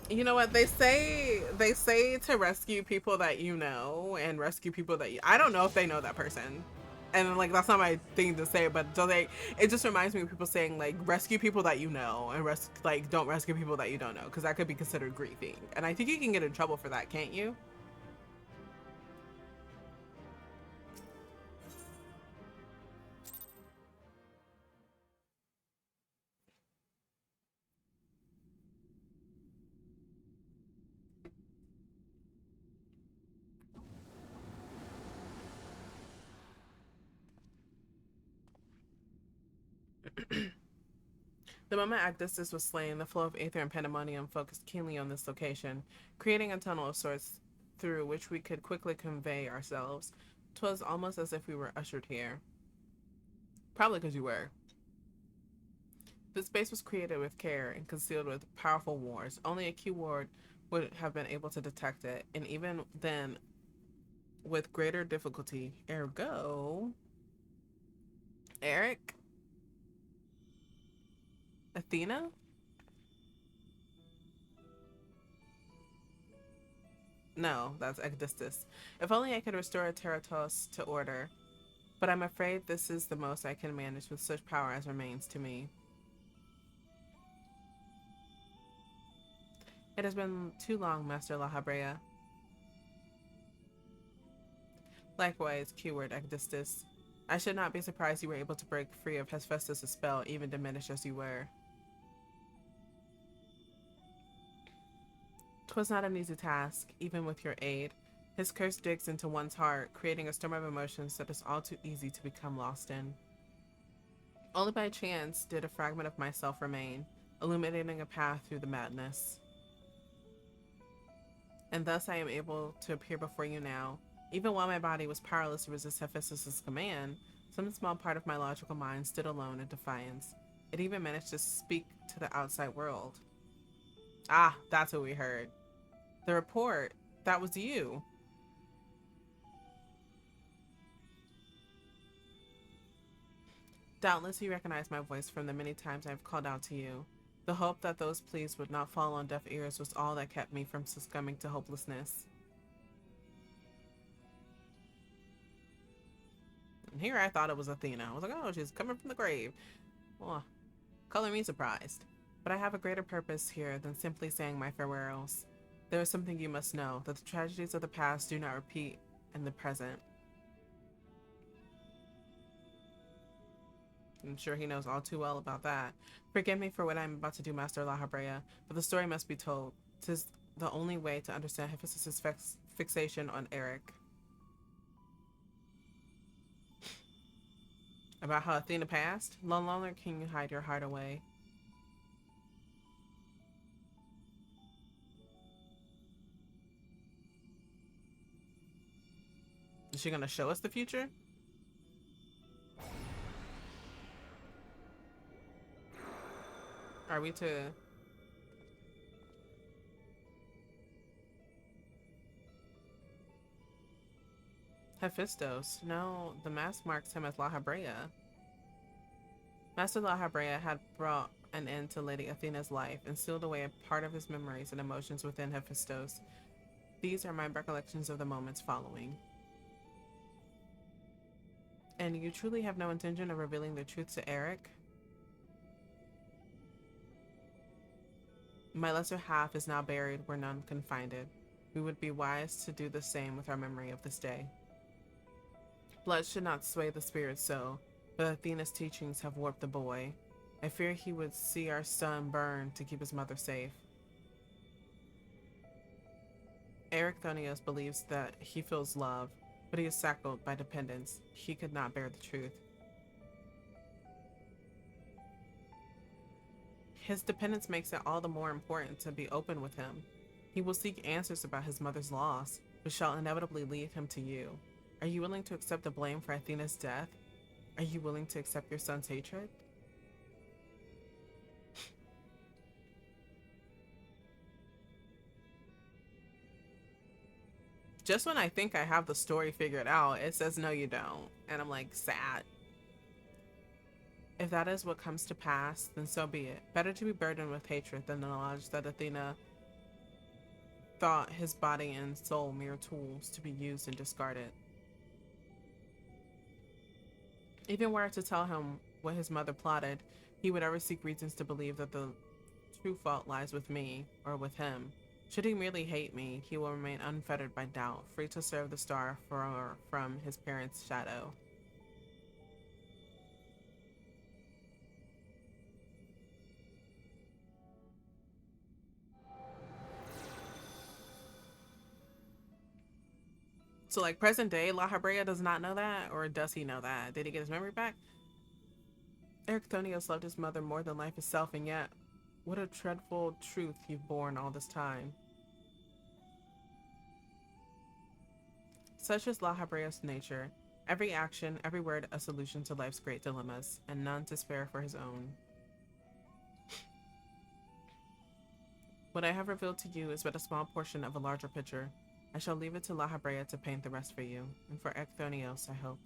You know what they say to rescue people that you know and rescue people that I don't know if they know that person. And like that's not my thing to say, but so they it just reminds me of people saying like rescue people that you know and like don't rescue people that you don't know because that could be considered griefing. And I think you can get in trouble for that, can't you? The moment Agdistis was slain, the flow of aether and pandemonium focused keenly on this location, creating a tunnel of sorts through which we could quickly convey ourselves. 'Twas almost as if we were ushered here. Probably because you were. The space was created with care and concealed with powerful wards. Only a keyword would have been able to detect it, and even then, with greater difficulty. Ergo, Eric? Athena? No, that's Agdistis. If only I could restore Teratos to order. But I'm afraid this is the most I can manage with such power as remains to me. It has been too long, Master La Habrea. Likewise, keyword Agdistis. I should not be surprised you were able to break free of Hephaestus' spell, even diminished as you were. 'Twas not an easy task, even with your aid. His curse digs into one's heart, creating a storm of emotions that is all too easy to become lost in. Only by chance did a fragment of myself remain, illuminating a path through the madness. And thus I am able to appear before you now. Even while my body was powerless to resist Hephaestus' command, some small part of my logical mind stood alone in defiance. It even managed to speak to the outside world. Ah, that's what we heard. The report. That was you. Doubtless you recognize my voice from the many times I've called out to you. The hope that those pleas would not fall on deaf ears was all that kept me from succumbing to hopelessness. And here I thought it was Athena. I was like, oh, she's coming from the grave. Well, color me surprised. But I have a greater purpose here than simply saying my farewells. There is something you must know, that the tragedies of the past do not repeat in the present. I'm sure he knows all too well about that. Forgive me for what I'm about to do, Master La Habrea, but the story must be told. 'Tis the only way to understand Hephaestus' fixation on Eric. About how Athena passed? No longer can you hide your heart away. Is she gonna show us the future? Are we to... Hephaestus? No, the mask marks him as La Habrea. Master La Habrea had brought an end to Lady Athena's life and sealed away a part of his memories and emotions within Hephaestus. These are my recollections of the moments following. And you truly have no intention of revealing the truth to Eric? My lesser half is now buried where none can find it. We would be wise to do the same with our memory of this day. Blood should not sway the spirit so, but Athena's teachings have warped the boy. I fear he would see our son burn to keep his mother safe. Eric Thonios believes that he feels love, but he is shackled by dependence. He could not bear the truth. His dependence makes it all the more important to be open with him. He will seek answers about his mother's loss, which shall inevitably lead him to you. Are you willing to accept the blame for Athena's death? Are you willing to accept your son's hatred? Just when I think I have the story figured out, it says no you don't. And I'm like, sad. If that is what comes to pass, then so be it. Better to be burdened with hatred than the knowledge that Athena thought his body and soul mere tools to be used and discarded. Even were I to tell him what his mother plotted, he would ever seek reasons to believe that the true fault lies with me, or with him. Should he merely hate me, he will remain unfettered by doubt, free to serve the star from his parents' shadow. So, like, present day, La Habrea does not know that? Or does he know that? Did he get his memory back? Ericthonius loved his mother more than life itself, and yet, what a dreadful truth you've borne all this time. Such is La Habrea's nature. Every action, every word a solution to life's great dilemmas, and none to spare for his own. What I have revealed to you is but a small portion of a larger picture. I shall leave it to La Habrea to paint the rest for you, and for Ericthonios, I hope.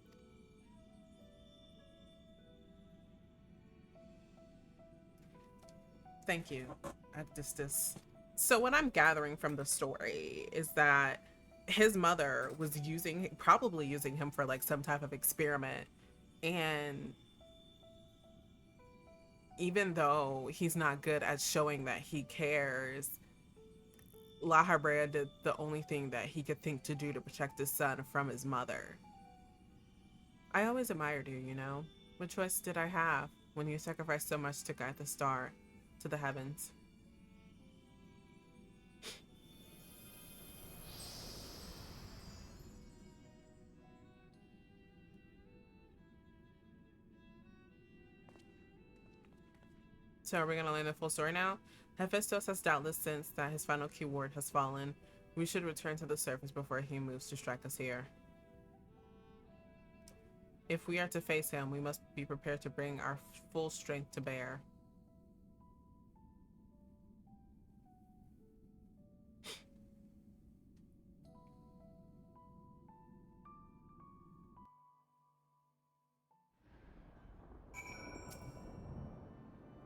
Thank you, Abyssos. So what I'm gathering from the story is that his mother was probably using him for like some type of experiment, and even though he's not good at showing that he cares, La Habrea did the only thing that he could think to do to protect his son from his mother. I always admired you, you know? What choice did I have when you sacrificed so much to guide the star to the heavens? So are we gonna learn the full story now? Hephaestus has doubtless sensed that his final keyword has fallen. We should return to the surface before he moves to strike us here. If we are to face him, we must be prepared to bring our full strength to bear.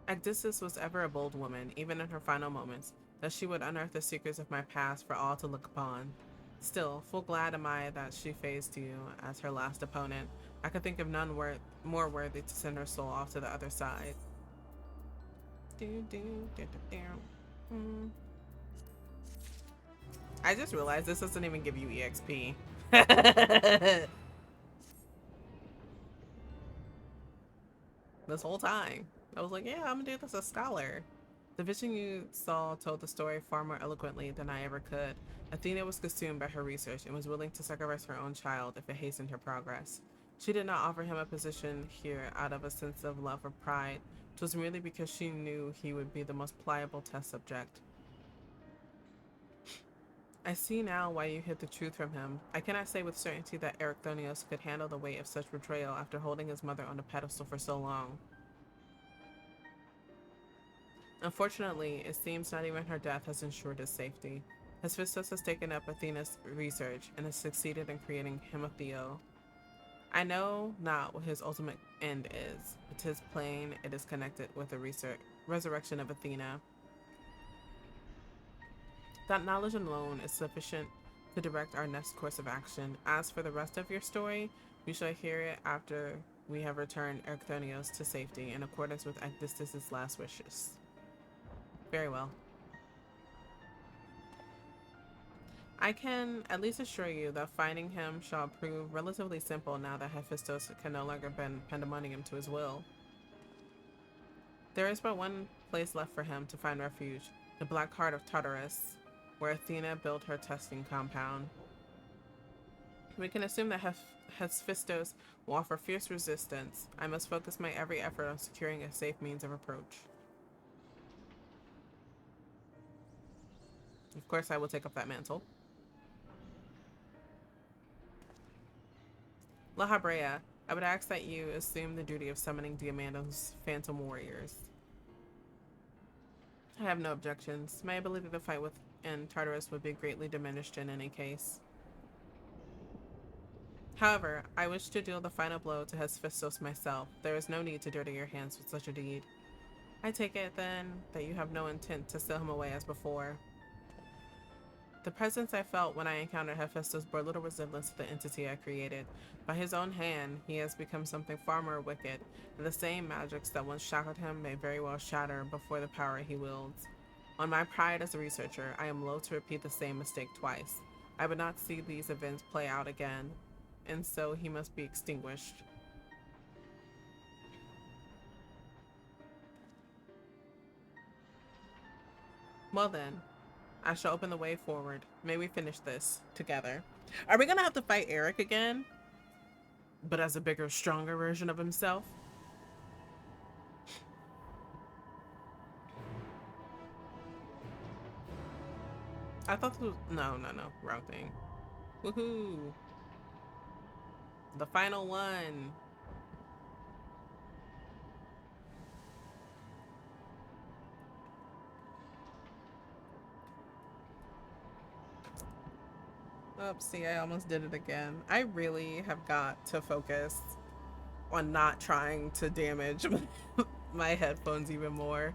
Abyssos was ever a bold woman, even in her final moments, that she would unearth the secrets of my past for all to look upon. Still, full glad am I that she faced you as her last opponent. I could think of none more worthy to send her soul off to the other side. I just realized this doesn't even give you EXP. This whole time. I was like, yeah, I'm gonna do this as a scholar. The vision you saw told the story far more eloquently than I ever could. Athena was consumed by her research and was willing to sacrifice her own child if it hastened her progress. She did not offer him a position here out of a sense of love or pride. It was merely because she knew he would be the most pliable test subject. I see now why you hid the truth from him. I cannot say with certainty that Ericthonios could handle the weight of such betrayal after holding his mother on a pedestal for so long. Unfortunately, it seems not even her death has ensured his safety. Hephaestus has taken up Athena's research and has succeeded in creating Himotheo. I know not what his ultimate end is, but 'tis plain it is connected with the resurrection of Athena. That knowledge alone is sufficient to direct our next course of action. As for the rest of your story, we shall hear it after we have returned Ericthonios to safety in accordance with Abyssos' last wishes. Very well. I can at least assure you that finding him shall prove relatively simple now that Hephaestus can no longer bend Pandæmonium to his will. There is but one place left for him to find refuge, the Black Heart of Tartarus, where Athena built her testing compound. We can assume that Hephaestus will offer fierce resistance. I must focus my every effort on securing a safe means of approach. Of course, I will take up that mantle. La Habrea, I would ask that you assume the duty of summoning Diamando's phantom warriors. I have no objections. My ability to fight in Tartarus would be greatly diminished in any case. However, I wish to deal the final blow to Hephaestus myself. There is no need to dirty your hands with such a deed. I take it, then, that you have no intent to steal him away as before. The presence I felt when I encountered Hephaestus bore little resemblance to the entity I created. By his own hand, he has become something far more wicked, and the same magics that once shackled him may very well shatter before the power he wields. On my pride as a researcher, I am loath to repeat the same mistake twice. I would not see these events play out again, and so he must be extinguished. Well then, I shall open the way forward. May we finish this together. Are we gonna have to fight Eric again? But as a bigger, stronger version of himself? I thought this was... No. Wrong thing. Woohoo! The final one. Oopsie, I almost did it again. I really have got to focus on not trying to damage my headphones even more.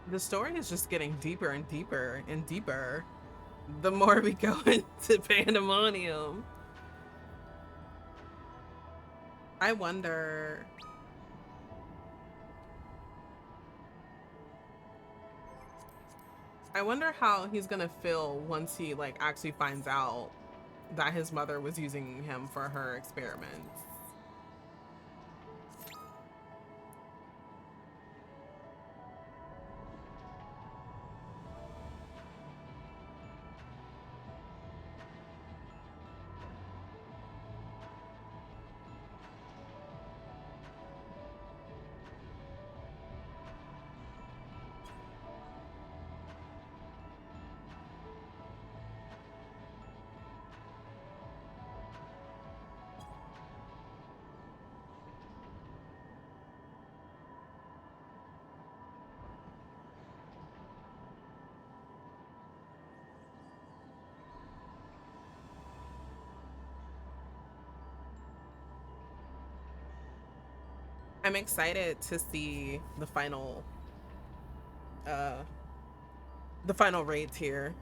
The story is just getting deeper and deeper and deeper the more we go into Pandemonium. I wonder... how he's gonna feel once he like actually finds out that his mother was using him for her experiments. I'm excited to see the final raids here.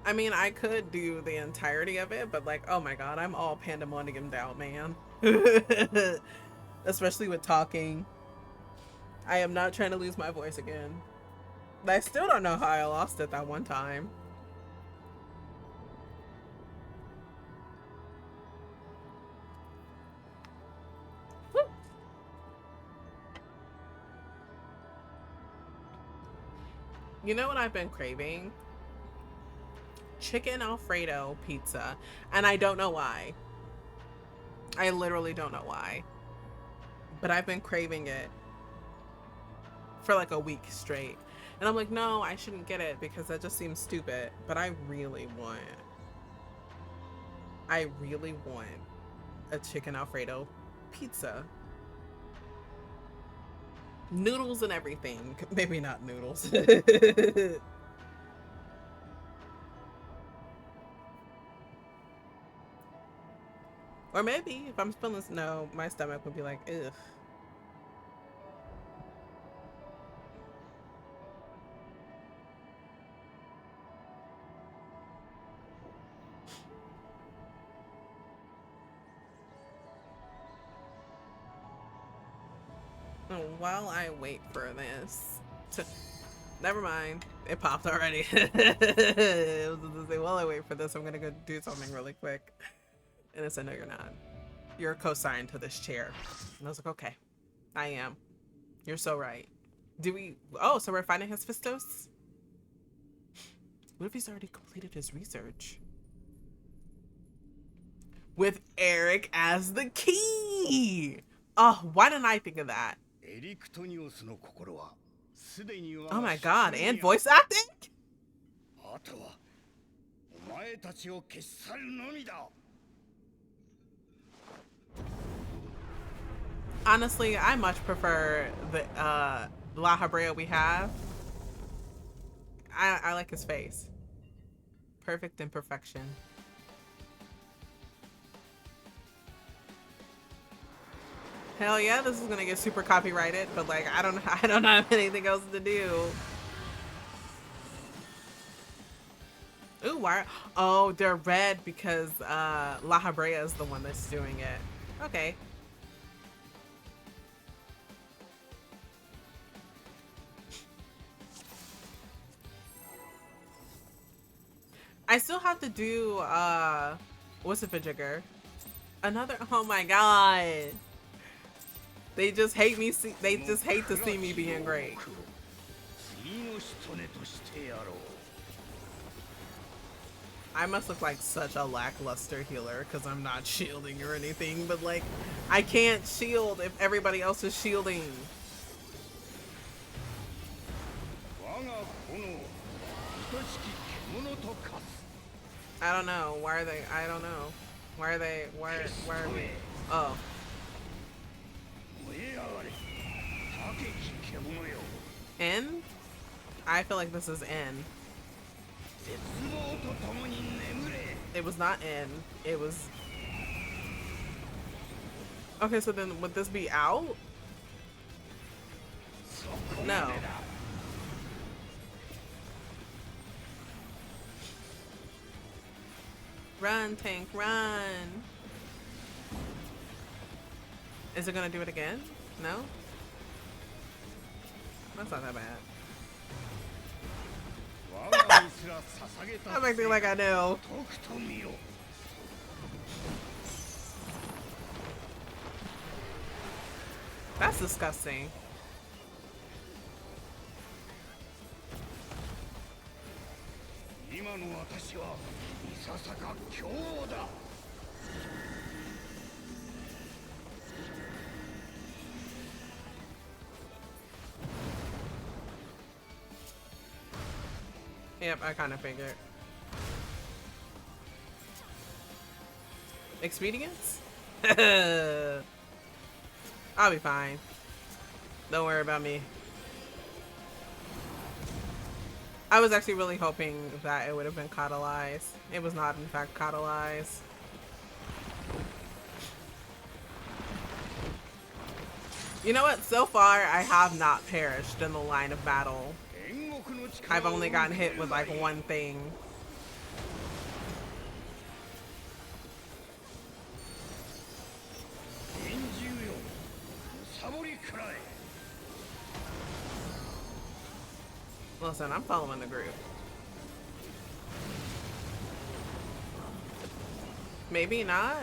I mean, I could do the entirety of it, but like, oh my god, I'm all pandemoniumed out, man. Especially with talking. I am not trying to lose my voice again. I still don't know how I lost it that one time. You know what I've been craving? Chicken Alfredo pizza. And I don't know why. I literally don't know why. But I've been craving it for like a week straight. And I'm like, no, I shouldn't get it because that just seems stupid. But I really want a chicken Alfredo pizza. Noodles and everything. Maybe not noodles. Or maybe if I'm feeling, no, my stomach would be like, ugh. While I wait for this to, never mind, it popped already. It was just to say, while I wait for this, I'm gonna go do something really quick. And it said, no, you're not. You're co-signed to this chair. And I was like, okay, I am. You're so right. Do we, oh, so we're finding Hephaestus? What if he's already completed his research? With Eric as the key! Oh, why didn't I think of that? Oh my god, and voice acting? Honestly, I much prefer the La Habrea we have. I like his face. Perfect imperfection. Hell yeah, this is gonna get super copyrighted, but like I don't have anything else to do. Ooh, why? Oh, they're red because La Habrea is the one that's doing it. Okay. I still have to do what's it for Jigger? Another, oh my god. They just hate me, they just hate to see me being great. I must look like such a lackluster healer because I'm not shielding or anything, but like, I can't shield if everybody else is shielding. I don't know. Why are they? I don't know. Why are they? Why are we? Oh. N? I feel like this is N. It was not N. It was. Okay, so then would this be out? No. Run, tank, run. Is it gonna do it again? No? That's not that bad. I'm acting like I know. That's disgusting. Yep, I kind of figured. Expedience? I'll be fine. Don't worry about me. I was actually really hoping that it would have been catalyzed. It was not, in fact, catalyzed. You know what? So far, I have not perished in the line of battle. I've only gotten hit with like one thing. Listen, I'm following the group. Maybe not.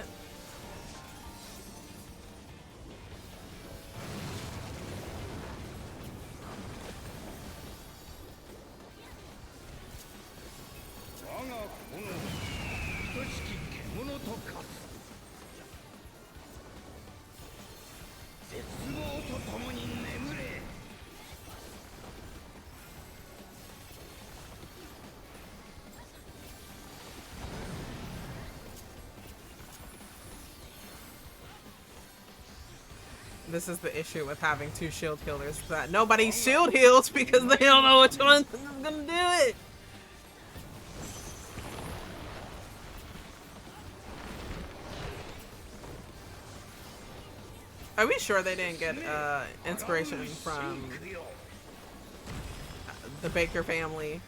This is the issue with having two shield healers, that nobody shield heals because they don't know which one's gonna do it. Are we sure they didn't get inspiration from the Baker family?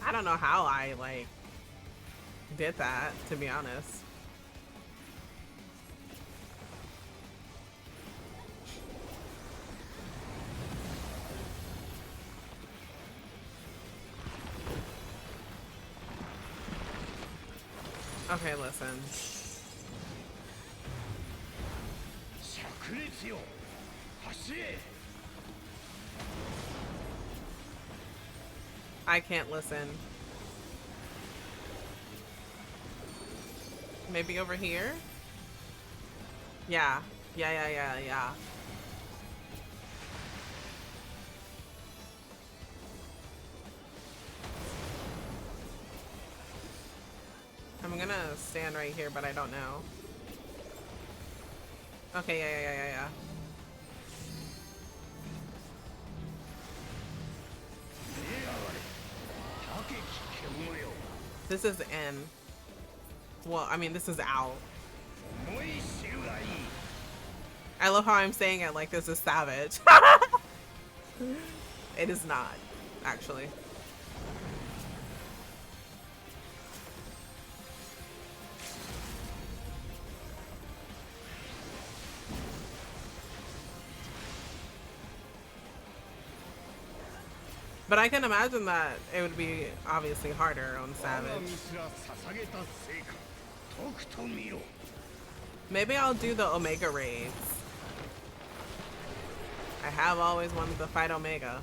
I don't know how I like did that, to be honest. Okay, listen. I can't listen. Maybe over here? Yeah. Yeah. I'm gonna stand right here, but I don't know. Okay, yeah. This is in. Well, I mean, this is out. I love how I'm saying it like this is savage. It is not, actually. But I can imagine that it would be obviously harder on Savage. Maybe I'll do the Omega raids. I have always wanted to fight Omega.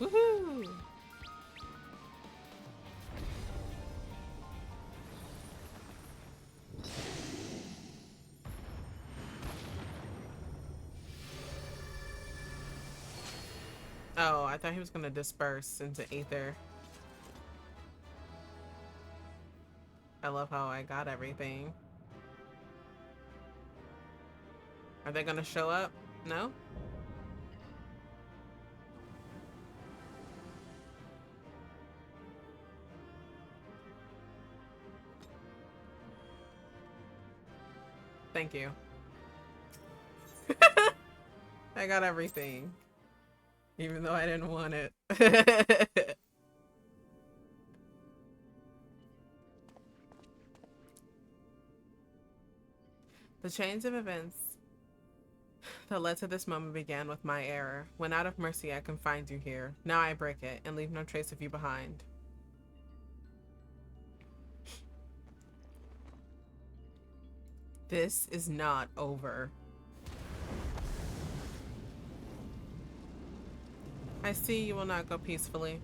Woohoo! Oh, I thought he was gonna disperse into Aether. I love how I got everything. Are they gonna show up? No? Thank you. I got everything. Even though I didn't want it. The chains of events that led to this moment began with my error. When out of mercy I confined you here. Now I break it and leave no trace of you behind. This is not over. I see you will not go peacefully.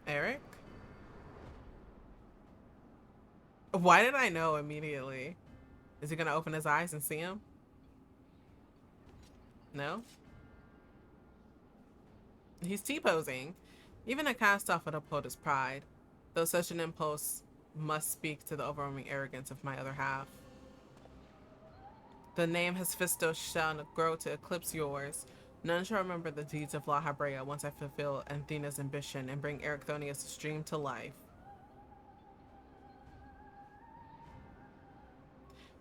Eric? Why did I know immediately? Is he gonna open his eyes and see him? No? He's T-posing. Even a cast-off would uphold his pride, though such an impulse must speak to the overwhelming arrogance of my other half. The name Hephaestus shall grow to eclipse yours. None shall remember the deeds of La Habrea once I fulfill Athena's ambition and bring Erichthonius' dream to life.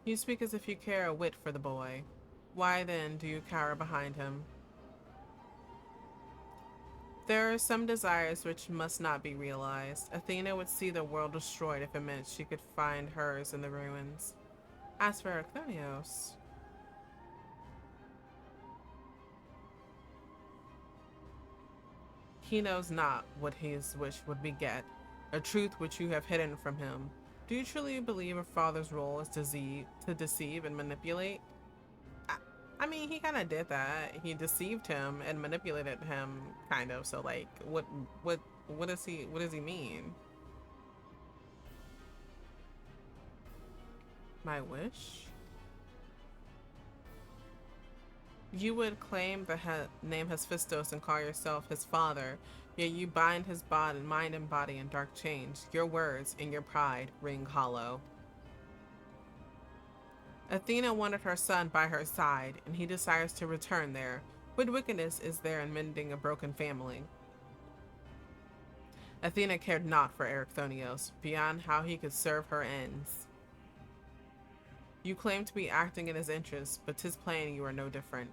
You speak as if you care a whit for the boy. Why then do you cower behind him? There are some desires which must not be realized. Athena would see the world destroyed if it meant she could find hers in the ruins. As for Erichthonios... He knows not what his wish would beget, a truth which you have hidden from him. Do you truly believe a father's role is to deceive and manipulate? I mean, he kind of did that. He deceived him and manipulated him, kind of. So, like, what does he mean? My wish? You would claim the name Hephaestus and call yourself his father, yet you bind his mind and body in dark chains. Your words and your pride ring hollow. Athena wanted her son by her side, and he desires to return there. What wickedness is there in mending a broken family? Athena cared not for Erechthonios, beyond how he could serve her ends. You claim to be acting in his interests, but 'tis plain you are no different.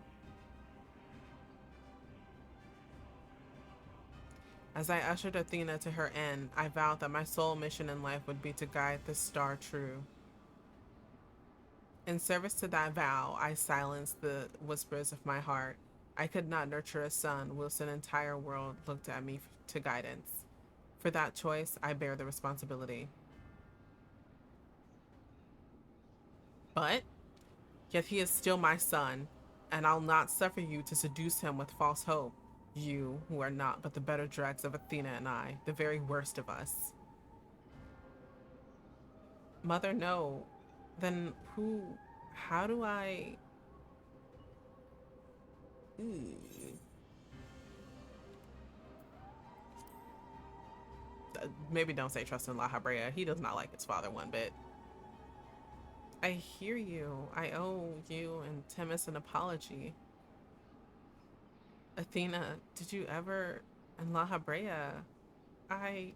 As I ushered Athena to her end, I vowed that my sole mission in life would be to guide this star true. In service to that vow, I silenced the whispers of my heart. I could not nurture a son whilst an entire world looked at me to guidance. For that choice, I bear the responsibility. But, yet he is still my son, and I'll not suffer you to seduce him with false hope. You, who are not but the better dregs of Athena and I, the very worst of us. Mother, no. Then how do I... Maybe don't say trust in La Habrea. He does not like his father one bit. I hear you. I owe you and Themis an apology. Athena, did you ever... And La Habrea, I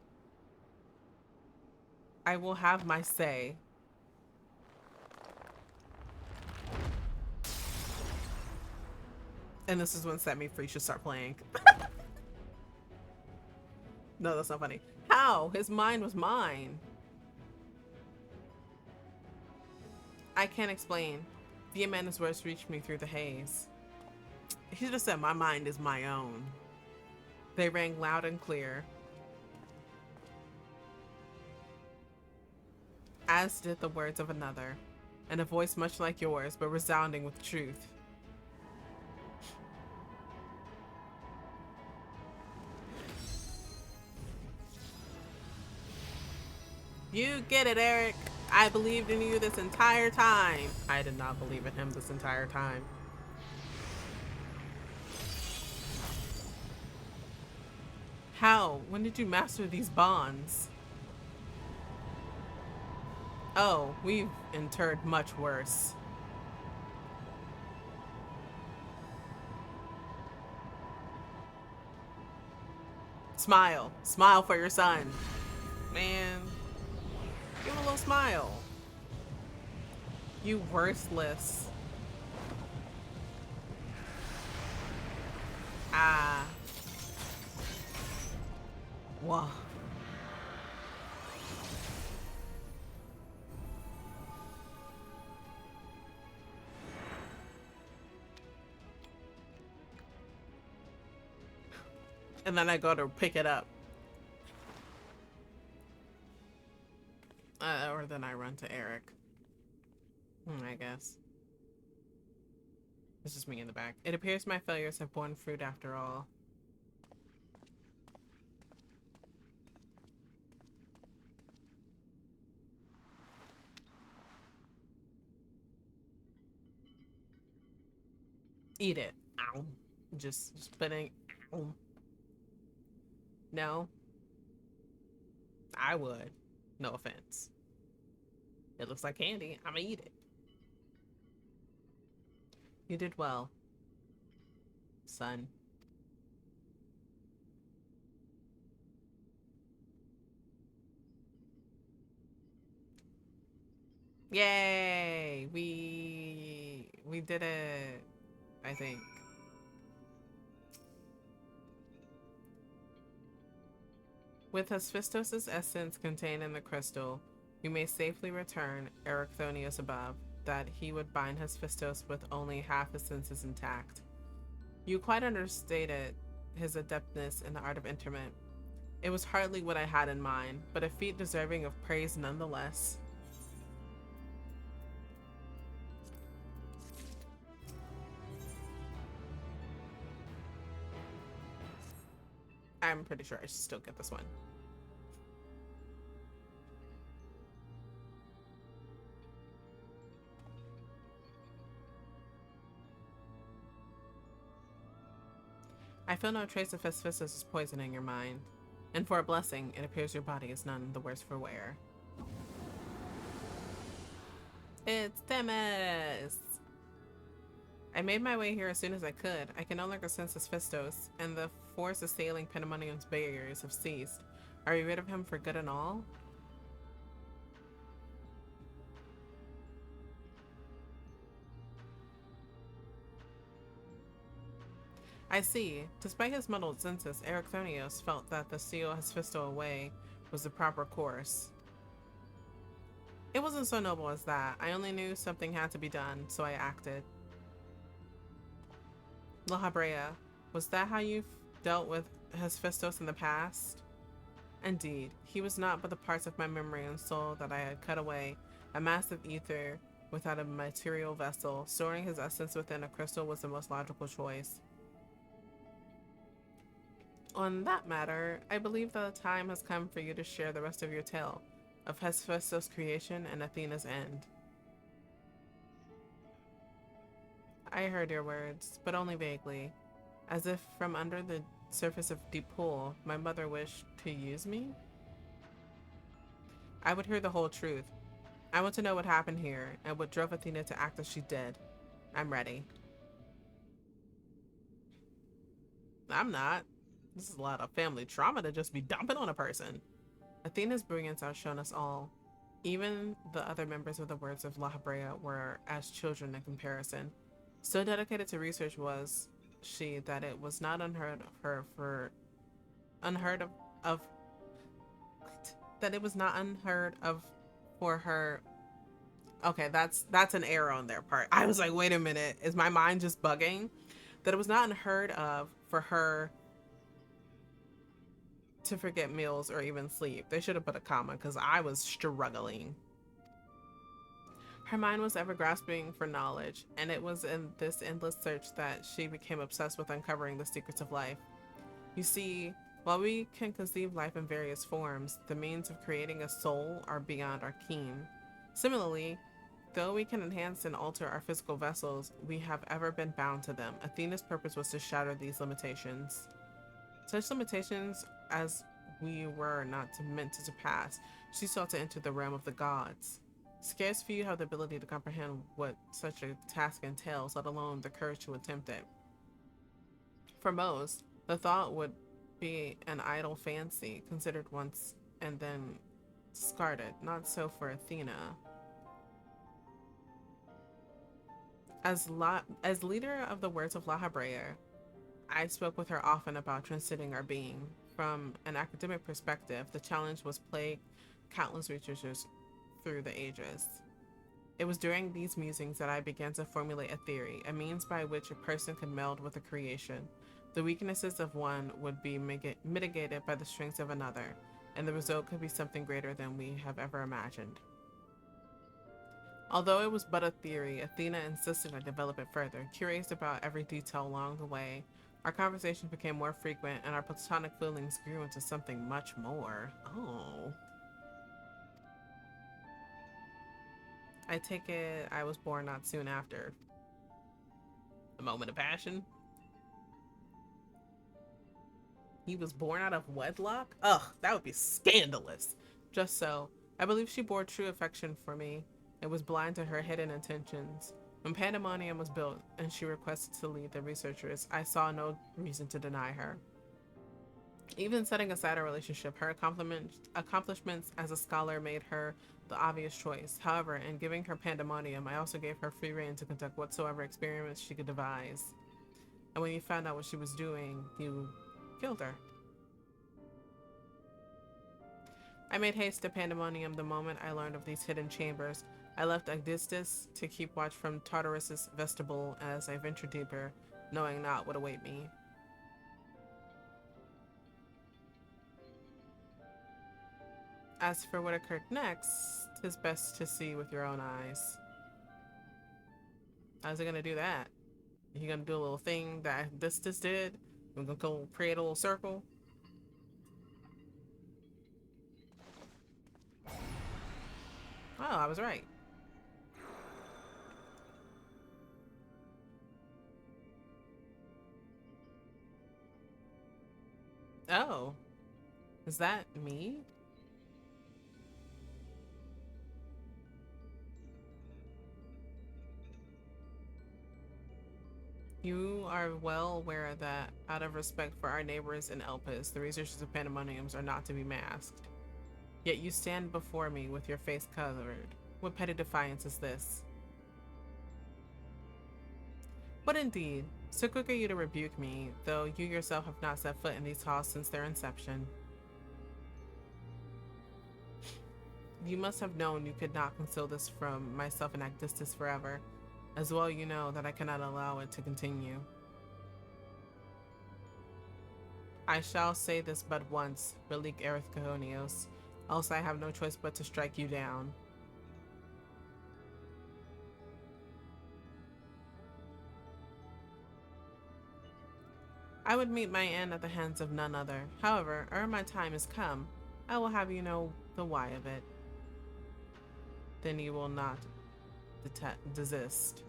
will have my say. And this is when Set Me Free should start playing. No, that's not funny. How? His mind was mine. I can't explain. Viamanda's words reached me through the haze. He just said my mind is my own. They rang loud and clear. As did the words of another, and a voice much like yours, but resounding with truth. You get it, Eric. I believed in you this entire time. I did not believe in him this entire time. How? When did you master these bonds? Oh, we've interred much worse. Smile. Smile for your son. Man. Give him a little smile. You worthless. Ah. Whoa. And then I go to pick it up. Or then I run to Eric. I guess. This is me in the back. It appears my failures have borne fruit after all. Eat it. Ow. Just spitting. Ow. No. I would. No offense. It looks like candy. I'm gonna eat it. You did well, son. Yay! We did it, I think. With Hephaestus' essence contained in the crystal, you may safely return Erechthonios above, that he would bind Hephaestus with only half his senses intact. You quite understated his adeptness in the art of interment. It was hardly what I had in mind, but a feat deserving of praise nonetheless. I'm pretty sure I should still get this one. I feel no trace of Hephaestus' poison in your mind, and for a blessing, it appears your body is none the worse for wear. It's Themis! I made my way here as soon as I could. I can no longer sense Hephaestus, and the force assailing Pandæmonium's barriers have ceased. Are you rid of him for good and all? I see. Despite his muddled senses, Erichthonios felt that the seal Hephaestus away was the proper course. It wasn't so noble as that. I only knew something had to be done, so I acted. La Habrea, was that how you've dealt with Hephaestus in the past? Indeed, he was not but the parts of my memory and soul that I had cut away, a mass of ether without a material vessel. Storing his essence within a crystal was the most logical choice. On that matter, I believe that the time has come for you to share the rest of your tale of Hephaestus' creation and Athena's end. I heard your words, but only vaguely. As if from under the surface of deep pool, my mother wished to use me? I would hear the whole truth. I want to know what happened here, and what drove Athena to act as she did. I'm ready. I'm not. This is a lot of family trauma to just be dumping on a person. Athena's brilliance outshone us all. Even the other members of the Words of La Habrea were as children in comparison. So dedicated to research was she that it was not unheard of her for her. Okay, that's an error on their part. I was like, wait a minute, is my mind just bugging? That it was not unheard of for her to forget meals or even sleep. They should have put a comma because I was struggling. Her mind was ever grasping for knowledge, and it was in this endless search that she became obsessed with uncovering the secrets of life. You see, while we can conceive life in various forms, the means of creating a soul are beyond our ken. Similarly, though we can enhance and alter our physical vessels, we have ever been bound to them. Athena's purpose was to shatter these limitations. Such limitations as we were not meant to surpass, she sought to enter the realm of the gods. Scarce few have the ability to comprehend what such a task entails, let alone the courage to attempt it. For most, the thought would be an idle fancy, considered once and then discarded. Not so for Athena. As leader of the Words of La Habrea, I spoke with her often about transcending our being. From an academic perspective, the challenge was plagued countless researchers through the ages. It was during these musings that I began to formulate a theory, a means by which a person could meld with a creation. The weaknesses of one would be mitigated by the strengths of another, and the result could be something greater than we have ever imagined. Although it was but a theory, Athena insisted I develop it further, curious about every detail along the way. Our conversations became more frequent, and our platonic feelings grew into something much more. Oh. I take it I was born not soon after. A moment of passion? He was born out of wedlock? Ugh, that would be scandalous. Just so. I believe she bore true affection for me. It was blind to her hidden intentions. When Pandæmonium was built and she requested to lead the researchers, I saw no reason to deny her. Even setting aside our relationship, her accomplishments as a scholar made her the obvious choice. However, in giving her Pandæmonium, I also gave her free rein to conduct whatsoever experiments she could devise. And when you found out what she was doing, you killed her. I made haste to Pandæmonium the moment I learned of these hidden chambers. I left Abyssos to keep watch from Tartarus's vestibule as I ventured deeper, knowing not what await me. As for what occurred next, 'tis best to see with your own eyes. How's it gonna do that? You gonna do a little thing that this did? We're gonna go create a little circle? Oh, I was right. Oh, is that me? You are well aware that, out of respect for our neighbors in Elpis, the researchers of Pandemoniums are not to be masked. Yet you stand before me with your face covered. What petty defiance is this? But indeed, so quick are you to rebuke me, though you yourself have not set foot in these halls since their inception. You must have known you could not conceal this from myself and Actistus forever. As well you know that I cannot allow it to continue. I shall say this but once, Relique Erith Cahonios, else I have no choice but to strike you down. I would meet my end at the hands of none other. However, ere my time is come, I will have you know the why of it. Then you will not desist.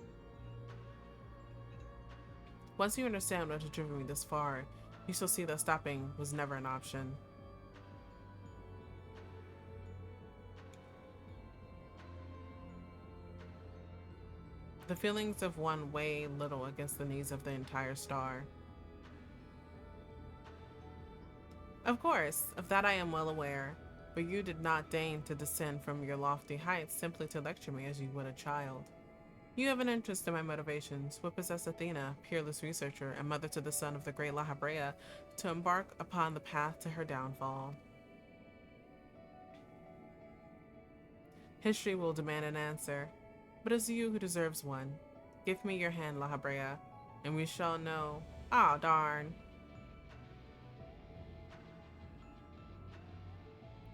Once you understand what has driven me this far, you shall see that stopping was never an option. The feelings of one weigh little against the needs of the entire star. Of course, of that I am well aware, but you did not deign to descend from your lofty heights simply to lecture me as you would a child. You have an interest in my motivations, what possessed Athena, peerless researcher and mother to the son of the great La Habrea, to embark upon the path to her downfall. History will demand an answer, but it's you who deserves one. Give me your hand, La Habrea, and we shall know. Ah, darn.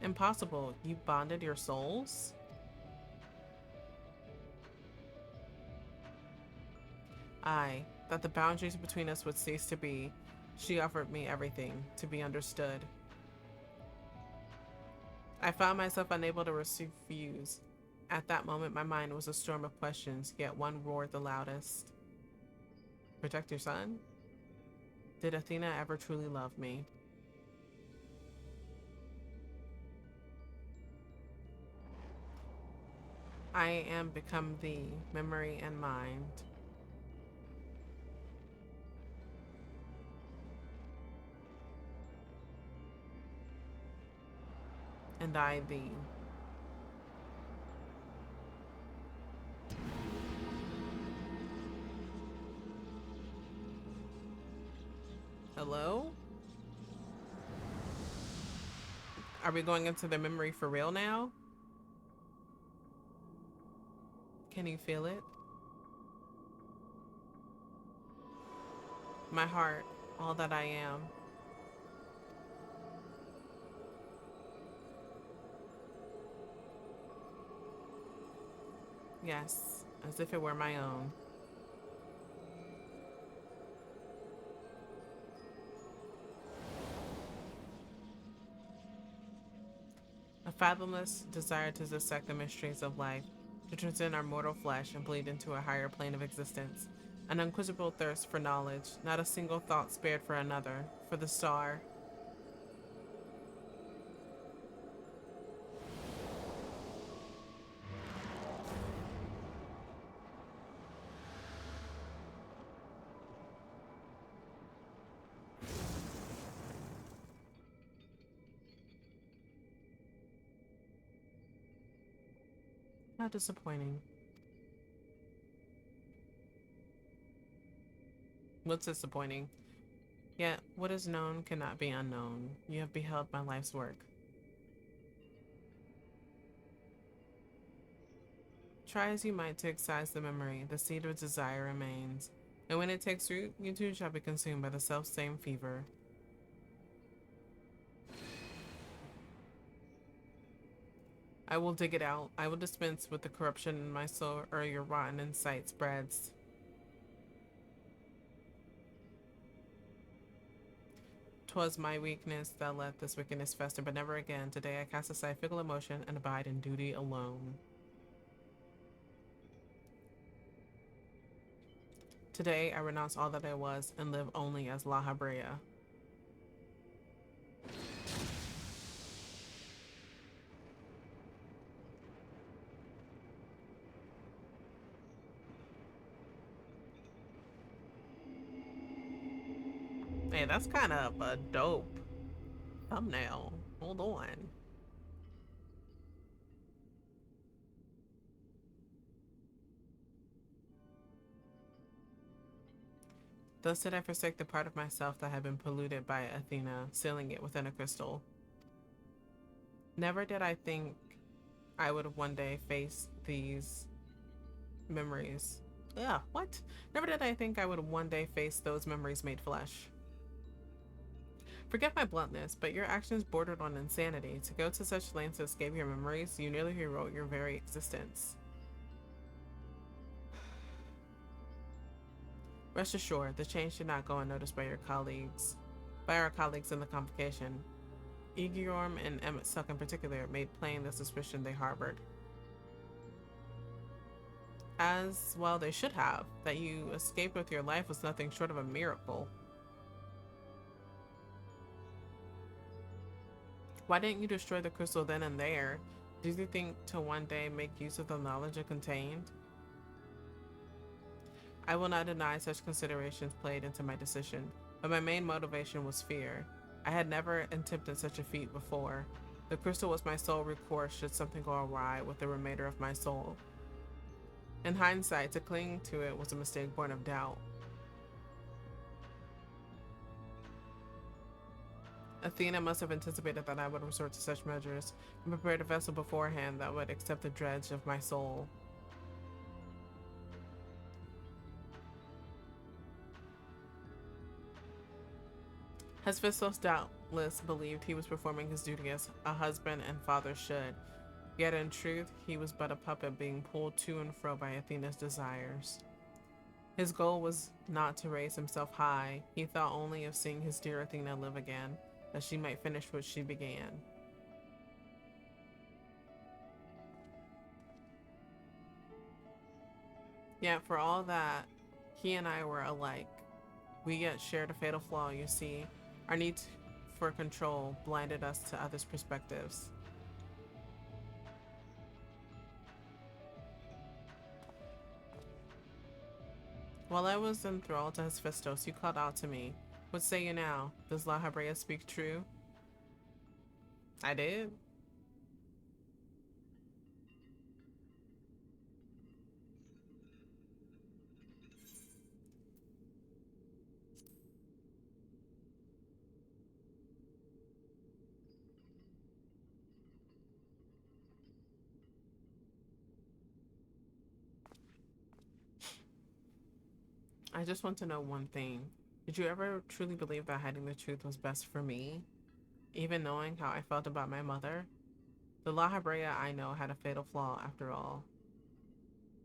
Impossible. You bonded your souls? I, that the boundaries between us would cease to be. She offered me everything, to be understood. I found myself unable to refuse. At that moment, my mind was a storm of questions, yet one roared the loudest. Protect your son? Did Athena ever truly love me? I am become thee, memory and mind. And I thee. Hello? Are we going into the memory for real now? Can you feel it? My heart, all that I am. Yes, as if it were my own. A fathomless desire to dissect the mysteries of life, to transcend our mortal flesh and bleed into a higher plane of existence. An unquenchable thirst for knowledge, not a single thought spared for another, for the star. How disappointing. What's disappointing? Yet, what is known cannot be unknown. You have beheld my life's work. Try as you might to excise the memory, the seed of desire remains. And when it takes root, you too shall be consumed by the self-same fever. I will dig it out. I will dispense with the corruption in my soul, or your rotten insight spreads. 'Twas my weakness that let this wickedness fester, but never again. Today I cast aside fickle emotion and abide in duty alone. Today I renounce all that I was and live only as La Habrea. Hey, that's kind of a dope thumbnail. Hold on. Thus did I forsake the part of myself that had been polluted by Athena, sealing it within a crystal. Never did I think I would one day face these memories. Yeah, what? Never did I think I would one day face those memories made flesh. Forget my bluntness, but your actions bordered on insanity. To go to such lengths to escape your memories, you nearly rewrote your very existence. Rest assured, the change did not go unnoticed by our colleagues in the convocation. Egiorm and Emmett Suck in particular made plain the suspicion they harbored. As well they should have. That you escaped with your life was nothing short of a miracle. Why didn't you destroy the crystal then and there? Did you think to one day make use of the knowledge it contained? I will not deny such considerations played into my decision, but my main motivation was fear. I had never attempted such a feat before. The crystal was my sole recourse should something go awry with the remainder of my soul. In hindsight, to cling to it was a mistake born of doubt. Athena must have anticipated that I would resort to such measures and prepared a vessel beforehand that would accept the dredge of my soul. Hephaestus doubtless believed he was performing his duty as a husband and father should, yet in truth he was but a puppet being pulled to and fro by Athena's desires. His goal was not to raise himself high, he thought only of seeing his dear Athena live again, that she might finish what she began. Yet for all that, he and I were alike. We yet shared a fatal flaw, you see. Our need for control blinded us to others' perspectives. While I was enthralled to Hephaestus, you called out to me. What say you now? Does La Habrea speak true? I did. I just want to know one thing. Did you ever truly believe that hiding the truth was best for me? Even knowing how I felt about my mother? The La Habrea I know had a fatal flaw after all.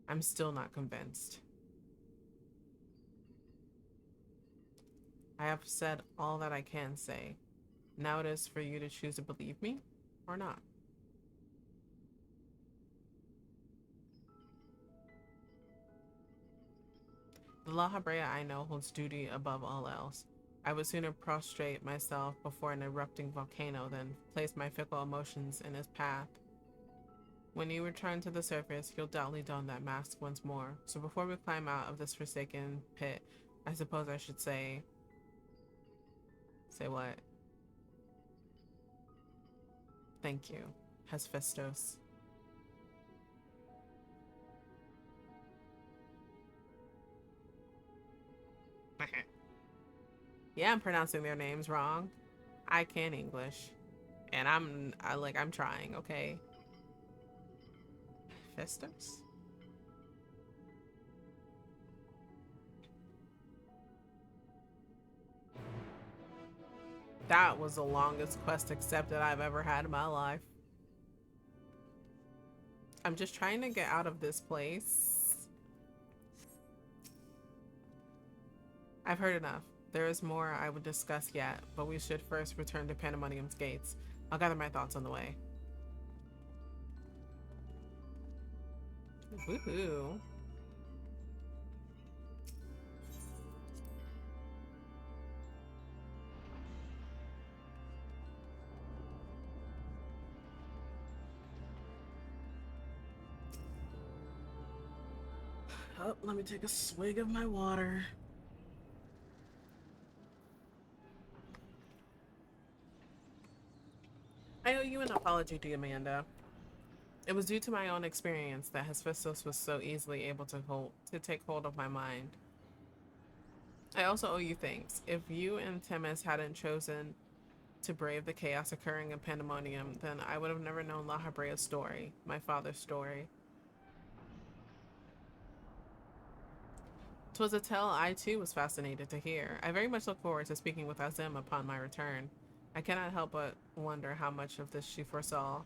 I'm still not convinced. I have said all that I can say. Now it is for you to choose to believe me or not. The La Habrea I know holds duty above all else. I would sooner prostrate myself before an erupting volcano than place my fickle emotions in his path. When you return to the surface, you'll doubtly don that mask once more. So before we climb out of this forsaken pit, I suppose I should say... Say what? Thank you, Hephaestus. Yeah, I'm pronouncing their names wrong. I can English. And I'm trying, okay? Hephaestus? That was the longest quest accepted I've ever had in my life. I'm just trying to get out of this place. I've heard enough. There is more I would discuss yet, but we should first return to Pandemonium's gates. I'll gather my thoughts on the way. Woohoo. Oh, let me take a swig of my water. I owe you an apology, dear Amanda. It was due to my own experience that Hephaestus was so easily able to take hold of my mind. I also owe you thanks. If you and Themis hadn't chosen to brave the chaos occurring in Pandemonium, then I would have never known La Habrea's story, my father's story. 'Twas a tale I too was fascinated to hear. I very much look forward to speaking with Azim upon my return. I cannot help but wonder how much of this she foresaw.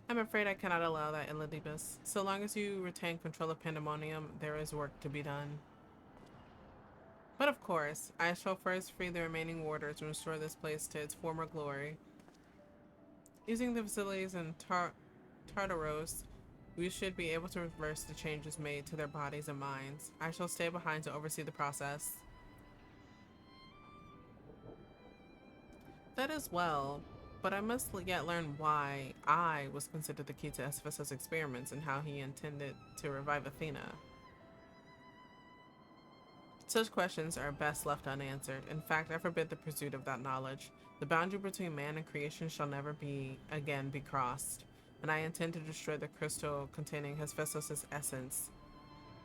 I'm afraid I cannot allow that, Elidibus. So long as you retain control of Pandemonium, there is work to be done. But of course, I shall first free the remaining warders and restore this place to its former glory. Using the facilities in Tartaros, we should be able to reverse the changes made to their bodies and minds. I shall stay behind to oversee the process. That as well, but I must yet learn why I was considered the key to Hephaestus' experiments and how he intended to revive Athena. Such questions are best left unanswered. In fact, I forbid the pursuit of that knowledge. The boundary between man and creation shall never again be crossed, and I intend to destroy the crystal containing Hephaestus' essence,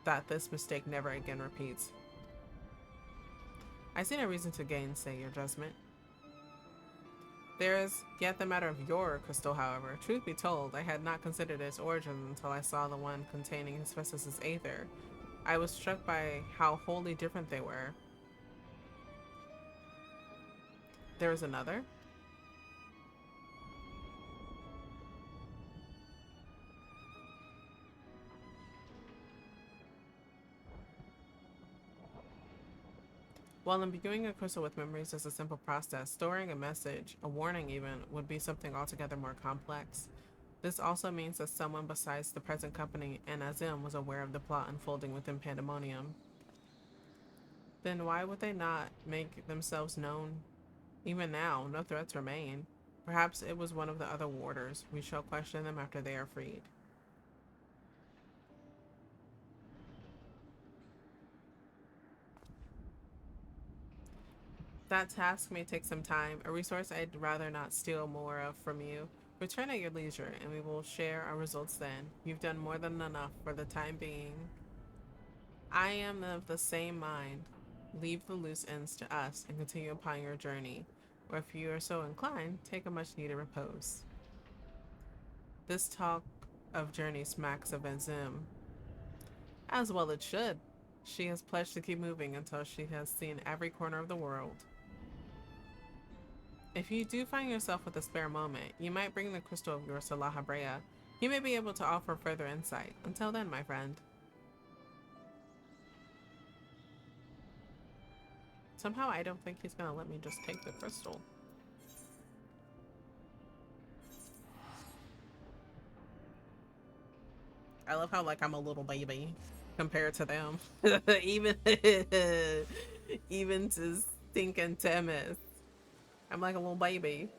that this mistake never again repeats. I see no reason to gainsay your judgment. There is yet the matter of your crystal, however. Truth be told, I had not considered its origin until I saw the one containing Hephaestus' aether. I was struck by how wholly different they were. There is another? While imbuing a crystal with memories is a simple process, storing a message, a warning even, would be something altogether more complex. This also means that someone besides the present company and Azim was aware of the plot unfolding within Pandemonium. Then why would they not make themselves known? Even now, no threats remain. Perhaps it was one of the other warders. We shall question them after they are freed. That task may take some time, a resource I'd rather not steal more of from you. Return at your leisure, and we will share our results then. You've done more than enough for the time being. I am of the same mind. Leave the loose ends to us and continue upon your journey, or if you are so inclined, take a much-needed repose. This talk of journey smacks of Azim. As well it should. She has pledged to keep moving until she has seen every corner of the world. If you do find yourself with a spare moment, you might bring the crystal of yours to La Habrea. He may be able to offer further insight. Until then, my friend. Somehow I don't think he's gonna let me just take the crystal. I love how like I'm a little baby compared to them. even even to stinking Themis. I'm like a little baby.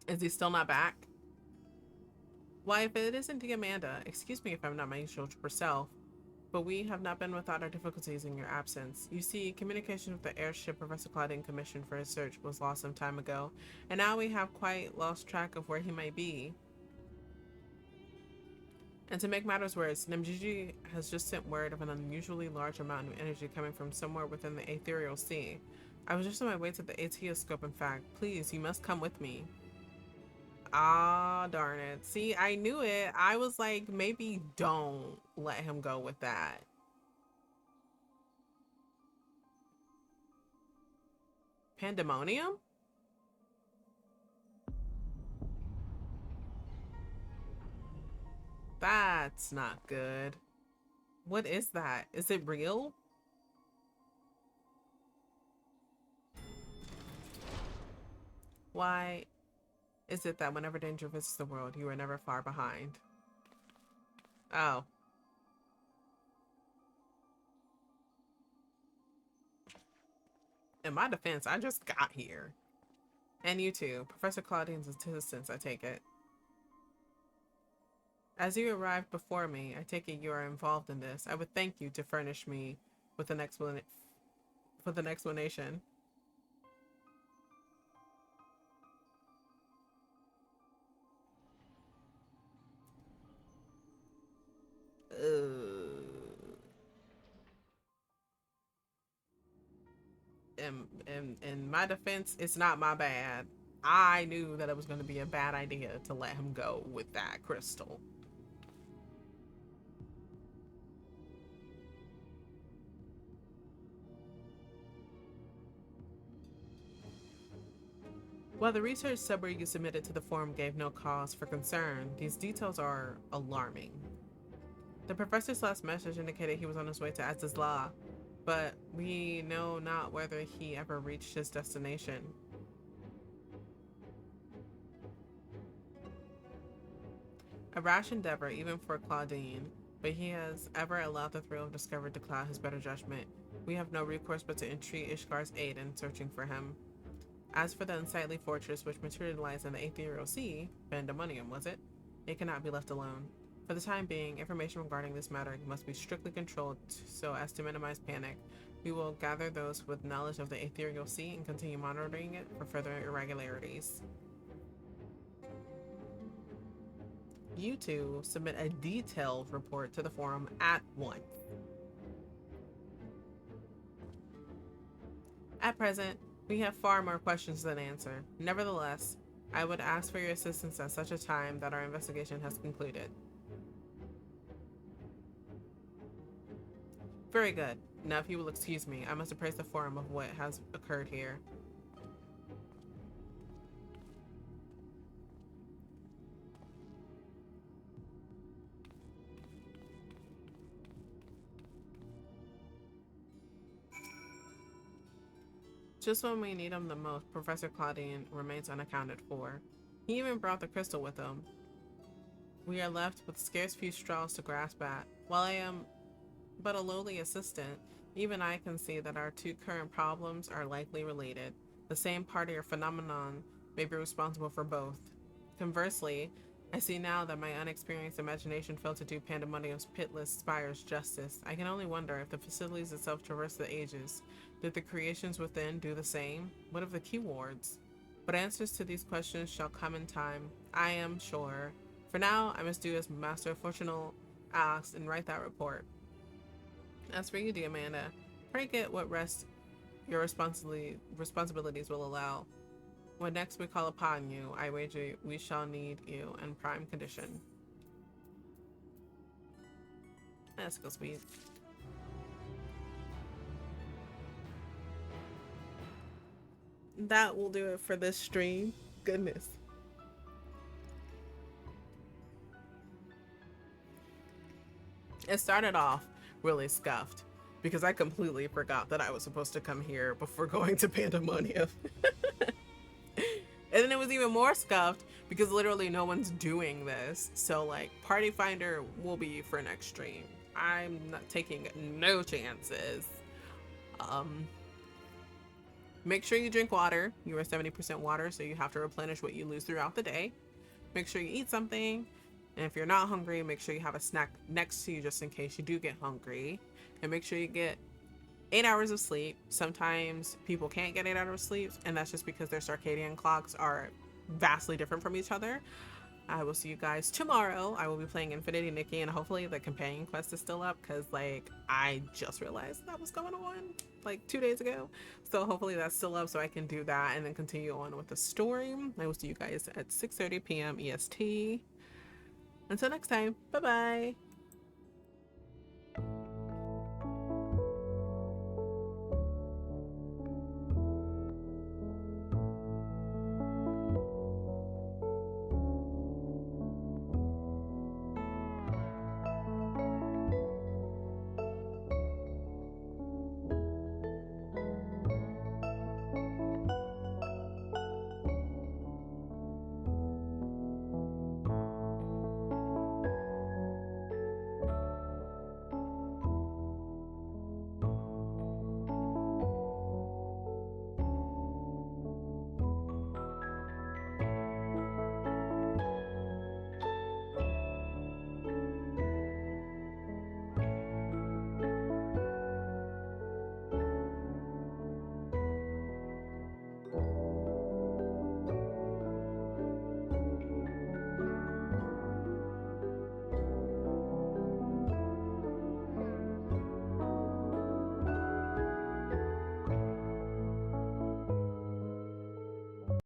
Is he still not back? Why, if it isn't the Amanda, excuse me if I'm not my usual self, but we have not been without our difficulties in your absence. You see, communication with the airship Professor Claudine commissioned for his search was lost some time ago, and now we have quite lost track of where he might be. And to make matters worse, Namjiji has just sent word of an unusually large amount of energy coming from somewhere within the ethereal sea. I was just on my way to the ATO scope, in fact. Please, you must come with me. Ah, darn it. See, I knew it. I was like, maybe don't let him go with that. Pandemonium? That's not good. What is that? Is it real? Why is it that whenever danger visits the world, you are never far behind? Oh. In my defense, I just got here. And you too. Professor Claudine's assistants, I take it. As you arrived before me, I take it you are involved in this. I would thank you to furnish me with an explanation. In my defense, it's not my bad. I knew that it was going to be a bad idea to let him go with that crystal. While the research summary you submitted to the forum gave no cause for concern, these details are alarming. The professor's last message indicated he was on his way to Azizla, but we know not whether he ever reached his destination. A rash endeavor, even for Claudine, but he has ever allowed the thrill of discovery to cloud his better judgment. We have no recourse but to entreat Ishgar's aid in searching for him. As for the unsightly fortress which materialized in the ethereal sea, Pandemonium, was it? It cannot be left alone. For the time being, information regarding this matter must be strictly controlled so as to minimize panic. We will gather those with knowledge of the ethereal sea and continue monitoring it for further irregularities. You two submit a detailed report to the forum at once. At present, we have far more questions than answer. Nevertheless, I would ask for your assistance at such a time that our investigation has concluded. Very good. Now, if you will excuse me, I must appraise the forum of what has occurred here. Just when we need him the most, Professor Claudine remains unaccounted for. He even brought the crystal with him. We are left with scarce few straws to grasp at. While I am but a lowly assistant, even I can see that our two current problems are likely related. The same party or phenomenon may be responsible for both. Conversely, I see now that my unexperienced imagination failed to do Pandemonium's pitiless spires justice. I can only wonder if the facilities itself traverse the ages. Did the creations within do the same? What of the keywords? But answers to these questions shall come in time, I am sure. For now, I must do as Master Fortunal asked and write that report. As for you, dear Amanda, pray get what rest your responsibilities will allow. When next we call upon you, I wager we shall need you in prime condition. Let's go, sweet. That will do it for this stream. Goodness. It started off really scuffed because I completely forgot that I was supposed to come here before going to Pandemonium. And then it was even more scuffed because literally no one's doing this. So like Party Finder will be for next stream. I'm not taking no chances. Make sure you drink water. You are 70% water, so you have to replenish what you lose throughout the day. Make sure you eat something. And if you're not hungry, make sure you have a snack next to you just in case you do get hungry. And make sure you get 8 hours of sleep. Sometimes people can't get 8 hours of sleep, and that's just because their circadian clocks are vastly different from each other. I will see you guys tomorrow. I will be playing Infinity Nikki, and hopefully the companion quest is still up, because like I just realized that was going on like 2 days ago. So hopefully that's still up so I can do that and then continue on with the story. I will see you guys at 6:30 p.m. EST. Until next time, bye bye.